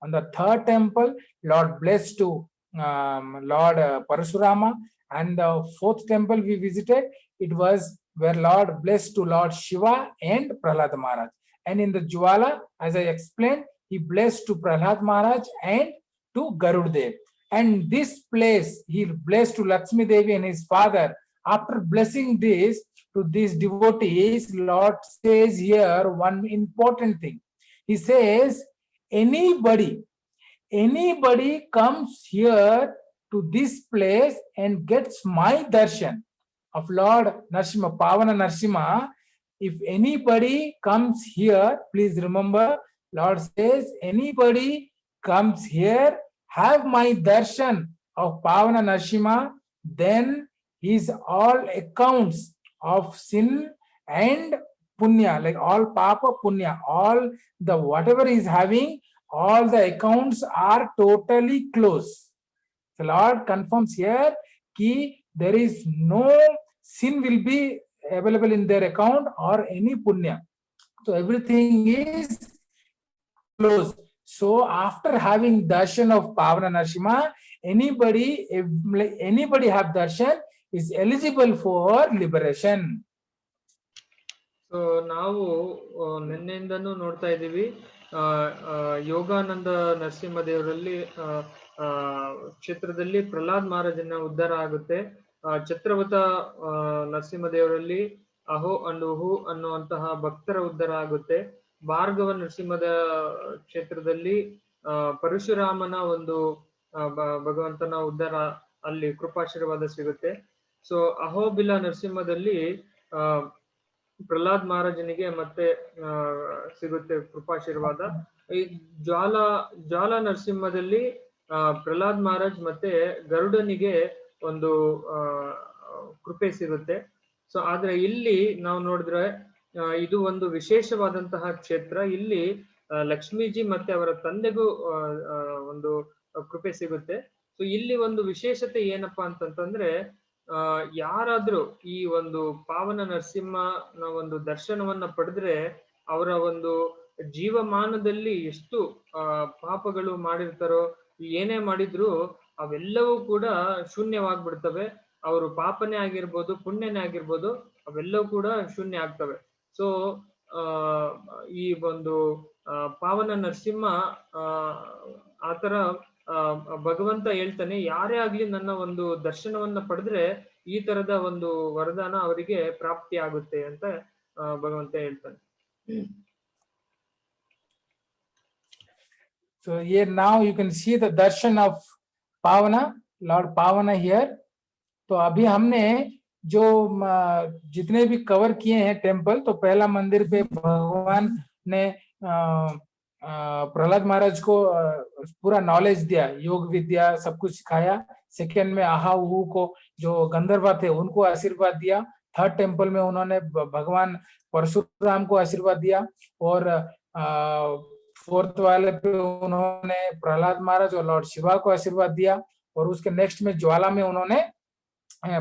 On the third temple, Lord blessed to Lord Parasurama. And the fourth temple we visited, it was where Lord blessed to Lord Shiva and Prahlad Maharaj. And in the Jwala, as I explained, he blessed to Prahlad Maharaj and to Garudev. And this place, he blessed to Lakshmi Devi and his father. After blessing this to these devotees, Lord says here one important thing. He says, anybody comes here to this place and gets my darshan of Lord Narasimha, Pavana Narasimha. If anybody comes here, please remember, Lord says, anybody comes here, have my darshan of Pavana Narasimha, then his all accounts of sin and punya, like all papa punya, all the whatever he is having, all the accounts are totally closed. The Lord confirms here that there is no sin will be available in their account or any punya. So everything is closed. So after having darshan of Pavana Narasimha, anybody have darshan is eligible for liberation. So ನಾವು ನಿನ್ನೆಯಿಂದನೂ ನೋಡ್ತಾ ಇದ್ದೀವಿ ಯೋಗಾನಂದ ನರಸಿಂಹದೇವರಲ್ಲಿ ಕ್ಷೇತ್ರದಲ್ಲಿ ಪ್ರಹ್ಲಾದ್ ಮಹಾರಾಜನ ಉದ್ಧಾರ ಆಗುತ್ತೆ. ಛತ್ರವತ ನರಸಿಂಹದೇವರಲ್ಲಿ ಅಹೋ and ಉಹು ಅನ್ನುವಂತಹ ಭಕ್ತರ ಉದ್ಧಾರ ಆಗುತ್ತೆ. ಭಾರ್ಗವ ನರಸಿಂಹದ ಕ್ಷೇತ್ರದಲ್ಲಿ ಪರಶುರಾಮನ ಒಂದು ಭಗವಂತನ ಉದ್ಧಾರ, ಅಲ್ಲಿ ಕೃಪಾಶೀರ್ವಾದ ಸಿಗುತ್ತೆ. ಸೊ ಅಹೋಬಿಲ ನರಸಿಂಹದಲ್ಲಿ ಪ್ರಹ್ಲಾದ್ ಮಹಾರಾಜನಿಗೆ ಮತ್ತೆ ಸಿಗುತ್ತೆ ಕೃಪಾಶೀರ್ವಾದ. ಈ ಜ್ವಾಲ ನರಸಿಂಹದಲ್ಲಿ ಪ್ರಹ್ಲಾದ್ ಮಹಾರಾಜ್ ಮತ್ತೆ ಗರುಡನಿಗೆ ಒಂದು ಕೃಪೆ ಸಿಗುತ್ತೆ. ಸೊ ಆದ್ರೆ ಇಲ್ಲಿ ನಾವು ನೋಡಿದ್ರೆ ಇದು ಒಂದು ವಿಶೇಷವಾದಂತಹ ಕ್ಷೇತ್ರ. ಇಲ್ಲಿ ಲಕ್ಷ್ಮೀಜಿ ಮತ್ತೆ ಅವರ ತಂದೆಗೂ ಒಂದು ಕೃಪೆ ಸಿಗುತ್ತೆ. ಸೊ ಇಲ್ಲಿ ಒಂದು ವಿಶೇಷತೆ ಏನಪ್ಪಾ ಅಂತಂತಂದ್ರೆ, ಯಾರಾದ್ರೂ ಈ ಒಂದು ಪಾವನ ನರಸಿಂಹನ ಒಂದು ದರ್ಶನವನ್ನ ಪಡೆದ್ರೆ ಅವರ ಒಂದು ಜೀವಮಾನದಲ್ಲಿ ಎಷ್ಟು ಪಾಪಗಳು ಮಾಡಿರ್ತಾರೋ, ಏನೇ ಮಾಡಿದ್ರು ಅವೆಲ್ಲವೂ ಕೂಡ ಶೂನ್ಯವಾಗ್ಬಿಡ್ತವೆ. ಅವರು ಪಾಪನೇ ಆಗಿರ್ಬೋದು, ಪುಣ್ಯನೇ ಆಗಿರ್ಬೋದು, ಅವೆಲ್ಲವೂ ಕೂಡ ಶೂನ್ಯ ಆಗ್ತವೆ. ಸೊ ಈ ಒಂದು ಪಾವನ ನರಸಿಂಹ ಆತರ ಭಗವಂತ ಹೇಳ್ತಾನೆ, ಯಾರೇ ಆಗ್ಲಿ ನನ್ನ ಒಂದು ದರ್ಶನವನ್ನ ಪಡೆದ್ರೆ ಈ ತರದ ಒಂದು ವರದಾನ ಅವರಿಗೆ ಪ್ರಾಪ್ತಿ ಆಗುತ್ತೆ ಅಂತ ಭಗವಂತ ಹೇಳ್ತಾನೆ. So here now you can see the darshan of Pavana, Lord Pavana here. तो अभी हमने जो जितने भी कवर किए हैं टेम्पल, तो पहला मंदिर पे भगवान ने प्रहलाद महाराज को पूरा नॉलेज दिया, योग विद्या सब कुछ सिखाया. सेकेंड में आहा उहू को जो गंधर्वा थे उनको आशीर्वाद दिया. थर्ड टेम्पल में उन्होंने भगवान परशुराम को आशीर्वाद दिया. और फोर्थ वाले पे उन्होंने प्रहलाद महाराज और लॉर्ड शिवा को आशीर्वाद दिया. और उसके नेक्स्ट में ज्वाला में उन्होंने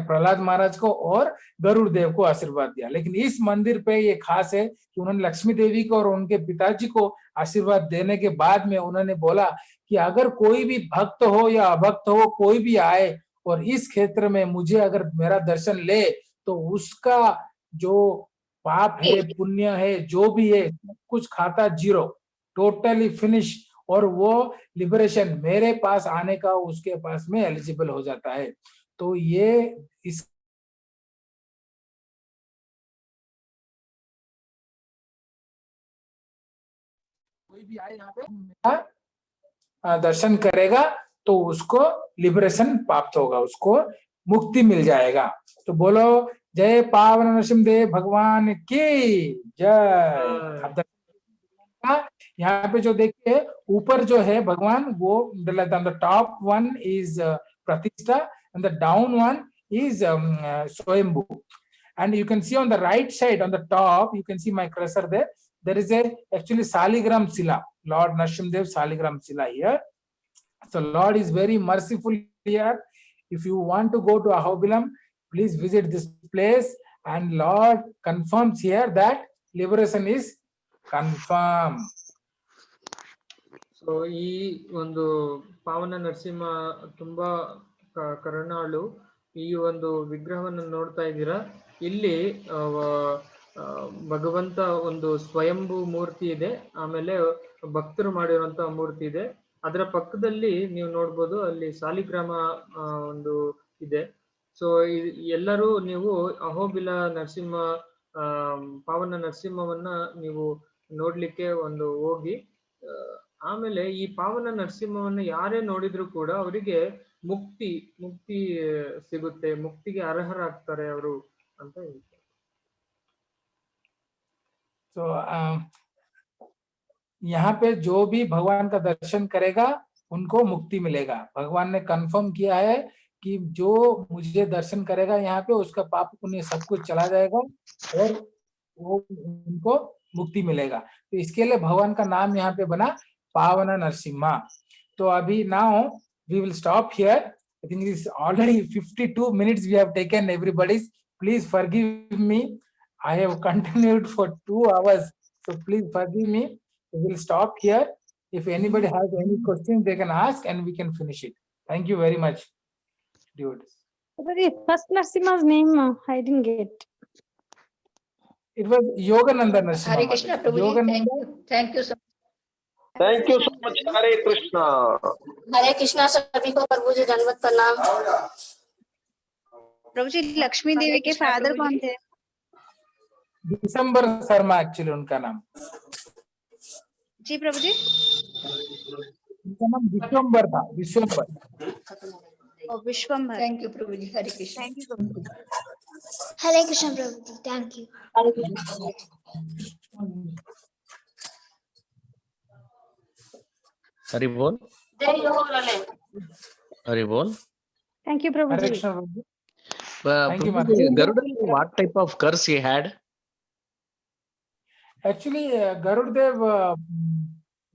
प्रहलाद महाराज को और गरुड़ देव को आशीर्वाद दिया. लेकिन इस मंदिर पे ये खास है कि उन्होंने लक्ष्मी देवी को और उनके पिताजी को आशीर्वाद देने के बाद में उन्होंने बोला कि अगर कोई भी भक्त हो या अभक्त हो, कोई भी आए और इस क्षेत्र में मुझे अगर मेरा दर्शन ले, तो उसका जो पाप है, पुण्य है, जो भी है, कुछ खाता जीरो, टोटली फिनिश, और वो लिबरेशन मेरे पास आने का उसके पास में एलिजिबल हो जाता है. तो ये इस कोई भी आए यहाँ पे दर्शन करेगा तो उसको लिबरेशन प्राप्त होगा, उसको मुक्ति मिल जाएगा. तो बोलो जय पावन नरसिंह देव भगवान की जय. यहाँ पे जो देखिए ऊपर जो है भगवान, वो द टॉप वन इज प्रतिष्ठा and the down one is Swayambhu. And you can see on the right side, on the top, you can see my cursor there. There is a actually Saligram Sila, Lord Narasimha Dev Saligram Sila here. So Lord is very merciful here. If you want to go to Ahobilam, please visit this place, and Lord confirms here that liberation is confirmed. So ಈ ಒಂದು ಪಾವನ ನರಸಿಂಹ ತುಂಬಾ ಕರುಣಾಳು. ಈ ಒಂದು ವಿಗ್ರಹವನ್ನು ನೋಡ್ತಾ ಇದ್ದೀರಾ, ಇಲ್ಲಿ ಭಗವಂತ ಒಂದು ಸ್ವಯಂಭೂ ಮೂರ್ತಿ ಇದೆ, ಆಮೇಲೆ ಭಕ್ತರು ಮಾಡಿರುವಂತಹ ಮೂರ್ತಿ ಇದೆ. ಅದರ ಪಕ್ಕದಲ್ಲಿ ನೀವು ನೋಡ್ಬೋದು ಅಲ್ಲಿ ಸಾಲಿಗ್ರಾಮ ಒಂದು ಇದೆ. ಸೊ ಎಲ್ಲರೂ ನೀವು ಅಹೋಬಿಲ ನರಸಿಂಹ ಪಾವನ ನರಸಿಂಹವನ್ನ ನೀವು ನೋಡ್ಲಿಕ್ಕೆ ಒಂದು ಹೋಗಿ. ಆಮೇಲೆ ಈ ಪಾವನ ನರಸಿಂಹವನ್ನ ಯಾರೇ ನೋಡಿದ್ರು ಕೂಡ ಅವರಿಗೆ ಮುಕ್ತಿ ಸಿಗುತ್ತೆ, ಮುಕ್ತಿಗೆ ಅರ್ಹರಾಗ್ತಾರೆ ಅವರು ಅಂತ ಹೇಳ್ತಾರೆ. So यहाँ पे जो भी भगवान का दर्शन करेगा उनको मुक्ति मिलेगा. भगवान ने कंफर्म किया है कि जो मुझे दर्शन करेगा यहाँ पे उसका पाप पुण्य सब कुछ चला जाएगा और वो उनको मुक्ति मिलेगा. तो इसके लिए भगवान का नाम यहाँ पे बना पावना नरसिम्हा. तो अभी now we will stop here. I think it is already 52 minutes we have taken everybody's. Please forgive me. I have continued for 2 hours. So please forgive me. We will stop here. If anybody has any questions, they can ask and we can finish it. Thank you very much. Dude. First Narasimha's name I didn't get. It was Yogananda Narasimha. Hare Krishna, Prabhuji. Yogananda. Thank you so much. Thank you so much. Hare Krishna. हरे कृष्णा सभी को प्रभु जी दंडवत प्रणाम। प्रभु जी लक्ष्मी देवी के father कौन थे? दिसंबर Sharma actually उनका नाम। जी प्रभु जी। उनका नाम विश्वंभर था, Vishwambhar. Vishwambhar. Thank you, Prabhu ji. Hare Krishna. Thank you Prabhu ji. Hare Krishna Prabhu ji, thank you. Hari बोल। हरि बोल। Thank you Prabhu Hare ji. Krishna Prabhu. Thank you, Prabhu ji, Garuda, what type of curse he had? Actually, Garudev,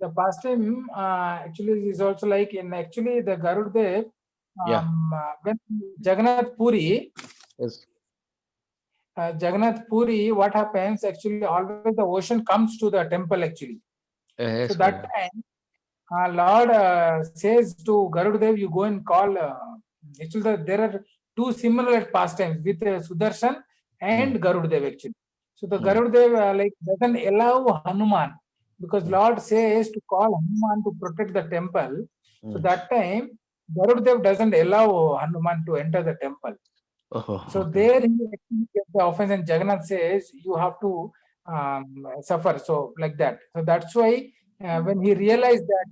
the past time actually is also like in actually the Garudev, when Jagannath Puri, Yes. Jagannath Puri, what happens actually always the ocean comes to the temple actually. Yes, So that time, Lord says to Garudev, you go and call. Actually, there are two similar pastimes with Sudarshan and Garudev actually. So the Garudev like doesn't allow Hanuman because Lord says to call Hanuman to protect the temple. So that time Garudev doesn't allow Hanuman to enter the temple. So there he actually gets the offense, and Jagannath says you have to suffer. So like that. So that's why when he realized that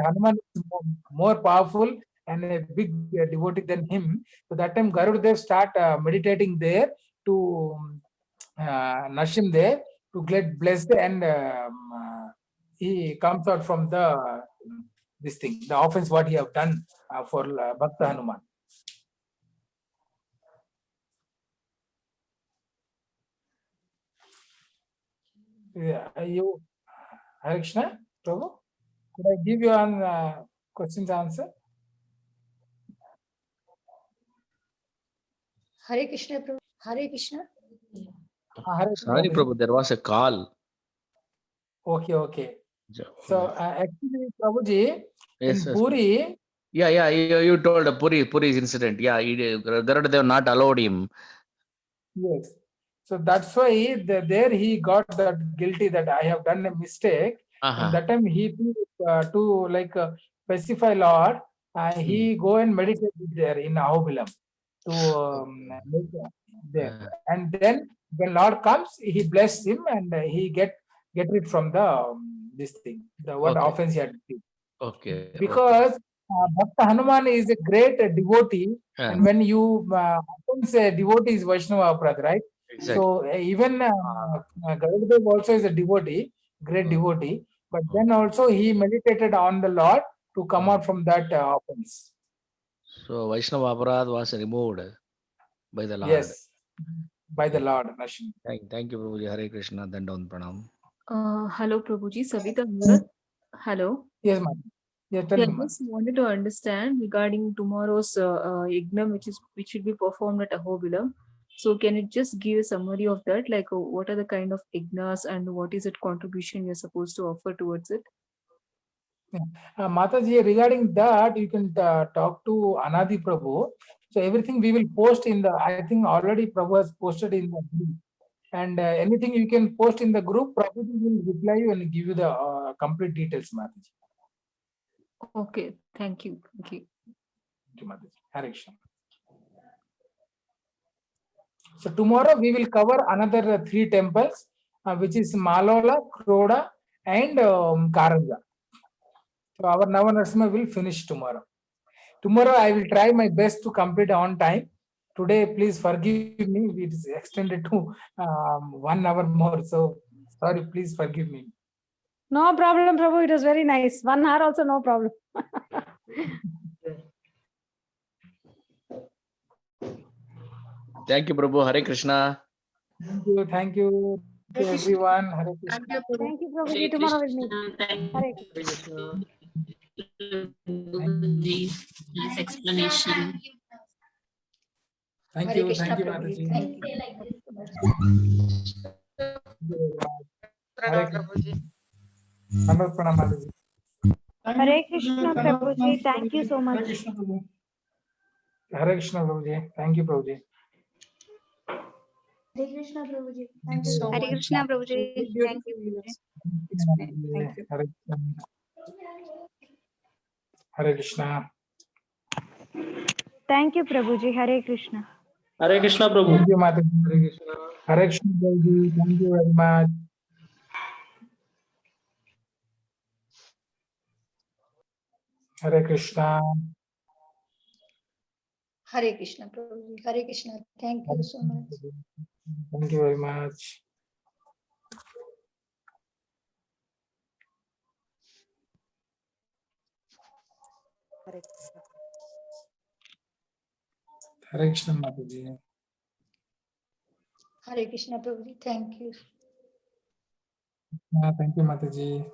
Hanuman is more powerful and a big devotee than him, so that time Garudev start meditating there to Narasimha there to get blessed, and he comes out from the this thing, the offense what he have done for Bhakta Hanuman. You, Hare Krishna, Prabhu, could I give you an questions answer? Hare Krishna, Prabhu. Hare Krishna. Sorry, Prabhu, there was a call. Okay. So actually, Prabhuji, Yes, in Puri, Yeah, you told Puri's incident. Yeah, Garuda not allowed him. yes. So that's why there he got that guilty that I have done a mistake. And that time he to like specify Lord, he go and meditate there in Ahobilam to make there. And then when Lord comes, he bless him and he get rid from the this thing, the what offense he had to do. Okay. Because Bhakta Hanuman is a great devotee, and when you offense a devotee is Vaishnava Aparadha, right? Exactly. So even Garudev also is a devotee, great devotee, but then also he meditated on the Lord to come out from that offense. So Vaishnava Aparadha was removed by the Lord. Yes, by the Lord. Narasimha. Thank you, Prabhuji. Hare Krishna. Dandavat Pranam. Hello, Prabhuji. Savita here. Hello. Yes, ma'am. Yeah, tell Yeah, me, I ma'am. just wanted to understand regarding tomorrow's yajna, which will be performed at Ahobilam. So can you just give a summary of that? Like, what are the kind of yajnas and what is it contribution you're supposed to offer towards it? Mataji, regarding that, you can talk to Anadi Prabhu. So everything we will post in the, I think already Prabhu has posted in the group. And anything you can post in the group, Prabhu will reply you and give you the complete details, Mataji. Okay, thank you. Thank you. Thank you, Mataji. Hare Krishna. So tomorrow we will cover another 3 temples, which is Malola, Kroda, and Karanja. So our Navanarsima will finish tomorrow. Tomorrow I will try my best to complete on time. Today, please forgive me. It is extended to 1 hour more. So sorry, please forgive me. No problem, Prabhu. It was very nice. 1 hour also, no problem. Thank you, Prabhu. Hare Krishna. Thank you to everyone. Hare Krishna. Thank you, Prabhuji. Tomorrow we'll meet. Hare Krishna. Nice explanation. Thank Hare you, Krishna, thank you, Prabhuji. Mataji. Thank you. Hare Krishna. Namaste, Pranam, Mataji. Hare Krishna, Prabhuji. Thank you so much. Hare Krishna, Prabhuji. Thank you, Prabhuji. Hare Krishna, Prabhuji. Thank you so Hare much. Krishna, Prabhuji. Thank you. Thank you. Hare Krishna. Hare Krishna. Thank you, Prabhuji. Hare Krishna. Hare Krishna, Prabhu. Thank you, Mataji. Hare Krishna. Hare Krishna, Prabhuji. Thank you very much. Hare Krishna. Hare Krishna, Prabhuji. Hare Krishna. Thank you so much. Thank you very much. Hare Krishna, Mataji. Hare Krishna, Prabhuji. Thank you. Thank you, Mataji.